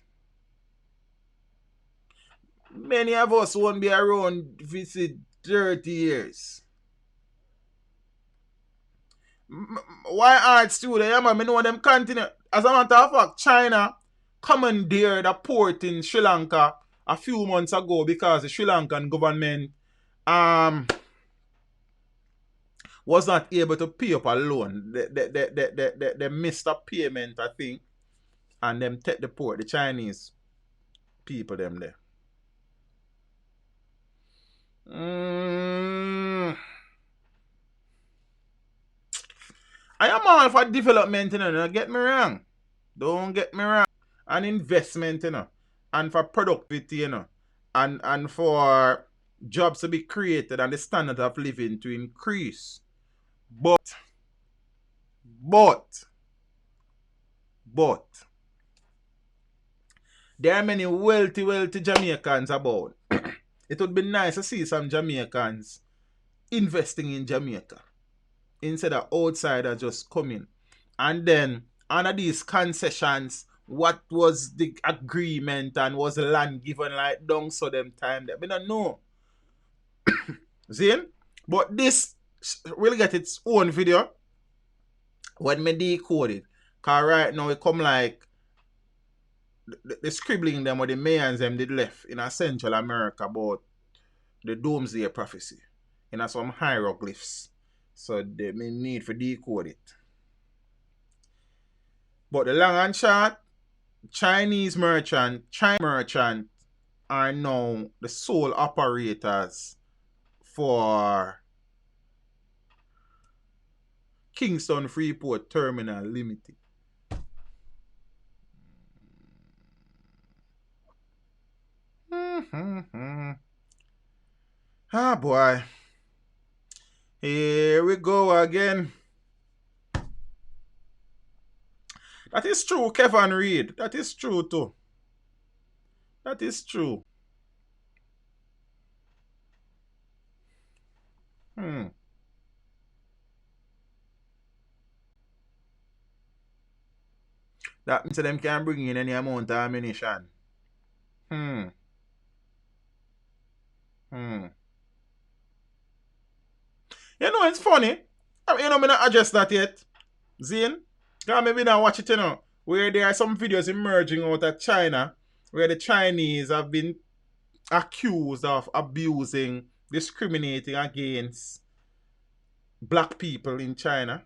Many of us won't be around visit 30 years. Why art student? Yeah, man, I know them continue. As a matter of fact, China commandeered a port in Sri Lanka a few months ago because the Sri Lankan government was not able to pay up a loan. They missed a payment, I think, and them take the port, the Chinese people them there. I am all for development, you know, don't get me wrong. Don't get me wrong. And investment, you know, and for productivity, you know, and for jobs to be created and the standard of living to increase. But there are many wealthy Jamaicans about. It would be nice to see some Jamaicans investing in Jamaica instead of outsiders just coming. And then under these concessions, what was the agreement and was the land given like down so them time that we don't know. Zin? But this will get its own video when me decode it. Cause right now it come like the scribbling them or the mayans them did left in a Central America about the doomsday prophecy. In some hieroglyphs. So they may need for decode it. But the long and short, China merchant are now the sole operators for Kingston Freeport Terminal Limited. Ah, boy. Here we go again. That is true, Kevin Reed. That is true too. That is true. That means them can bring in any amount of ammunition. You know, it's funny. I mean, I'm not address that yet. Zane? Because maybe not watch it, you know. Where there are some videos emerging out of China where the Chinese have been accused of abusing, discriminating against black people in China.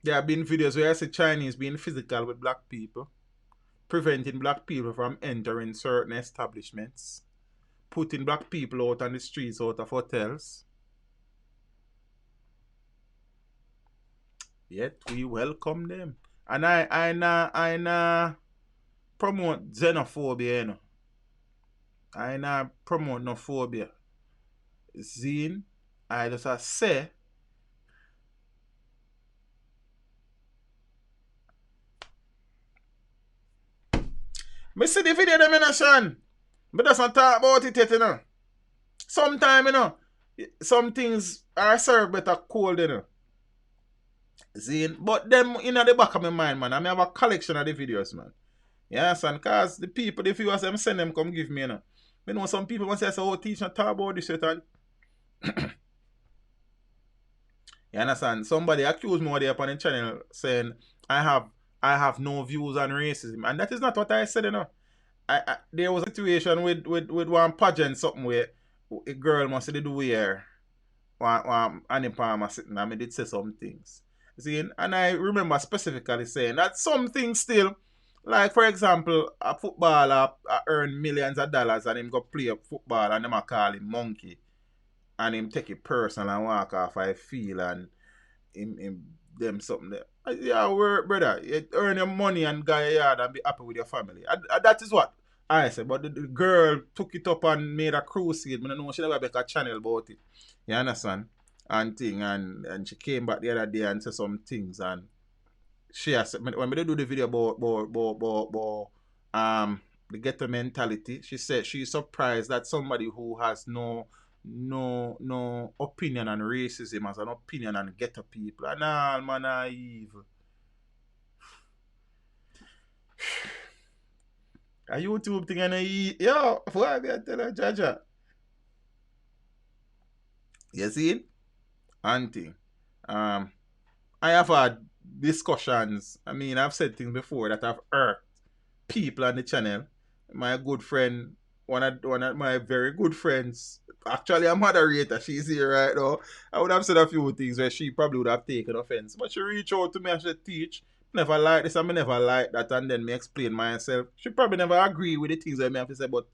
There have been videos where I see Chinese being physical with black people, preventing black people from entering certain establishments, putting black people out on the streets out of hotels. Yet we welcome them. And I promote xenophobia, you know. I not promote no phobia. Zine, I just say me see the video them in a Sean. But that's not talk about it yet, you know. Sometime, you know, some things are served better cold, you know. Zine. But them in the back of my mind, man. I have a collection of the videos, man. You understand? Because the people, the viewers, them send them come give me, you know. You know, some people want to say, oh, teach not talk about this shit and you understand? Somebody accused me there upon the channel saying I have no views on racism. And that is not what I said, you know. There was a situation with one pageant, something where a girl must do wear one Annie Palmer sitting and I did say some things. See, and I remember specifically saying that some things still, like for example, a footballer earn millions of dollars and him go play football and them a call him monkey and him take it personal and walk off I feel and him them something there. Yeah, brother, you earn your money and go your yard and be happy with your family. That is what I said. But the girl took it up and made a crusade. I don't know she never make a channel about it. You understand? And thing and she came back the other day and said some things and she has when we do the video about the ghetto mentality, she said she's surprised that somebody who has no opinion on racism has an opinion on ghetto people. And all man naive. A YouTube thing and yo, why be I tell her Jaja? You see it? Auntie. I have had discussions. I mean, I've said things before that have hurt people on the channel. my good friend, one of my very good friends, actually a moderator, she's here right now. I would have said a few things where she probably would have taken offense. But she reached out to me and she teach. Never like this and me never like that, and then me explain myself. She probably never agree with the things that me have to say, but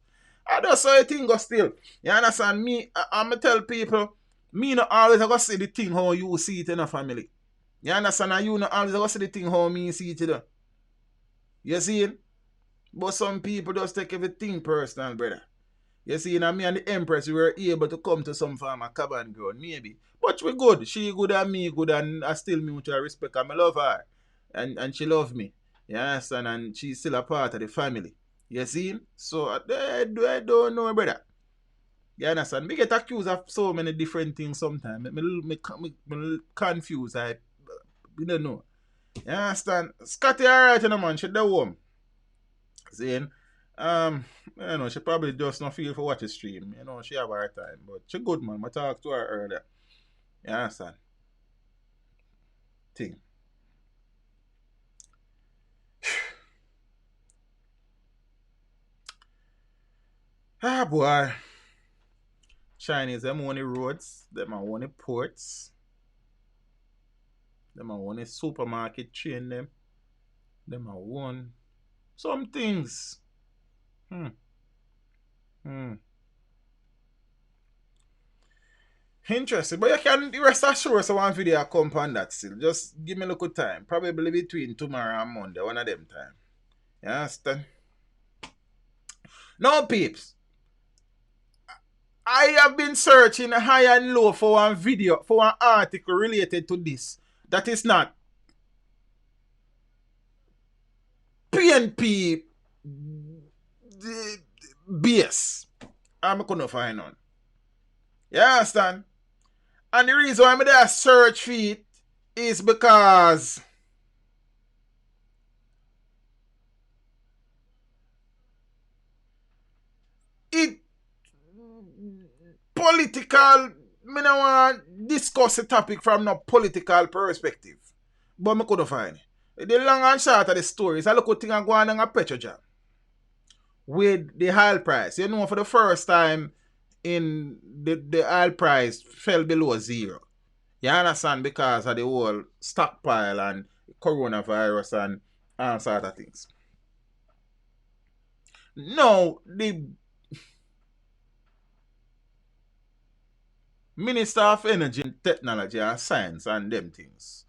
I just saw a thing go still. You understand me? I'ma tell people, me not always I go see the thing how you see it in a family. You understand? And you not always I go see the thing how me see it though. You see it? But some people just take everything personal, brother. You see, and me and the Empress, we were able to come to some form of common ground, maybe. But we good. She good and me good, and I still mutual respect and I love her. And she love me. You understand? And she's still a part of the family. You see? So, I don't know, brother. You understand? Me get accused of so many different things sometimes. Me confused. I don't know. You understand? Scotty alright, you know, man. She the home. Saying, you know, she probably just not feel for watch the stream. You know, she have her time. But she good, man. I talked to her earlier. You understand? Thing. Ah, boy. Chinese, them own the roads. Them own the ports. Them own the supermarket chain them. Them own some things. Interesting. But you can rest assured so one video come on that still. Just give me a little time. Probably between tomorrow and Monday. One of them time. You understand? Now, peeps. I have been searching high and low for one video, for an article related to this. That is not PNP base. I'm gonna find none. You understand? And the reason why I'm there search for it is because it political, me no want to discuss the topic from no political perspective. But I couldn't find it. The long and short of the story is a look thing going on a Petrojam with the oil price. You know, for the first time in the oil price fell below zero. You understand? Because of the whole stockpile and coronavirus and all sort of things. Now, the Minister of Energy and Technology and Science and them things,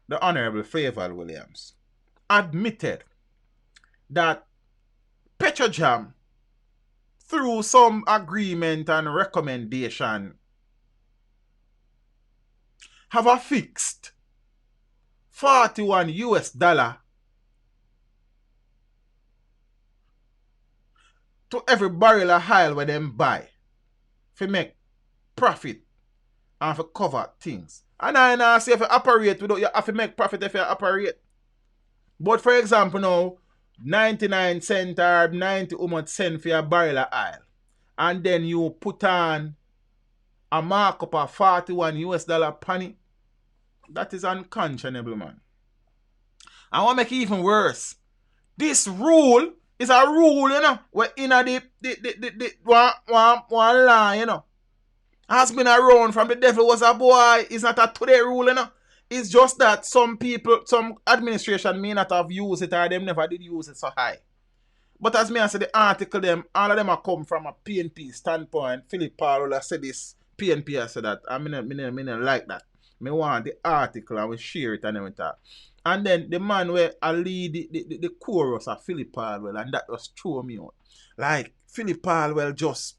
the Honorable Trevor Williams, admitted that Petrojam, through some agreement and recommendation, have a fixed $41 to every barrel of oil where them buy for make profit and for cover things. And I now say if you operate without you have to make profit if you operate. But for example now, 99 cents or 90 cents for a barrel of oil. And then you put on a markup of $41 penny. That is unconscionable, man. I want to make it even worse. This rule is a rule, you know, where in a one line, you know, has been around from the devil was a boy. It's not a today rule, you know. It's just that some people, some administration may not have used it or them never did use it so high. But as me I said, the article them, all of them are come from a PNP standpoint. Philip Powell said this, PNP I said that. I mean, like that. Me want the article and we share it and everything. And then the man where I lead the chorus of Philip Powell, and that just threw me out. Like, Philip Powell just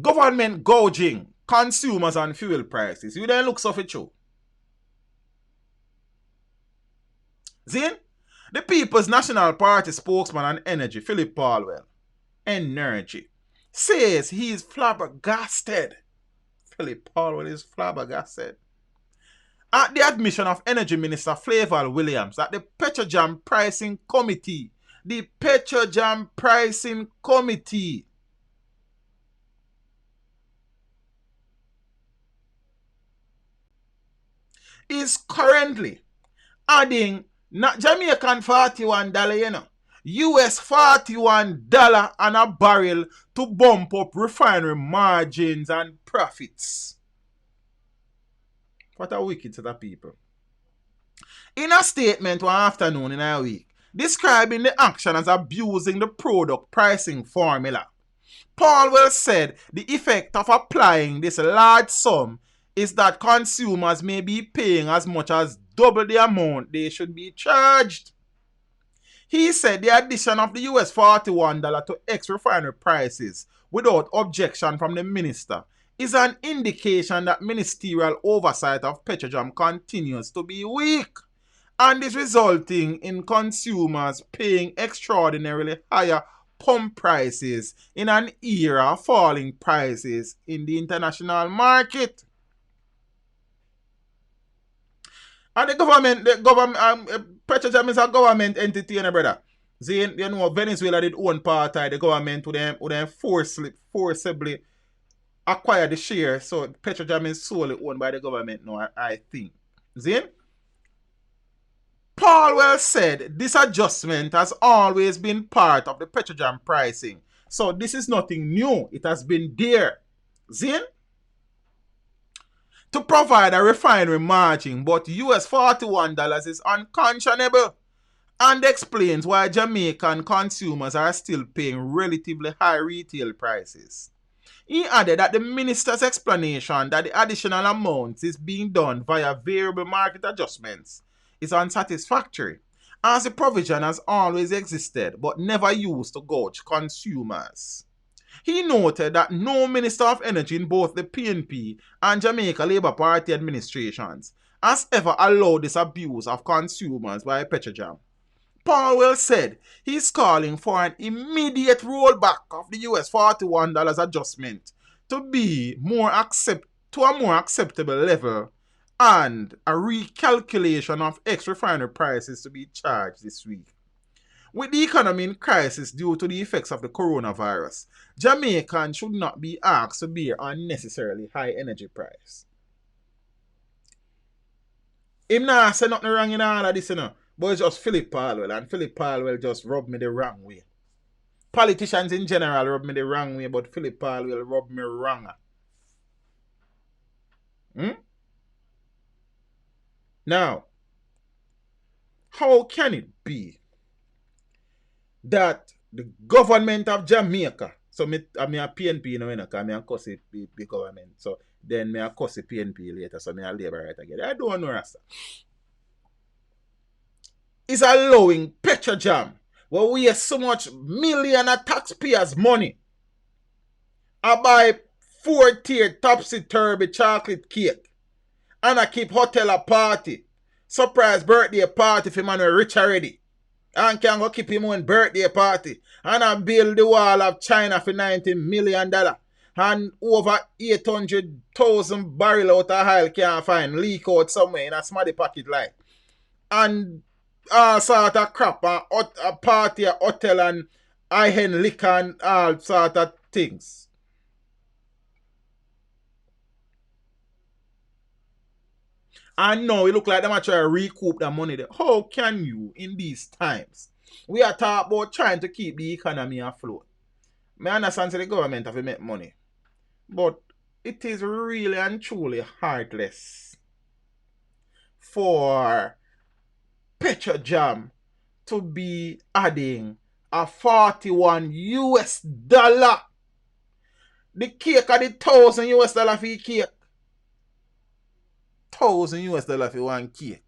government gouging consumers and fuel prices. You then look so for true. See? The People's National Party spokesman on energy, Philip Powell, energy, says he is flabbergasted. Philip Powell is flabbergasted at the admission of Energy Minister Trevor Williams that the Petrojam Pricing Committee, is currently adding not Jamaican $41, you know, US $41 on a barrel to bump up refinery margins and profits. What a wicked set of people. In a statement one afternoon in a week, describing the action as abusing the product pricing formula, Paulwell said the effect of applying this large sum is that consumers may be paying as much as double the amount they should be charged. He said the addition of the US $41 to ex-refinery prices without objection from the minister is an indication that ministerial oversight of Petrojam continues to be weak and is resulting in consumers paying extraordinarily higher pump prices in an era of falling prices in the international market. And the government, Petrojam is a government entity, you know, brother. See, you know, Venezuela did own part of the government would then forcibly acquire the share. So Petrojam is solely owned by the government now, I think. See? Paulwell said this adjustment has always been part of the Petrojam pricing. So this is nothing new. It has been there. See? To provide a refinery margin, but US $41 is unconscionable and explains why Jamaican consumers are still paying relatively high retail prices. He added that the minister's explanation that the additional amount is being done via variable market adjustments is unsatisfactory, as the provision has always existed but never used to gouge consumers. He noted that no Minister of Energy in both the PNP and Jamaica Labour Party administrations has ever allowed this abuse of consumers by Petrojam. Paulwell said he is calling for an immediate rollback of the US $41 adjustment to be to a more acceptable level and a recalculation of ex-refinery prices to be charged this week. With the economy in crisis due to the effects of the coronavirus, Jamaicans should not be asked to bear unnecessarily high energy price. Him not say nothing wrong in all of this, you know, but it's just Philip Paulwell, and Philip Paulwell just rubbed me the wrong way. Politicians in general rub me the wrong way, but Philip Paulwell rubbed me wronger. Now, how can it be that the government of Jamaica, so I'm a PNP, you know, because I'm a cuss the government, so then I cuss the PNP later, so I'm a labor right again. I don't know, Rasta. Is allowing Petrojam, where we have so much million of taxpayers' money, I buy 4-tier topsy-turvy chocolate cake, and I keep hotel a party, surprise birthday party for man rich already, and can go keep him on birthday party, and I build the wall of China for $90 million, and over 800,000 barrel out of oil can't find, leak out somewhere in a smarty pocket like, and all sort of crap, and a party, a hotel, and high-end liquor, and all sort of things. And now it look like them are trying to recoup the money there. How can you, in these times, we are talking about trying to keep the economy afloat? I understand the government have to make money, but it is really and truly heartless for Petrojam to be adding a $41 US. The cake at the $1,000 US for the cake. $1,000 US for one cake.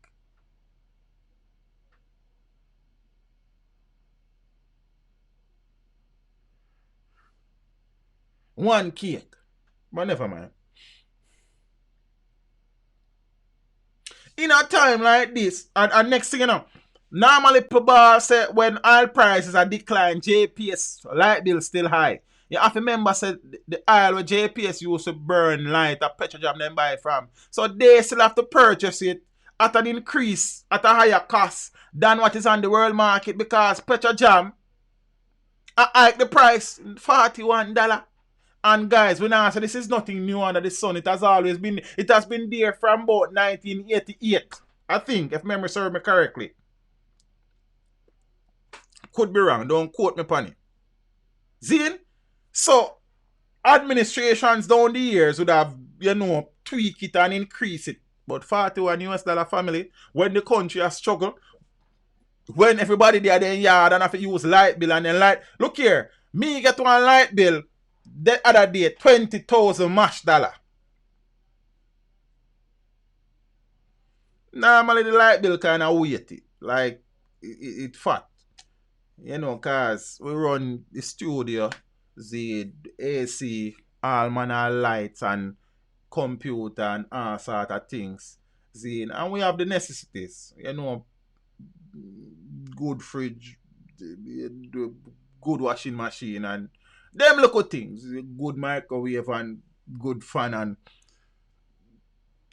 One cake. But never mind. In a time like this, and next thing you know, normally people say when oil prices are declined, JPS light bill still high. You have to remember say the oil where JPS used to burn light at Petrojam them buy from. So they still have to purchase it at an increase, at a higher cost than what is on the world market, because Petrojam hike the price $41. And guys, we now say this is nothing new under the sun. It has always been, it has been there from about 1988. I think, if memory serves me correctly. Could be wrong, don't quote me upon it. Zine? So, administrations down the years would have, tweak it and increase it. But $41 family, when the country has struggled, when everybody there in yard and have to use light bill and then light. Look here, me get one light bill the other day, 20,000 mash dollar. Normally the light bill kind of weighty, like it fat. Cause we run the studio, the AC, all manner of lights and computer and all sort of things. And we have the necessities, good fridge, good washing machine and them little things. Good microwave and good fan and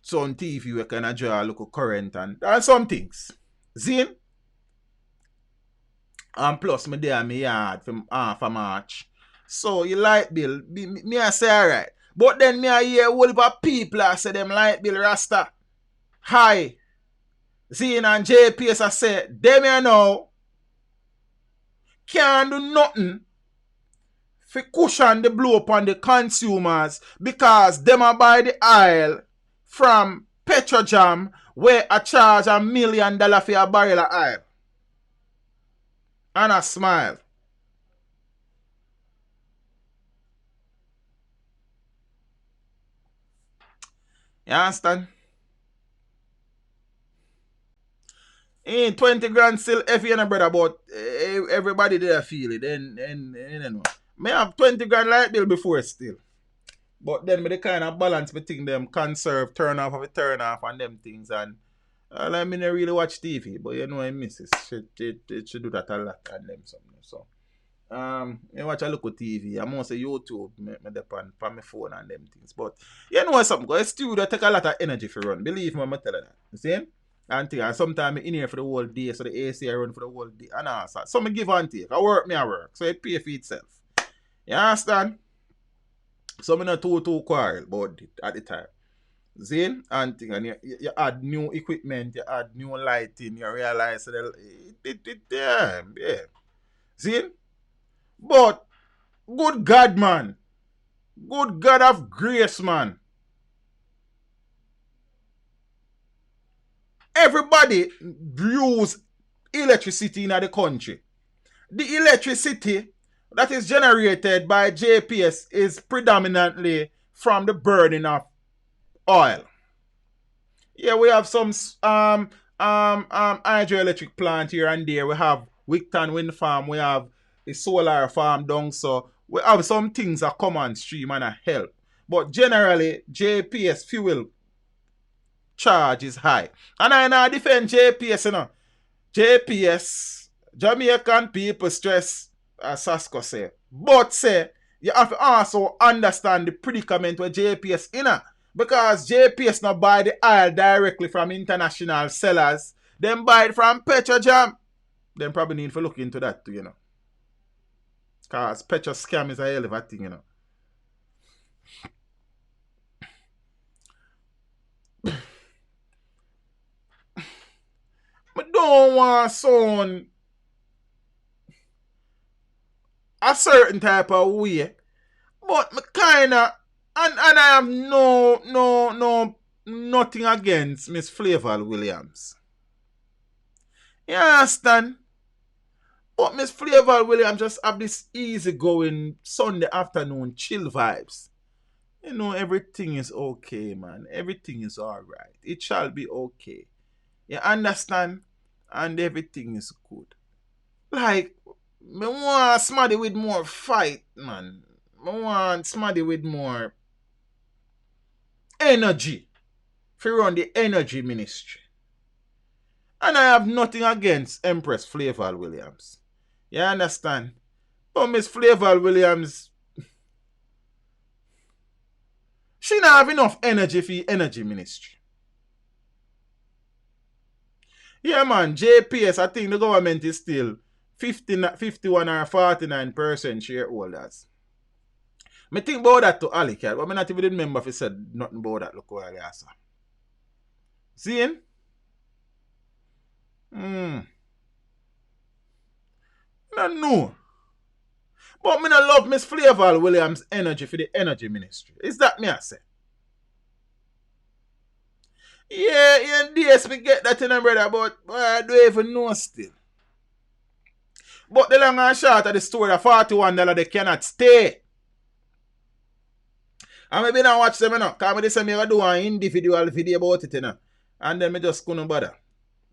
some TV we can draw a little current and some things. Zine? And plus me there me yard from half a March. So your light bill, me I say alright. But then me I hear a whole heap of people I say them light bill rasta high. Zine and JPS I say, them you know can't do nothing for cushion the blow upon the consumers because them a buy the oil from Petrojam where I charge $1 million for a barrel of oil. And I smile. You understand? Ain't 20 grand still heavy in a brother, but everybody there feel it. And you know. Me have 20 grand light bill before still. But then me the kind of balance me think them conserve, turn off and them things and I mean I really watch TV, but I miss it. She do that a lot and them something. So I watch a local TV. I'm also YouTube me depend on my phone and them things. But something, because studio take a lot of energy for run. Believe me, I'm telling that. You see? And sometimes I'm in here for the whole day, so the AC I run for the whole day. And also, so I give and take. I work. So it pay for itself. You understand? So I'm not too quarrel about it at the time. See? And you add new equipment, you add new lighting, you realize that yeah. See? But good God, man. Good God of grace, man. Everybody use electricity in the country. The electricity that is generated by JPS is predominantly from the burning of oil. Yeah, we have some hydroelectric plant here and there. We have Wigton Wind Farm. We have the solar farm down. So we have some things that come on stream and help. But generally, JPS fuel charge is high. And I now defend JPS, JPS, Jamaican people stress, as Sasko say. But say, you have to also understand the predicament where JPS in. Because JPS not buy the oil directly from international sellers. Them buy it from Petrojam. Them probably need to look into that too, Because Petro scam is a hell of a thing, I don't want sound a certain type of way. But me kinda and I have nothing against Miss Flavor Williams. You understand? But Miss Flavor Williams just have this easygoing Sunday afternoon chill vibes. Everything is okay, man. Everything is alright. It shall be okay. You understand? And everything is good. Like, me want somebody with more fight, man. Me want somebody with more energy. For run the energy ministry. And I have nothing against Empress Flavor Williams. You understand? But Miss Flavor Williams, she don't have enough energy for energy ministry. Yeah, man, JPS, I think the government is still 51 or 49% shareholders. Me think about that to Ali, cat, but I not even remember if he said nothing about that. Look what I saw. Seeing? I don't know. But me not love Miss Flavel Williams' energy for the energy ministry. Is that me I say? Yeah, DSP get that in a brother, but I don't even know still. But the long and short of the story, the $41 they cannot stay. And maybe not watch them, because they say me do an individual video about it, and then me just couldn't bother.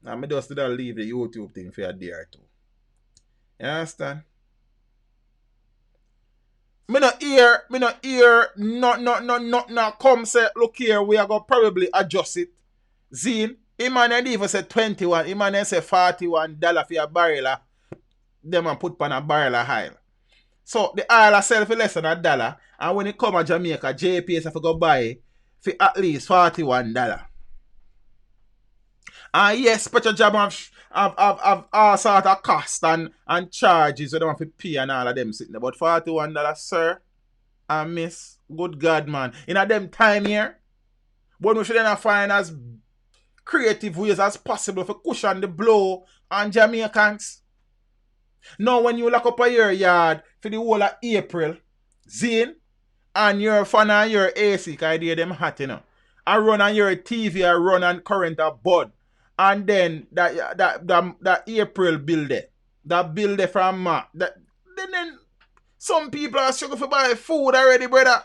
And me just didn't leave the YouTube thing for a day or two. You understand? Me not hear, no, come say, look here, we are going to probably adjust it. Zine, him and even say 21, him and say $41 for a barrel. Them and put on a barrel of oil. So the oil sell for less than $1. And when it come to Jamaica, JPS have to go buy for at least $41. And yes, Petrojam have all sort of cost and charges that they want to pay and all of them sitting there. But $41, sir, and miss, good God, man. In a them time here, but we should then find as creative ways as possible for cushion the blow on Jamaicans. Now, when you lock up a your yard for the whole of April, Zane, and your fan and your AC, because I hear them hot, and run on your TV, and run on current a bud, and then that April bill there, that bill there from March, then some people are struggling for buy food already, brother.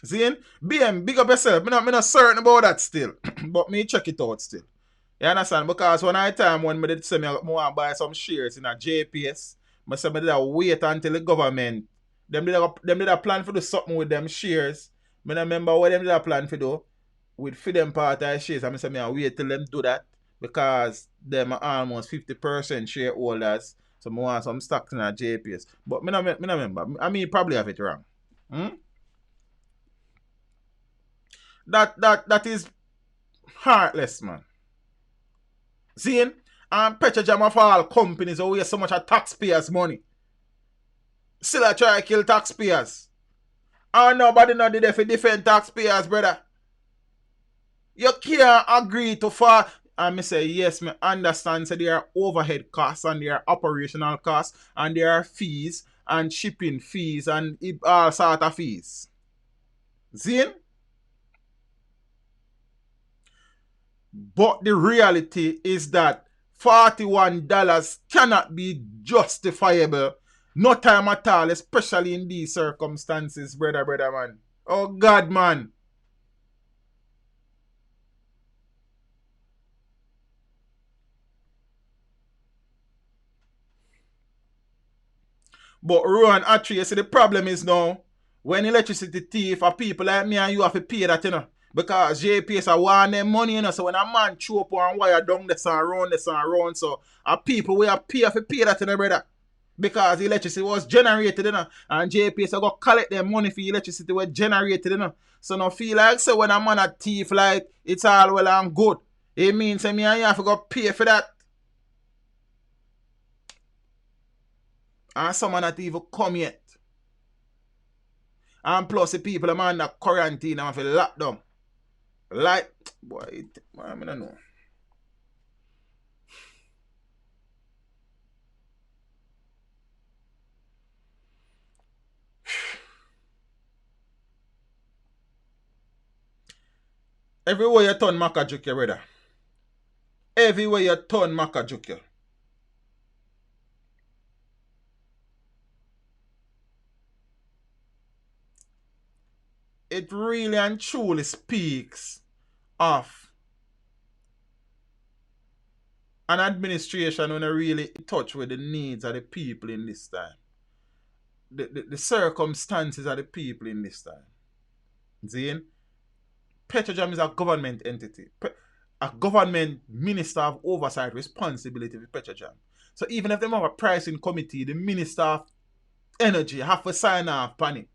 Zane, BM, big up yourself. I'm not certain about that still. But me check it out still. You understand? Because when I did say me want to buy some shares in a JPS, I said I did wait until the government, them did a plan for do something with them shares. I remember what them did a plan for do with for them part of shares. I said I wait till them do that because them are almost 50% shareholders. So I want some stocks in a JPS. But I remember. I mean probably have it wrong. That is heartless, man. Seeing? And Petrojam of all companies who waste so much of taxpayers' money. Still I try to kill taxpayers. And nobody not did it for defend taxpayers, brother. You can't agree to fall. And me say, yes, me understand. So there are overhead costs and there are operational costs and there are fees and shipping fees and all sort of fees. Seeing? But the reality is that $41 cannot be justifiable. No time at all, especially in these circumstances, brother, man. Oh, God, man. But Rowan, actually, you see, the problem is now, when electricity thief are people like me and you have to pay that, Because JPS are want them money, so when a man chew up and wire down this and round, so people will pay that, brother. Because the electricity was generated, and JPS are going to collect them money for electricity was generated, So no feel like, so when a man a thief, like, it's all well and good. It means me and you have to go pay for that. And someone not even come yet. And plus the people are under quarantine and have to lock them. Like, boy, I don't know. Everywhere you turn Maca juke, brother. Everywhere you turn Maca juke. It really and truly speaks of an administration when they really touch with the needs of the people in this time. The circumstances of the people in this time. Zane? Petrojam is a government entity. A government minister of oversight responsibility for Petrojam. So even if they have a pricing committee, the minister of energy have to sign off on it.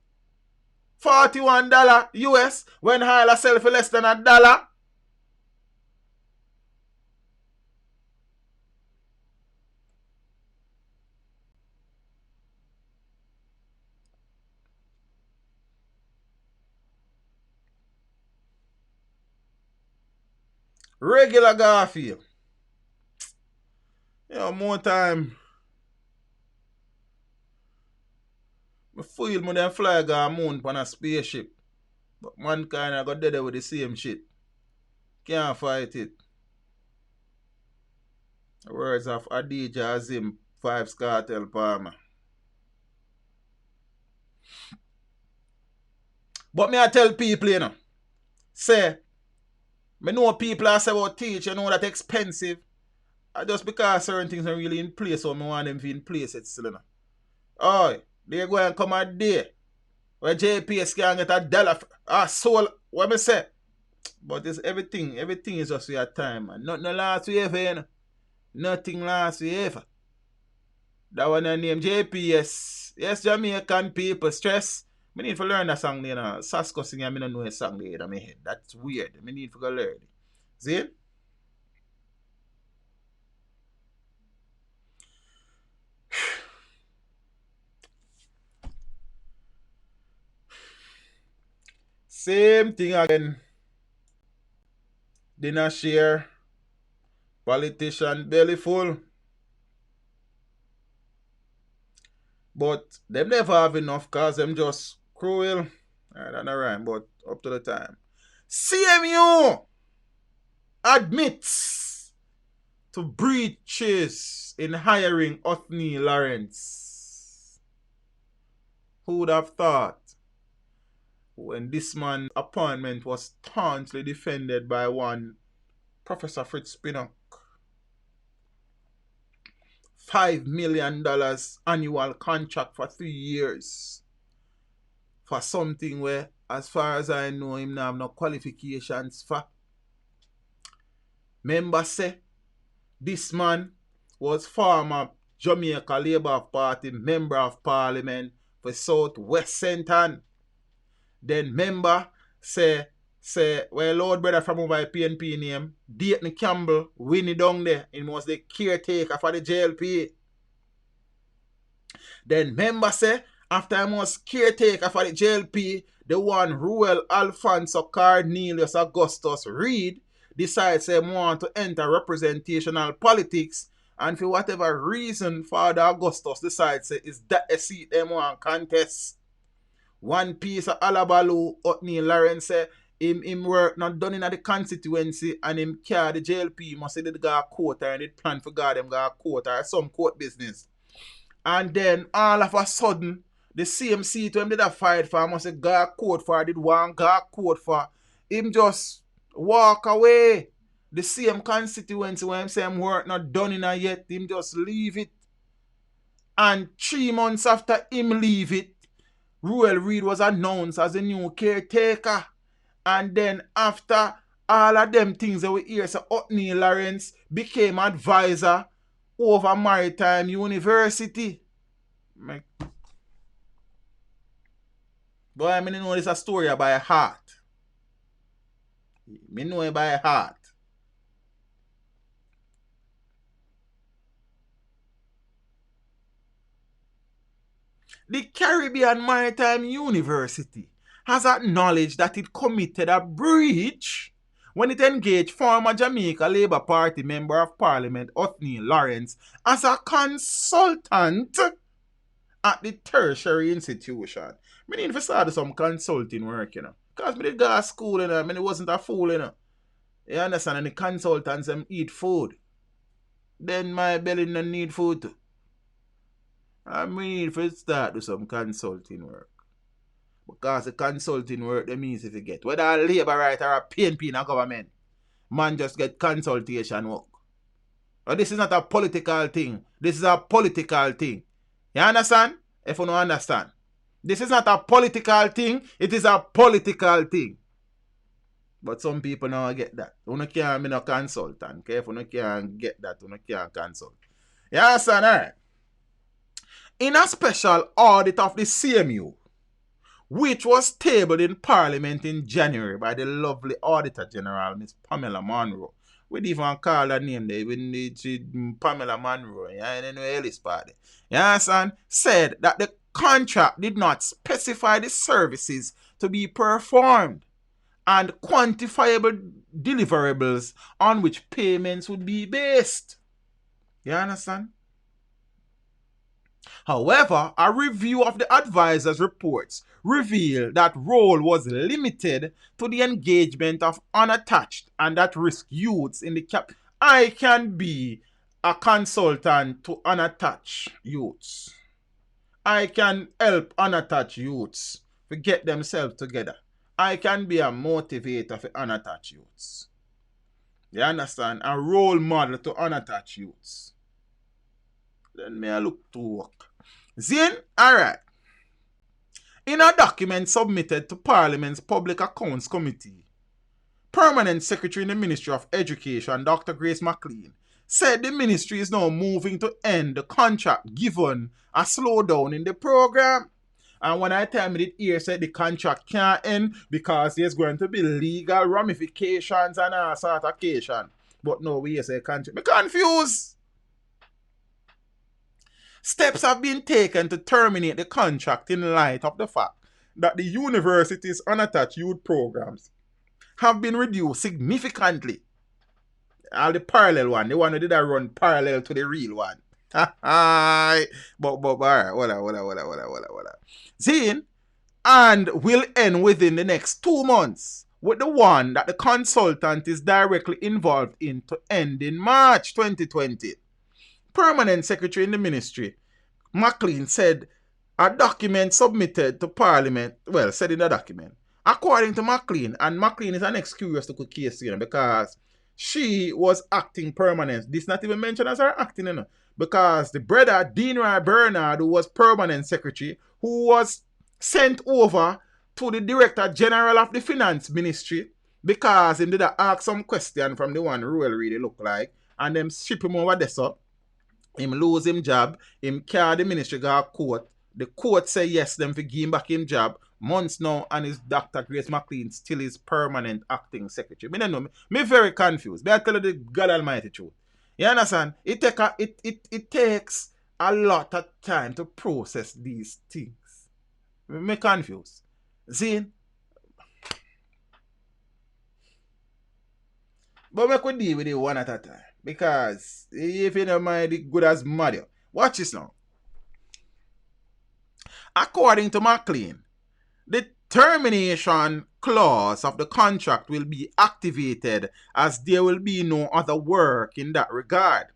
$41 US when oil sell for less than $1. Regular Garfield. You know, more time. I feel me them fly go moon on a spaceship. But mankind I got dead with the same shit. Can't fight it. The words of Adija Azim, 5 Cartel Palmer. But me I tell people, you know, say, me know people I say about teach, you know that expensive. Just because certain things are really in place, so I want them to be in place it still, you know. Oh, they go and come a day where JPS can get $1 soul, what me say? But it's everything is just for your time, man. Nothing lasts forever, you know. Nothing lasts forever. That one I name JPS. Yes, Jamaican people stress. I need to learn that song, you know. Sasko sing, I don't know a song there in my head. That's weird. I need to go learn it. See? Same thing again. Dinner share. Politician belly full. But them never have enough cause them just cruel. I don't know rhyme, but up to the time. CMU admits to breaches in hiring Othniel Lawrence. Who would have thought when this man's appointment was staunchly defended by one Professor Fritz Pinnock? $5 million annual contract for 3 years for something where, as far as I know, him now have no qualifications for. Member say this man was former Jamaica Labour Party member of Parliament for South West Centre. Then member say, well, Lord brother from over PNP name, Dayton Campbell, Winnie down there, he was the caretaker for the JLP. Then member say, after I was caretaker for the JLP, the one Ruel Alfonso Cornelius Augustus Reed decides they want to enter representational politics, and for whatever reason, Father Augustus decides is that a seat them want contest. One piece of Alabalu, Othniel Lawrence say, him work not done in the constituency and him care the JLP must say they go court and it plan for God them go court or some court business. And then all of a sudden, the same seat him did a fight for, must say go court for, did one go court for, him just walk away. The same constituency when him say him work not done in it yet, him just leave it. And 3 months after him leave it, Ruel Reed was announced as a new caretaker. And then after all of them things that we hear, so Othniel Lawrence became advisor over Maritime University. Boy, I mean, know this a story by heart. Me know it by heart. The Caribbean Maritime University has acknowledged that it committed a breach when it engaged former Jamaica Labour Party member of Parliament Othniel Lawrence as a consultant at the tertiary institution. I need to start some consulting work, you know. Because I did go to school, you know. I mean, it wasn't a fool, you know. You understand? And the consultants them eat food. Then my belly no need food too. I need to start do some consulting work. Because the consulting work, that means if you get, whether a labor right or a PNP in a government, man just get consultation work. But this is not a political thing. This is a political thing. You understand? If you don't understand. This is not a political thing. It is a political thing. But some people don't get that. You can't be no consultant. Okay? If you can't get that, you can't consult. You understand? Alright. In a special audit of the CMU, which was tabled in Parliament in January by the lovely Auditor General, Miss Pamela Monroe. We didn't even call her name there. We need Pamela Monroe. Yeah, and then Ellis party. You understand? Said that the contract did not specify the services to be performed. and quantifiable deliverables on which payments would be based. You understand? However, a review of the advisor's reports revealed that role was limited to the engagement of unattached and at-risk youths in the cap. I can be a consultant to unattached youths. I can help unattached youths to get themselves together. I can be a motivator for unattached youths. You understand? A role model to unattached youths. Then may I look to work. Zin? Alright. In a document submitted to Parliament's Public Accounts Committee, Permanent Secretary in the Ministry of Education, Dr. Grace McLean, said the ministry is now moving to end the contract given a slowdown in the program. And when I tell me the ear said the contract can't end because there's going to be legal ramifications and all sort of occasion. But no, we say contract. I'm confused. Steps have been taken to terminate the contract in light of the fact that the university's unattached youth programs have been reduced significantly. All the parallel one, the one who did that run parallel to the real one. But alright, whatever. Zine, and will end within the next 2 months, with the one that the consultant is directly involved in to end in March 2020. Permanent Secretary in the Ministry, McLean, said a document submitted to Parliament, said in the document, according to McLean, and McLean is an ex-curious to good case, because she was acting permanent. This not even mentioned as her acting, because the brother, Dean Roy Bernard, who was Permanent Secretary, who was sent over to the Director General of the Finance Ministry, because he did ask some question from the one who really look like, and them ship him over there, so him lose him job, him carry the ministry go court. The court say yes, them for give him back him job. Months now, and his Dr. Grace McLean still is permanent acting secretary. Me don't know. Me very confused. But I tell you the God Almighty truth. You understand? It takes a lot of time to process these things. Me confused. See? But we could deal with it one at a time. Because if you don't mind, it good as mud. Watch this now. According to McLean, the termination clause of the contract will be activated as there will be no other work in that regard.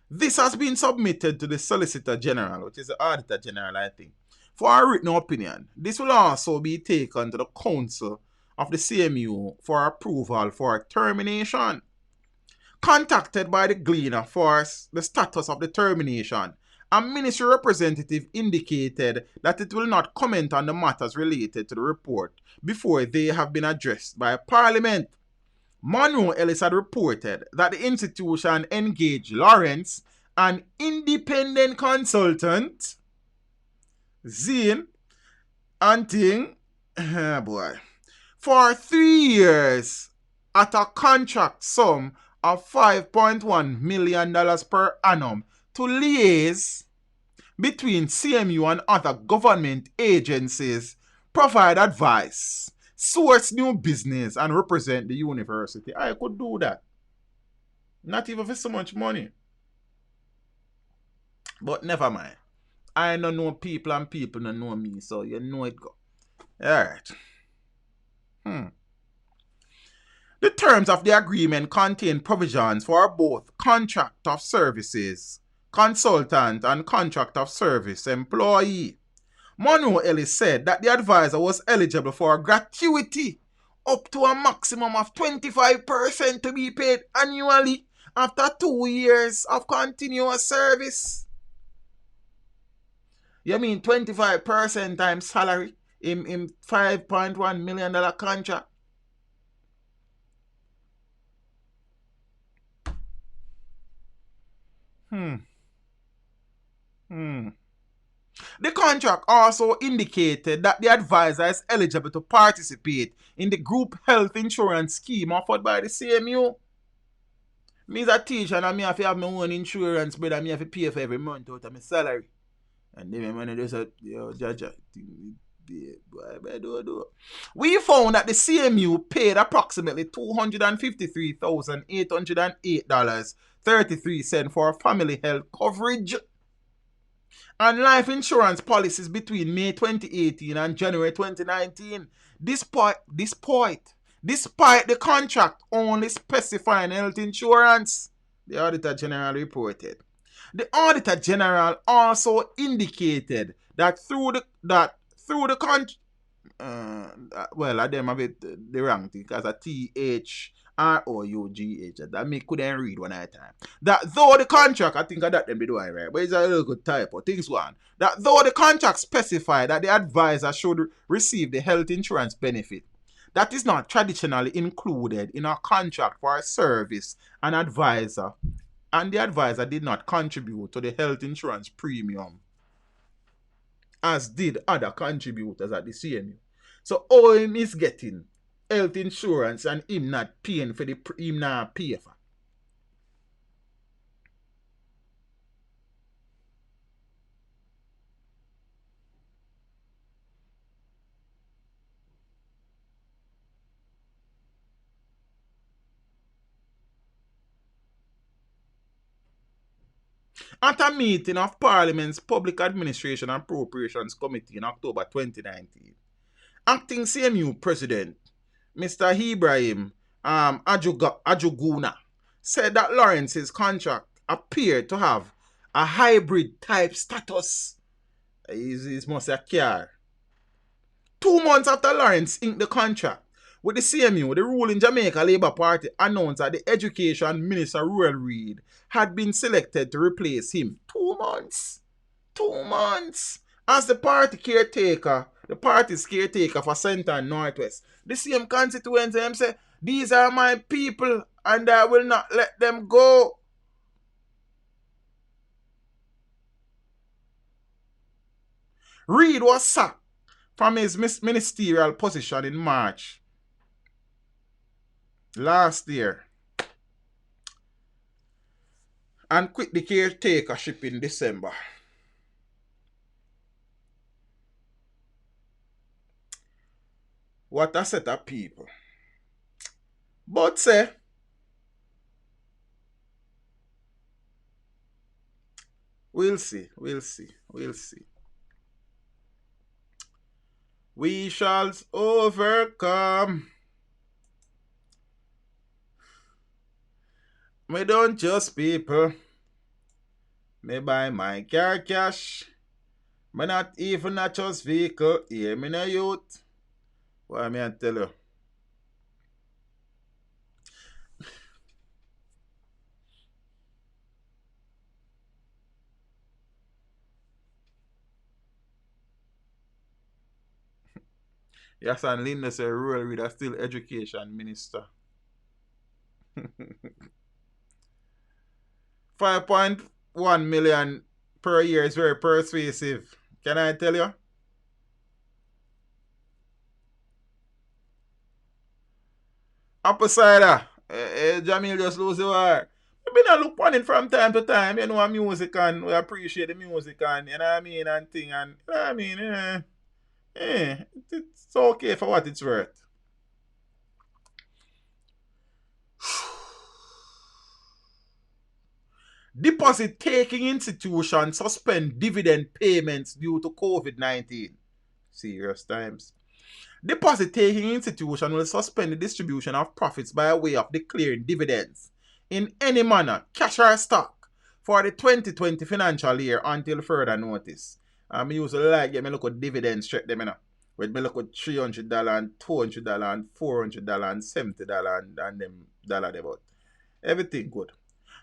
This has been submitted to the Solicitor General, which is the Auditor General, I think, for a written opinion. This will also be taken to the Council of the CMU for approval for termination. Contacted by the Gleaner for the status of the termination, a ministry representative indicated that it will not comment on the matters related to the report before they have been addressed by Parliament. Monroe Ellis had reported that the institution engaged Lawrence, an independent consultant, Zane, and thing, for 3 years at a contract sum of $5.1 million per annum to liaise between CMU and other government agencies, provide advice, source new business, and represent the university. I could do that. Not even for so much money. But never mind. I don't know people and people don't know me, so you know it go. Alright. The terms of the agreement contain provisions for both contract of services, consultant, and contract of service employee. Monroe Ellis said that the advisor was eligible for a gratuity up to a maximum of 25% to be paid annually after 2 years of continuous service. You mean 25% times salary in $5.1 million contract? The contract also indicated that the advisor is eligible to participate in the group health insurance scheme offered by the CMU. Me as a teacher and I have to have my own insurance, but I have to pay for every month out of my salary. And then when I just judge, We found that the CMU paid approximately $253,808.33 for family health coverage and life insurance policies between May 2018 and January 2019, despite the contract only specifying health insurance, the Auditor General reported. The Auditor General also indicated that through the contract, well, I them a bit the wrong thing because a THROUGH that me couldn't read one at a time. That though the contract, I think that them be doing right, but it's a little good typo. Things one. That though the contract specified that the advisor should receive the health insurance benefit, that is not traditionally included in a contract for a service an advisor, and the advisor did not contribute to the health insurance premium as did other contributors at the CMU. So all him is getting health insurance and him not paying for him not pay for. At a meeting of Parliament's Public Administration and Appropriations Committee in October 2019, Acting CMU President Mr. Ibrahim Ajuguna said that Lawrence's contract appeared to have a hybrid type status. It must be a car. 2 months after Lawrence inked the contract with the CMU, the ruling Jamaica Labour Party announced that the Education Minister Ruel Reid had been selected to replace him. 2 months. 2 months. As the party's caretaker for Centre and Northwest. The same constituency them say, these are my people and I will not let them go. Reid was sacked from his ministerial position in March last year and quit the caretakership in December. What a set of people. But say, we'll see. We shall overcome. Me don't just people. Me buy my car cash. Me not even a just vehicle. Hear me no youth. What me I tell you? Yes, and Linda said Rural Reid is still education minister. 5.1 million per year is very persuasive. Can I tell you? Upsider. Jamil just lose the war. We been a look on it from time to time, you know, our music and we appreciate the music and you know what I mean and thing and you know what I mean, it's okay for what it's worth. Deposit taking institutions suspend dividend payments due to COVID-19. Serious times. Deposit taking institution will suspend the distribution of profits by way of declaring dividends in any manner, cash or stock, for the 2020 financial year until further notice. I usually like get me look at dividends straight them, you know. With me look at $300 and $200 and $400 and $70 and them dollar about. Everything good.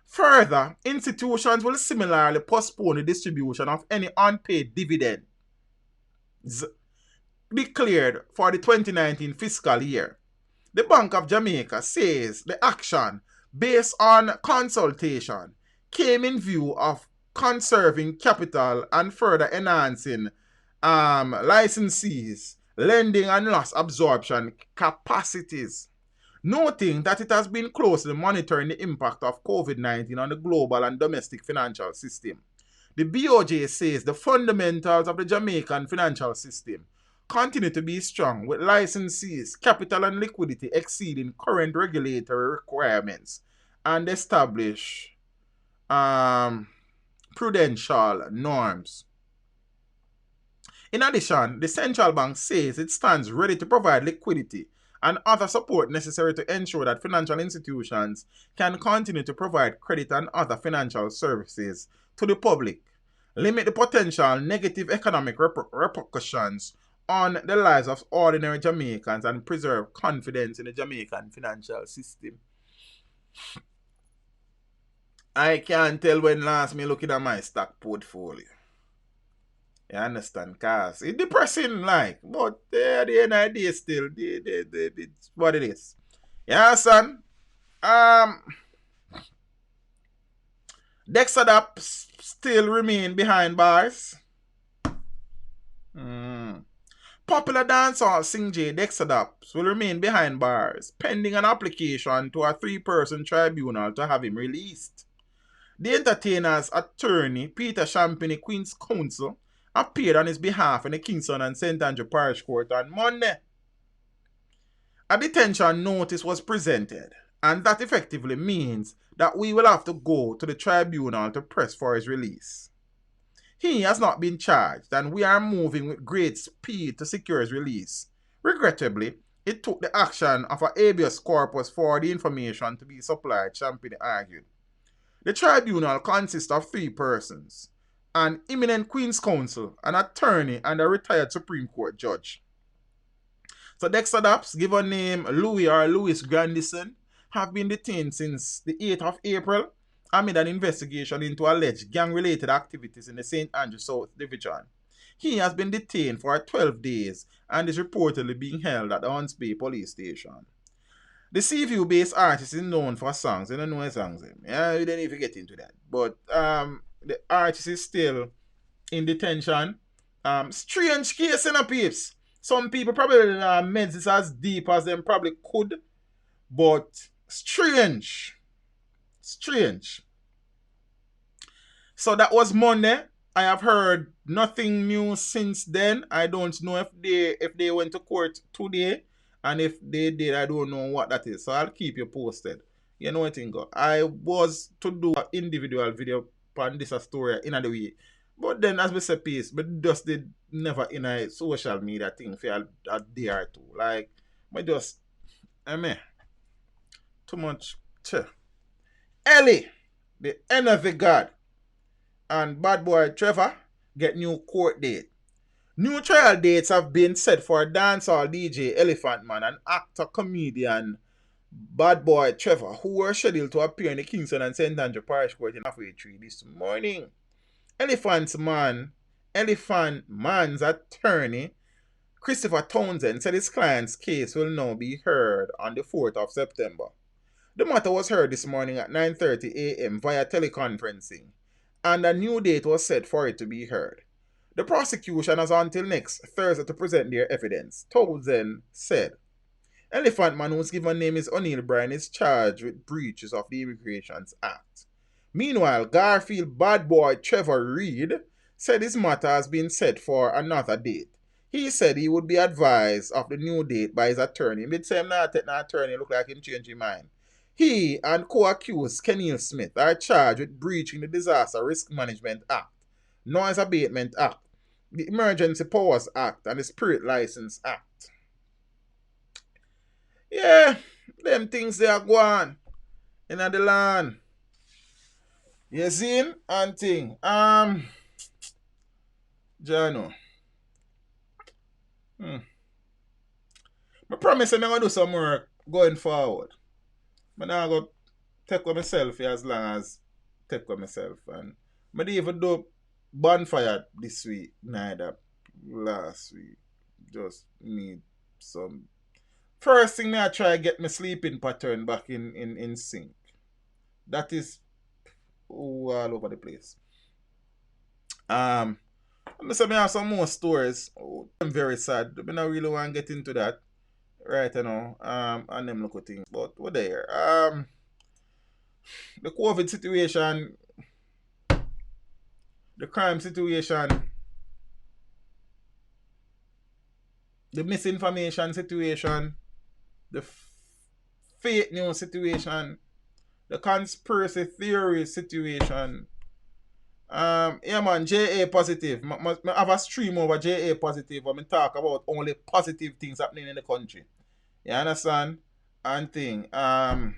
Further, institutions will similarly postpone the distribution of any unpaid dividends declared for the 2019 fiscal year. The Bank of Jamaica says the action, based on consultation, came in view of conserving capital and further enhancing licensees, lending and loss absorption capacities, noting that it has been closely monitoring the impact of COVID-19 on the global and domestic financial system. The BOJ says the fundamentals of the Jamaican financial system continue to be strong, with licensees, capital and liquidity exceeding current regulatory requirements and establish prudential norms. In addition, the central bank says it stands ready to provide liquidity and other support necessary to ensure that financial institutions can continue to provide credit and other financial services to the public, limit the potential negative economic repercussions on the lives of ordinary Jamaicans, and preserve confidence in the Jamaican financial system. I can't tell when last me looking at my stock portfolio. You understand? Cause it's depressing, like, but at the end of the day, still, it's what it is. You understand? Dexta still remain behind bars. Popular dancehall Singh Dexta will remain behind bars, pending an application to a 3-person tribunal to have him released. The entertainer's attorney, Peter Champagny, Queen's Counsel, appeared on his behalf in the Kingston and St. Andrew Parish Court on Monday. A detention notice was presented, and that effectively means that we will have to go to the tribunal to press for his release. He has not been charged, and we are moving with great speed to secure his release. Regrettably, it took the action of a habeas corpus for the information to be supplied, Champagny argued. The tribunal consists of 3 persons: an eminent Queen's Counsel, an attorney, and a retired Supreme Court judge. So Dexta, given name Louis Grandison, have been detained since the 8th of April amid an investigation into alleged gang-related activities in the St. Andrew South Division. He has been detained for 12 days and is reportedly being held at the Hunts Bay Police Station. The Seaview-based artist is known for songs. You don't know his songs. Yeah, you don't even get into that. But the artist is still in detention. Strange case, in a peeps. Some people probably made this as deep as them probably could. But strange. Strange. So that was Monday. I have heard nothing new since then. I don't know if they went to court today. And if they did, I don't know what that is. So I'll keep you posted. You know what I think? I was to do an individual video on this story in the way. But then, as we say, peace, but just did never in a social media thing for a day or two. Like, too much. Ellie, the NFA God, and bad boy Trevor get new court date. New trial dates have been set for dancehall DJ Elephant Man and actor comedian bad boy Trevor, who were scheduled to appear in the Kingston and St. Andrew Parish Court in halfway tree this morning. Elephant Man's attorney, Christopher Townsend, said his client's case will now be heard on the 4th of September. The matter was heard this morning at 9:30 a.m. via teleconferencing, and a new date was set for it to be heard. The prosecution has until next Thursday to present their evidence, Townsend said. Elephant Man, whose given name is O'Neill Bryan, is charged with breaches of the Immigration Act. Meanwhile, Garfield bad boy Trevor Reed said his matter has been set for another date. He said he would be advised of the new date by his attorney. Mid say him not take an attorney, look like him change his mind. He and co-accused Kenil Smith are charged with breaching the Disaster Risk Management Act, Noise Abatement Act, the Emergency Powers Act, and the Spirit License Act. Yeah, them things they are going in the land. You see? And thing. Jano. I promise I'm going to do some work going forward. I'm not going to take with myself as long as take with myself. And I didn't even do bonfire this week, neither last week. Just need some. First thing I try to get my sleeping pattern back in sync. That is all over the place. I'm saying I have some more stories. I'm very sad. I don't really want to get into that right now. And them look at things. But we're there. The COVID situation, the crime situation the misinformation situation, the fake news situation, the conspiracy theory situation. Yeah man, JA positive. I have a stream over JA positive where I talk about only positive things happening in the country. You understand? And thing. I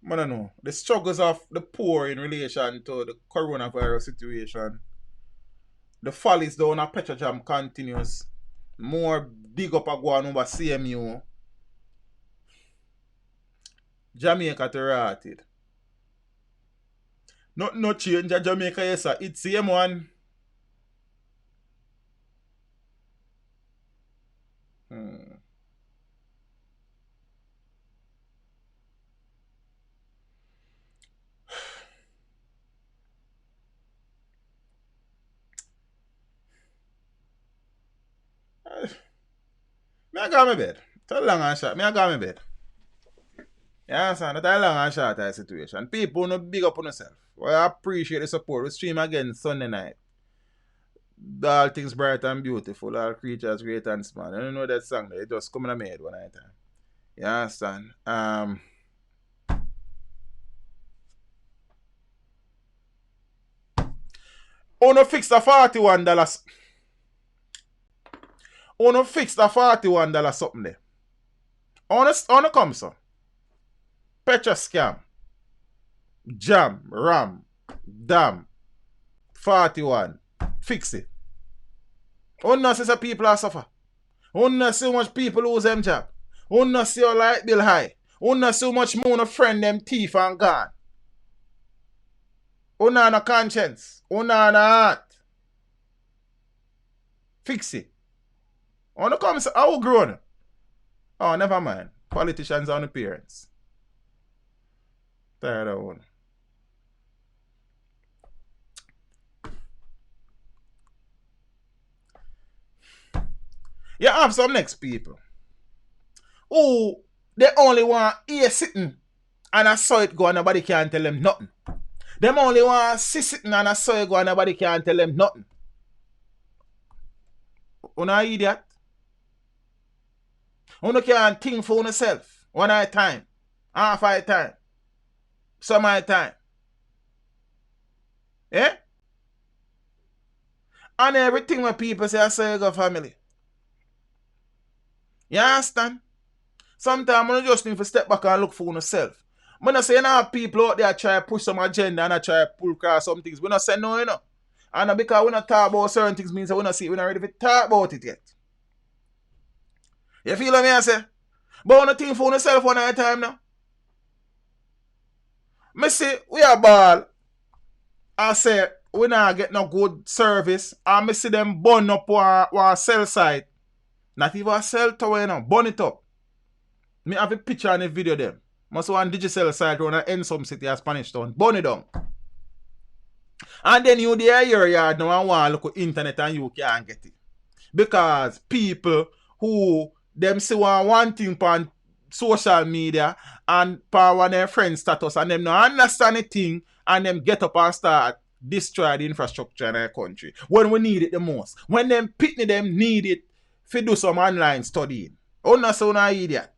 don't know. The struggles of the poor in relation to the coronavirus situation. The follies down at Petrojam continues. More big up a go on over CMU. Jamaica to rotted. No change at Jamaica, yes sir. It's same one. Me I got my bed. Tell long and short. Me I got my bed. You understand? That's a long and short type situation. People no big up on themselves. Well, I appreciate the support. We stream again Sunday night. All things bright and beautiful. All creatures great and small. You know that song there. It just come in my head one night time. You understand? Uno fix the $41. Uno fix the $41 something there. Uno come so. Petro scam. Jam. Ram. Dam. 41. Fix it. Uno see some people are suffer. Uno see how much people lose them job. Uno see your light bill high. Uno see how much more friend them thief and gone. Uno no conscience. Uno no heart. Fix it. Uno come say, how grown? Oh, never mind. Politicians are on the parents. Tired of one. You have some next people who they only want ear sitting and I saw it go and nobody can tell them nothing. Them only want see sitting and I saw it go and nobody can tell them nothing. Una idiot. Una can't think for yourself. One at a time. Half at a time. Some at a time. Eh? And everything when people say I saw you go family. You understand? Sometimes you just need to step back and look for yourself. I'm not saying have people out there try to push some agenda and I try to pull across some things. We're not saying no, you know. And because we're not talk about certain things means we're not ready to talk about it yet. You feel what I say? But we're not think for yourself one at a time now. I say, we are ball. I say, we not get no good service. And I see them burn up our cell site. Not even a cell tower, you know. Burn it up. Me have a picture and a video them. Must one digital site on an end some city as Spanish town. Burn it down. And then you there your yard now and want to look at internet and you can't get it. Because people who them see one thing on social media and on one of their friends status and them not understand the thing and them get up and start destroy the infrastructure in our country. When we need it the most. When them pitney them need it to do some online studying. Oh, not so no idiot.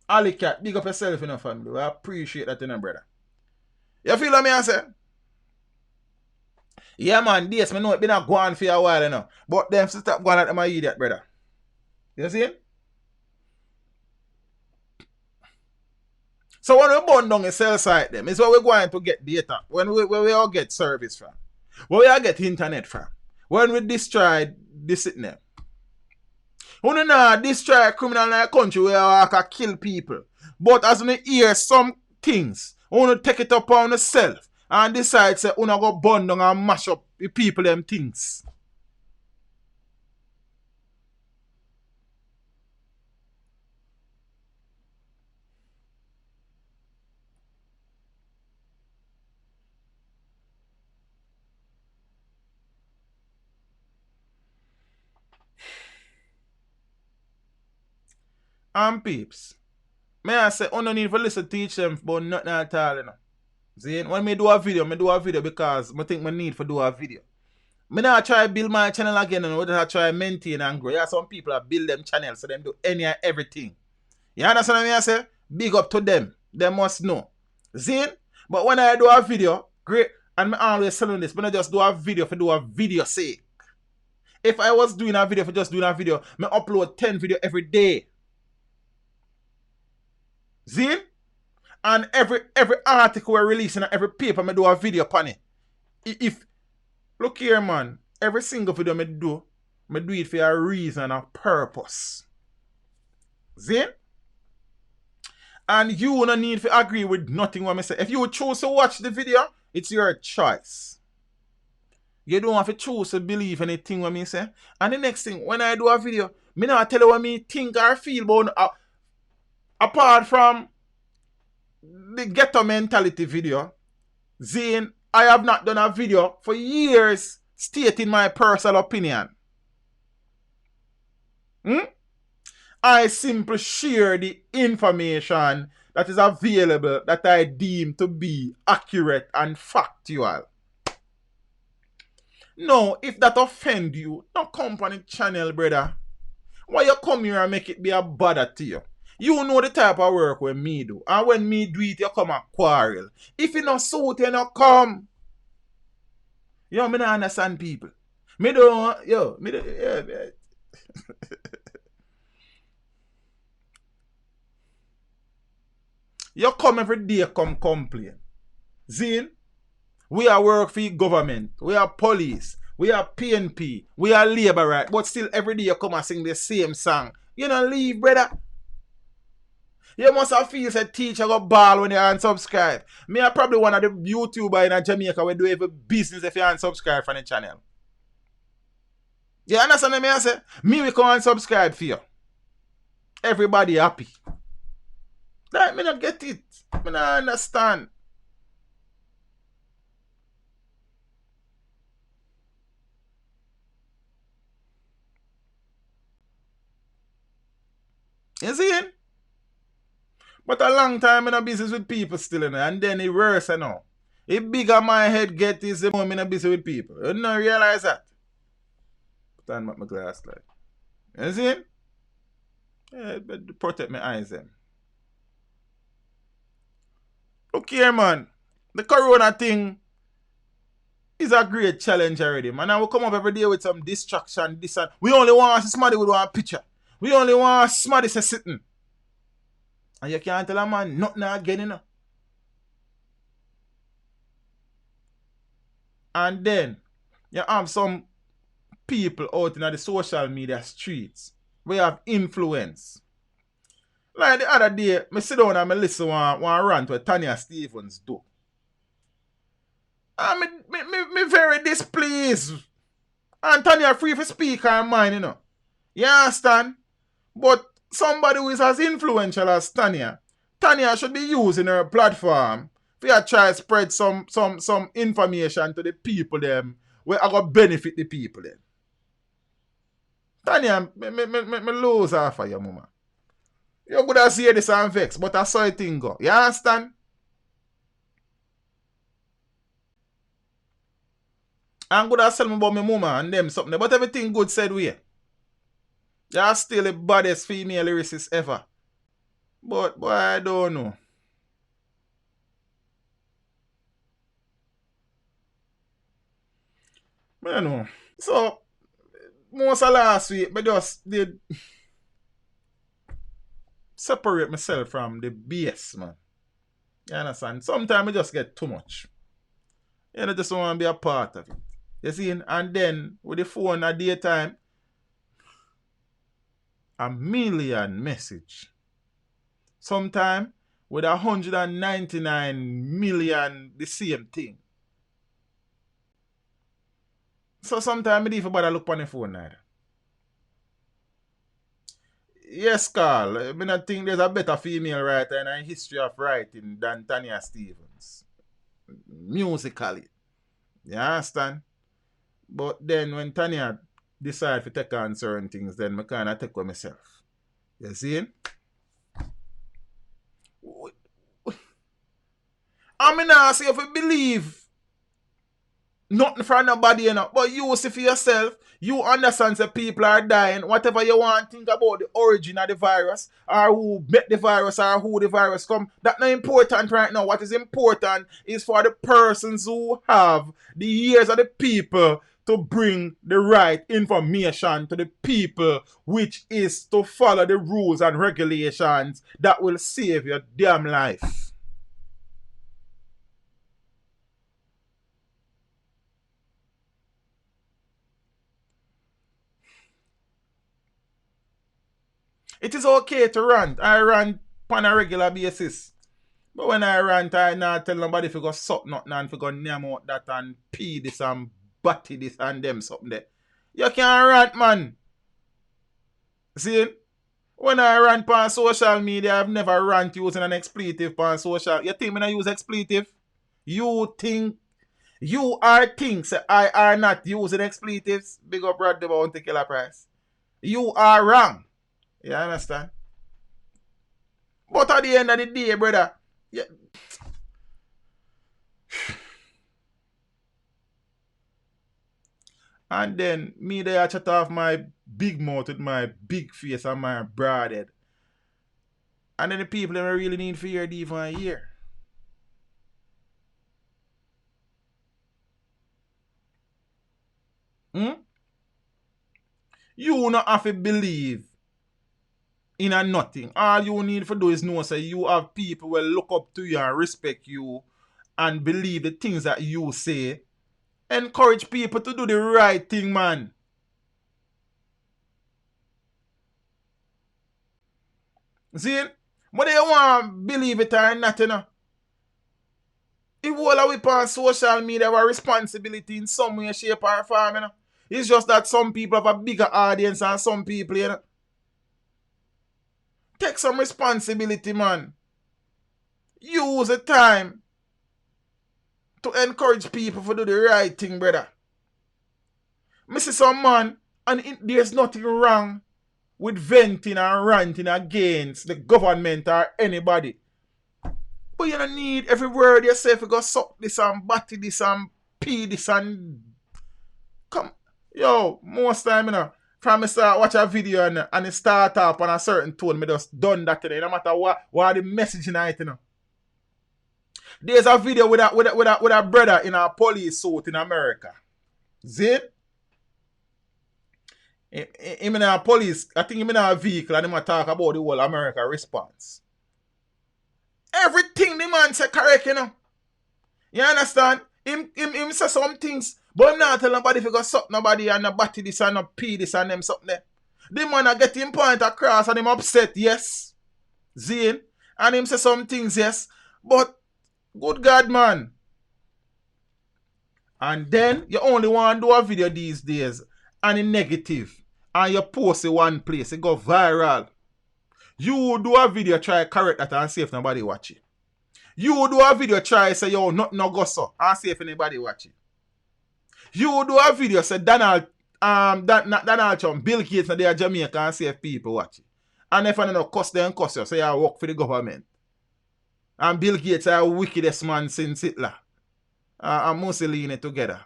Ali Cat, big up yourself in your family. I appreciate that, brother. You feel what I say? Yeah, man, this, I know it been a going for a while, you know. But them stop going at them idiot, brother. You see? So when we burn down a cell site, them, is where we're going to get data. Where we all get service from. Where we all get internet from. When we destroy this sitting there. We don't know destroy a criminal in a country where we can kill people. But as we hear some things, we want to take it upon ourselves and decide say we go burn down and mash up the people them things. And peeps, may I say, you don't need to listen to teach them about nothing at all, you know. See, when me do a video because I think I need to do a video. Me not try build my channel again and I try maintain and grow. Yeah, some people that build them channels so them do any and everything. You understand what I say? Big up to them. They must know. See? But when I do a video, great, and I always telling this, but I just do a video for do a video sake. If I was doing a video for just doing a video, I upload 10 video every day. See? And every article we're releasing and every paper, I do a video upon it. If look here, man, every single video I do it for a reason and a purpose. See? And you don't need to agree with nothing what I say. If you choose to watch the video, it's your choice. You don't have to choose to believe anything what I say. And the next thing, when I do a video, I not tell you what I think or feel about apart from the ghetto mentality video. Zane, I have not done a video for years stating my personal opinion. I simply share the information that is available that I deem to be accurate and factual. No, if that offend you, don't come on the channel, brother. Why you come here and make it be a bother to you? You know the type of work when me do. And when me do it, you come and quarrel. If you not suit, you not come. Yo, me don't understand people. Me don't, yo, me don't, yeah. You come every day, come complain. Zine, we are work for government, we are police, we are PNP, we are labor right, but still every day you come and sing the same song. You don't leave, brother. You must have feel a teacher go ball when you unsubscribe. Me are probably one of the YouTubers in Jamaica who do every business if you unsubscribe from the channel. You understand what I say? Me we come and subscribe for you. Everybody happy. Like, me not get it. Me not understand. You see it? But a long time in a business with people still, you know, and then it worse, you know. It bigger my head get is the more I'm in a business with people. You don't realize that. Put on my glass like. You see it? Yeah, but protect my eyes then. Look here, man. The corona thing is a great challenge already, man. I will come up every day with some distraction, this and we only want somebody with one picture. We only want somebody sitting. And you can't tell a man nothing again, you know. And then you have some people out in the social media streets we have influence. Like the other day, I sit down and I listen to one rant where Tanya Stevens do. And me very displeased. And Tanya free to speak her mind, you know. You understand? But somebody who is as influential as Tanya should be using her platform to try to spread some information to the people them where I got benefit the people them. Tanya, me lose half of your mama. You could have seen this and vex, but I saw it thing go. You understand? I'm good at telling me about my mama and them something, but everything good said we. You're still the baddest female lyricist ever. But boy, I don't know. I don't know. So, most of last week, I just did separate myself from the BS, man. You understand? Sometimes I just get too much. You know, just want to be a part of it. You see? And then, with the phone at daytime, a million message. Sometime with 199 million the same thing. So sometimes I don't even bother look on the phone neither. Yes, Carl. I don't think there's a better female writer in a history of writing than Tanya Stevens. Musically. You understand? But then when Tanya decide to take on certain things, then I kind of take with myself. You see? I mean, I say if you believe nothing from nobody, you know, but you see for yourself, you understand that people are dying. Whatever you want to think about the origin of the virus, or who met the virus, or who the virus come, that's not important right now. What is important is for the persons who have the ears of the people to bring the right information to the people, which is to follow the rules and regulations that will save your damn life. It is okay to rant. I rant on a regular basis. But when I rant, I not tell nobody if you go suck nothing and if you go name out that and pee this and batty this and them something there. You can't rant, man. See? When I rant on social media, I've never rant using an expletive on social. You think me not use expletive? You think you are things I are not using expletives? Big up Brad about to kill a price. You are wrong. You understand? But at the end of the day, brother, yeah. And then me there chat off my big mouth with my big face and my broad head. And then the people that really need for hear even hear. You not have to believe in a nothing. All you need to do is know say you have people will look up to you and respect you and believe the things that you say. Encourage people to do the right thing, man. See? But they want to believe it or not, you know. If all of we on social media have a responsibility in some way, shape, or form, you know. It's just that some people have a bigger audience than some people, you know. Take some responsibility, man. Use the time to encourage people to do the right thing, brother. I see some man, and there's nothing wrong with venting and ranting against the government or anybody. But you don't need every word you say if you go suck this and batty this and pee this and... Come. Yo, most time, you know, from me start watch a video and it start up on a certain tone, me just done that today. No matter what the message in it, you know. There's a video with a brother in a police suit in America. See? Him in a police, I think him in a vehicle and him talk about the whole America response. Everything the man say correct, you know. You understand? Him say some things, but him not tell nobody if you go suck nobody and not batty this and not pee this and them something there. The man a get him point across and him upset, yes. Zane. And him say some things, yes. But, good God, man. And then, you only want to do a video these days and it's negative. And you post it one place, it go viral. You do a video, try correct that and see if nobody watch it. You do a video, try say, yo, nothing no go so, and see if anybody watch it. You do a video, say Donald Trump, Bill Gates, and they are Jamaica, and see if people watch it. And if I don't cuss them, cuss you, say I work for the government. And Bill Gates is the wickedest man since Hitler. And Mussolini together.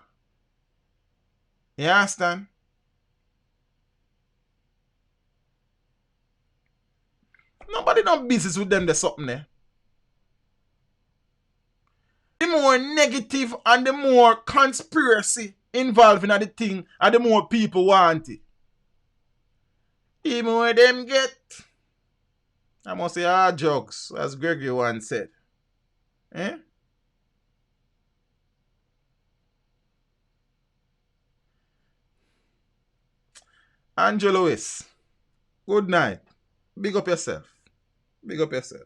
You understand? Nobody no business with them, there's something there. The more negative and the more conspiracy involved in the thing, and the more people want it. The more them get. I must say jokes, as Gregory once said. Eh? Angela Lewis, good night. Big up yourself. Big up yourself.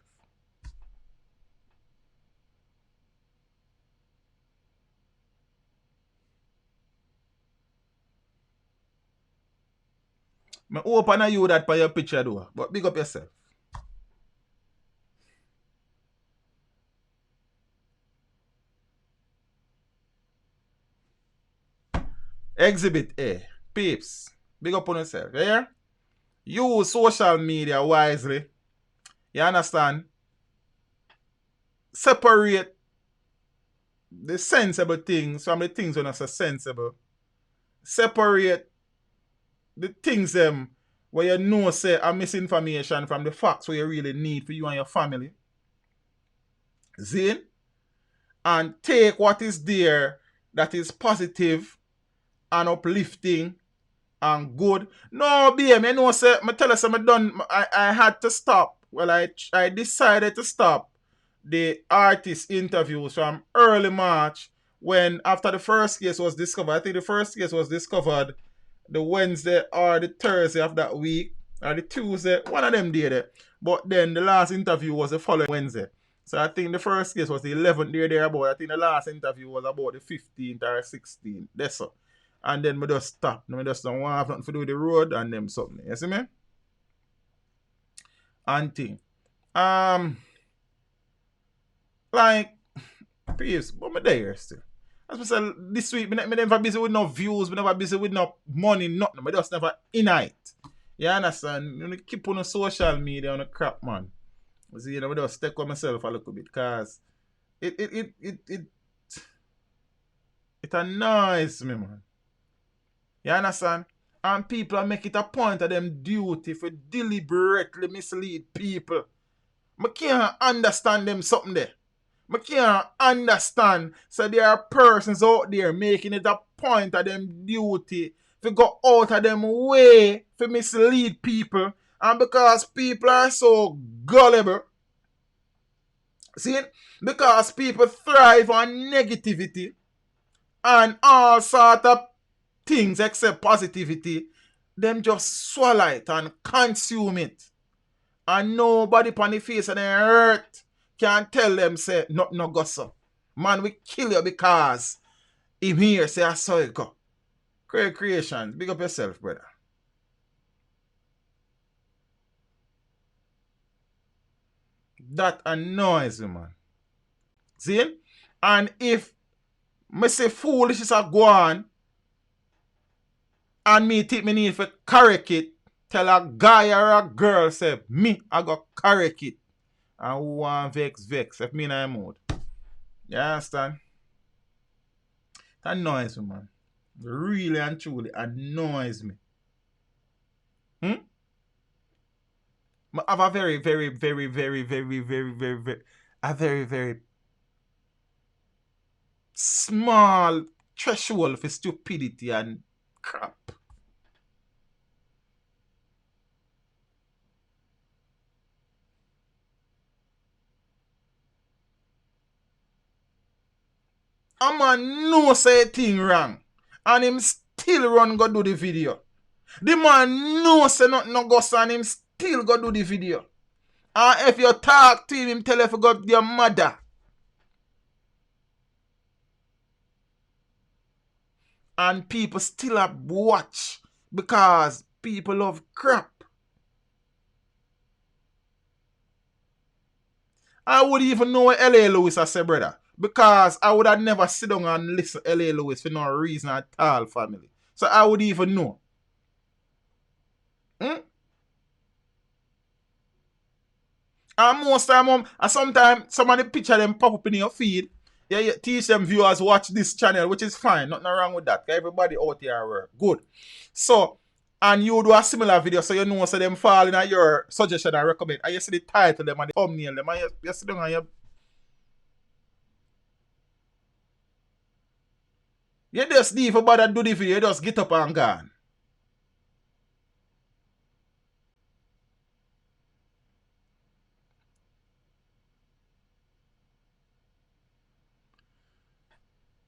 I open a you that by your picture though, but big up yourself. Exhibit A. Peeps. Big up on yourself. Yeah? Use social media wisely. You understand? Separate the sensible things from the things when are so sensible. Separate the things where you know say are misinformation from the facts where you really need for you and your family. Zin? And take what is there that is positive and uplifting and good. No, BM, you know, say, I tell you, I had to stop. Well, I decided to stop the artist interviews from early March when after the first case was discovered. I think the first case was discovered the Wednesday or the Thursday of that week, or the Tuesday, one of them did it. But then the last interview was the following Wednesday. So I think the first case was the 11th day thereabout. I think the last interview was about the 15th or 16th. That's so. And then we just stop. I just don't want to have nothing to do with the road and them something. You see me? And thing. Like, please, but I'm there still. As I said, this week, I never busy with no views, I never busy with no money, nothing. I just never in it. You understand? You keep on social media on the crap, man. See, you know, I just stick with myself a little bit because it annoys me, man. You understand? And people make it a point of them duty for deliberately mislead people. I can't understand them something there. I can't understand. So there are persons out there making it a point of them duty to go out of them way to mislead people. And because people are so gullible, see, because people thrive on negativity and all sort of things except positivity, them just swallow it and consume it. And nobody on the face of the earth can tell them, say, nothing no go so. Man, we kill you because him here say, I saw it go. Great creation. Big up yourself, brother. That annoys me, man. See? And if me say foolish is a go on, and me think me need to correct it, tell a guy or a girl, say, me, I go correct it. And who want vex, if me in a mood. You understand? That annoys me, man. Really and truly annoys me. I have a very, very, very, very, very, very, very, very, a very, very small threshold for stupidity and crap. A man know say a thing wrong and him still run go do the video. The man know say nothing no go and him still go do the video. And if you talk to him tell you to go to your mother. And people still have watch because people love crap. I would even know what L.A. Lewis I say, brother. Because I would have never sit down and listen to L.A. Lewis for no reason at all, family. So I would even know. And most time, and sometimes somebody picture them pop up in your feed. Yeah, you teach them viewers watch this channel, which is fine. Nothing wrong with that. Everybody out here work. Good. So, and you do a similar video so you know so them fall in your suggestion and recommend. And you see the title them and the thumbnail them and you sit down and you just leave about that do the video, you just get up and gone.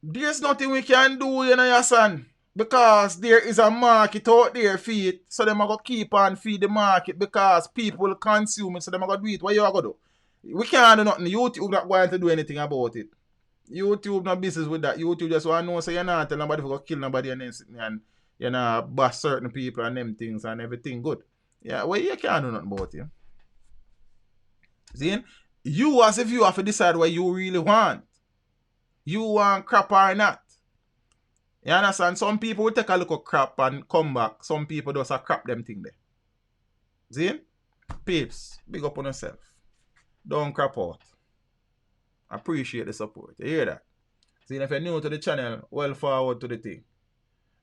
There's nothing we can do, you know, your son. Because there is a market out there for it. So them are going to keep on feed the market because people will consume it. So them are going to do it. What you are going to do? We can't do nothing. YouTube not going to do anything about it. YouTube not business with that. YouTube just want to know so you're not tell nobody to kill nobody and then sit and you know bash certain people and them things and everything good. Yeah, well you can't do nothing about it. See? You as a viewer have to decide what you really want. You want crap or not. You understand? Some people will take a look at crap and come back. Some people just a crap them thing there. See? Peeps, big up on yourself. Don't crap out. Appreciate the support. You hear that? See, if you're new to the channel, well forward to the thing.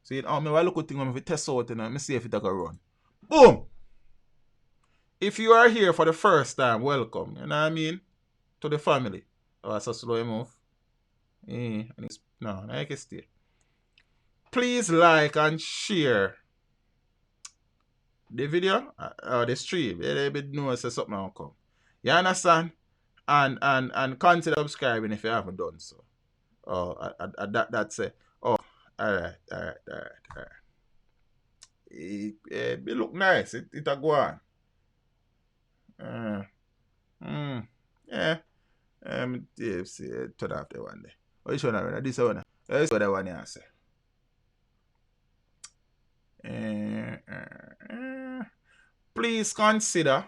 See, I look at thing, I'm test out and I see if it can run. Boom! If you are here for the first time, welcome. You know what I mean? To the family. Oh, that's a slow move. No, I can stay. Please like and share the video or the stream. They know say something will come. You understand? And consider subscribing if you haven't done so. Oh, that's it. Oh, alright. It look nice. It'll go on. Yeah. See, turn off the one there. Which one are this one? This one the one you say. Please consider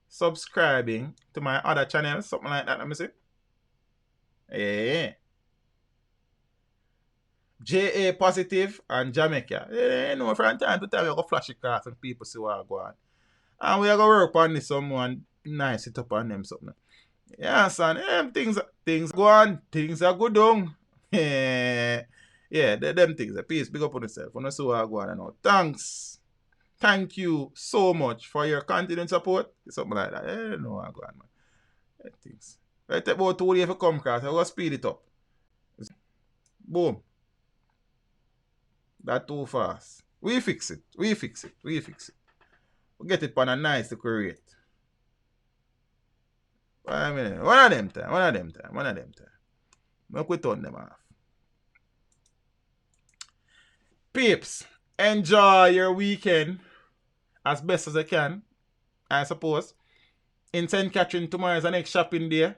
subscribing to my other channels, something like that. Let me see. JA Positive and Jamaica. You know, from time to time, we go flash it across and people see what I go on. And we are going to work on this someone nice it up on them something. Yeah, son. Things go on. Things are good on. Yeah, them things. Peace. Big up on yourself. When I see what I go on and all. Thanks. Thank you so much for your continued support. Something like that. I don't know what I go on, man. Things. I take about 2 days to come across. I'm going to speed it up. Boom. That's too fast. We fix it. We We'll get it on a nice little rate. One of them time. Make we turn them off. Peeps, enjoy your weekend as best as I can, I suppose. In St. Catherine, tomorrow is the next shopping day.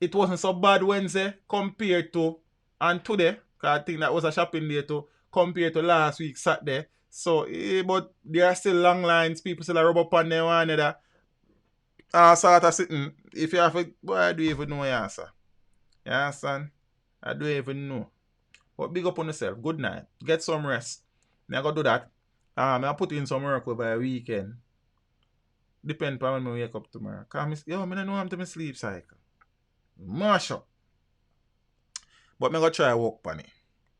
It wasn't so bad Wednesday compared to and today. Because I think that was a shopping day too, compared to last week Saturday. So, but there are still long lines. People still rub up on them one another. Sort of sitting. If you have a, boy, I don't even know your answer. You understand? I don't even know. But big up on yourself. Good night. Get some rest. I'm going to do that. I'll put in some work over a weekend. Depend on when I wake up tomorrow. Because I don't know I'm to my sleep cycle. Mash up. But I'm going to try to work on it.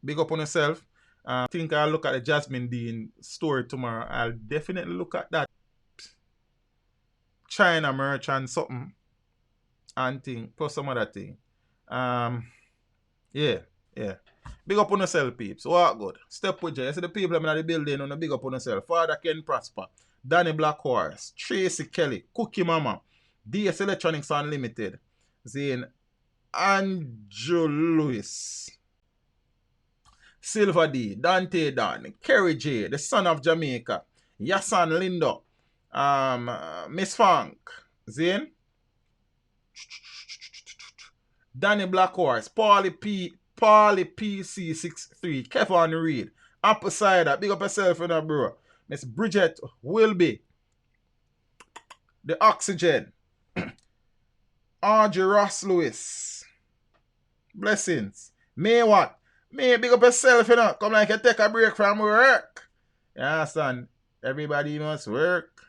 Big up on yourself. I think I'll look at the Jasmine Dean story tomorrow. I'll definitely look at that China merch and something. And thing. Plus some other thing. Yeah. Big up on yourself, peeps. What good? Step with you. You see the people in the building on the big up on yourself. Father Ken Prosper. Danny Blackhorse. Tracy Kelly. Cookie Mama. DS Electronics Unlimited. Zane. Andrew Lewis. Silver D. Dante Dan. Kerry J. The son of Jamaica. Yasan Lindo. Miss Funk. Zane. Danny Blackhorse. Paulie PC63. Kevin Reed. Apple Cider. Big up yourself, you know, bro. Miss Bridget Wilby. The Oxygen. Audrey Ross Lewis. Blessings. May what? May big up yourself, you know. Come like you take a break from work. You understand? Everybody must work.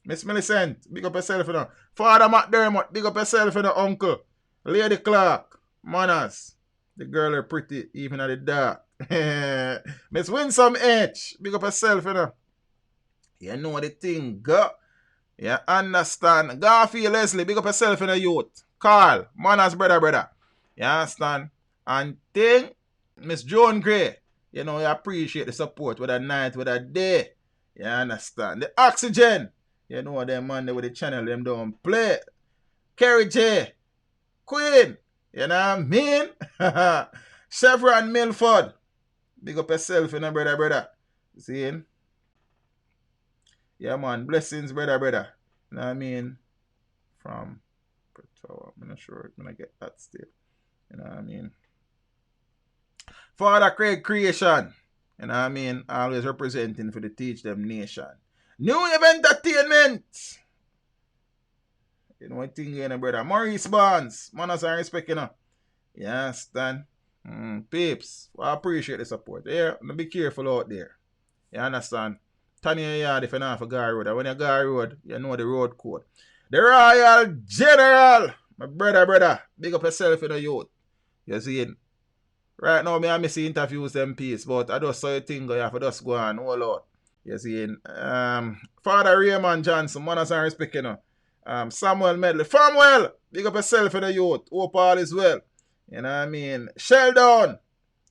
Miss Millicent. Big up yourself, you know. Father McDermott. Big up yourself, you know, uncle. Lady Clark. Manners. The girl are pretty even at the dark. Miss Winsome H. Big up yourself, you know. You know the thing, go. You understand? Garfield Leslie, big up yourself, you know, youth. Carl, Manners brother. You understand? And thing, Miss Joan Gray. You know, you appreciate the support with a night, with a day. You understand? The Oxygen. You know them man with the channel, them don't play. Kerry J. Queen. You know what I mean? Chevron Milford. Big up yourself, you know, brother. See? Yeah, man. Blessings, brother. You know what I mean? From Petrojam. I'm not sure I'm going to get that still. You know what I mean? Father Craig Creation. You know what I mean? Always representing for the Teach Them Nation. New Entertainment. You know what thing, you know, brother. Maurice Barnes. Manners and respect, you know. You understand? Peeps. I appreciate the support. Yeah, be careful out there. You understand? Turn your yard if you not for Gary Road. And when you Gary Road, you know the road code. The Royal General. My brother. Big up yourself in the youth. You see it? Right now, I miss the interviews them piece, but I just saw a thing, you have to just go on, all out. You see it? Father Raymond Johnson, manners and respect, you know. Samuel Medley. Farmwell! Big up yourself for the youth. Hope all is well. You know what I mean? Sheldon!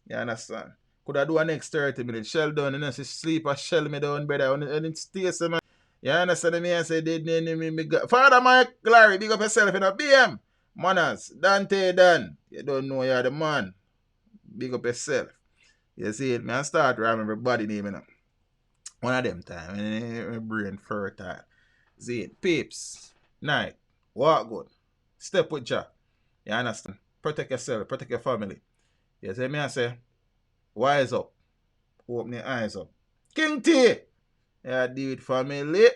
You understand? Could I do a next 30 minutes? Sheldon, you know, she sleep or shell me down, brother. And it stays, man. You understand me? I say, Father Mike Larry, big up yourself, you know. BM! Manners. Dante Dan. You don't know you're the man. Big up yourself. You see it? Man, start to remember everybody name, you know. One of them time. My brain fertile. See it? Peeps. Night. Walk good. Step with ya. You understand? Protect yourself. Protect your family. You see me? I say, wise up. Open your eyes up. King T. Yeah, do it family.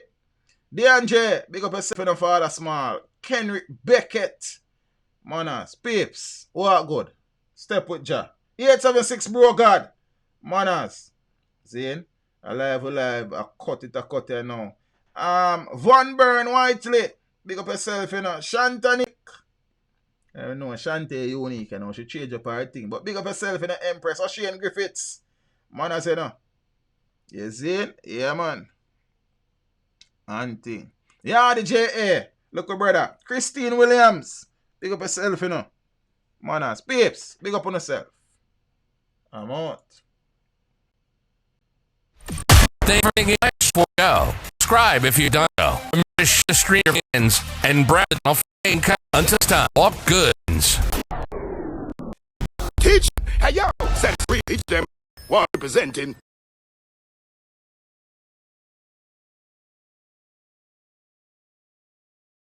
DeAndre. Big up yourself in the father small. Kenrick Beckett. Manners. Peeps. Walk good. Step with ya. 876 bro God. Manners. See? Alive. I cut it now. Von Burn Whiteley. Big up yourself, you know. Shantanik. I know Shante unique, you know. She change up her thing. But big up yourself, you know, Empress. Or Shane Griffiths. Manners, you know. You see? Yeah, man. Auntie. Yeah, the J.A. Look, brother. Christine Williams. Big up yourself, you know. Manners. Peeps. Big up on yourself. I'm out. Thanks for making it for go. Subscribe if you don't know. Remember to share the stream your friends and browse off until it's time. Walk goods. Teach. Hey, yo. Set free. Teach them. While representing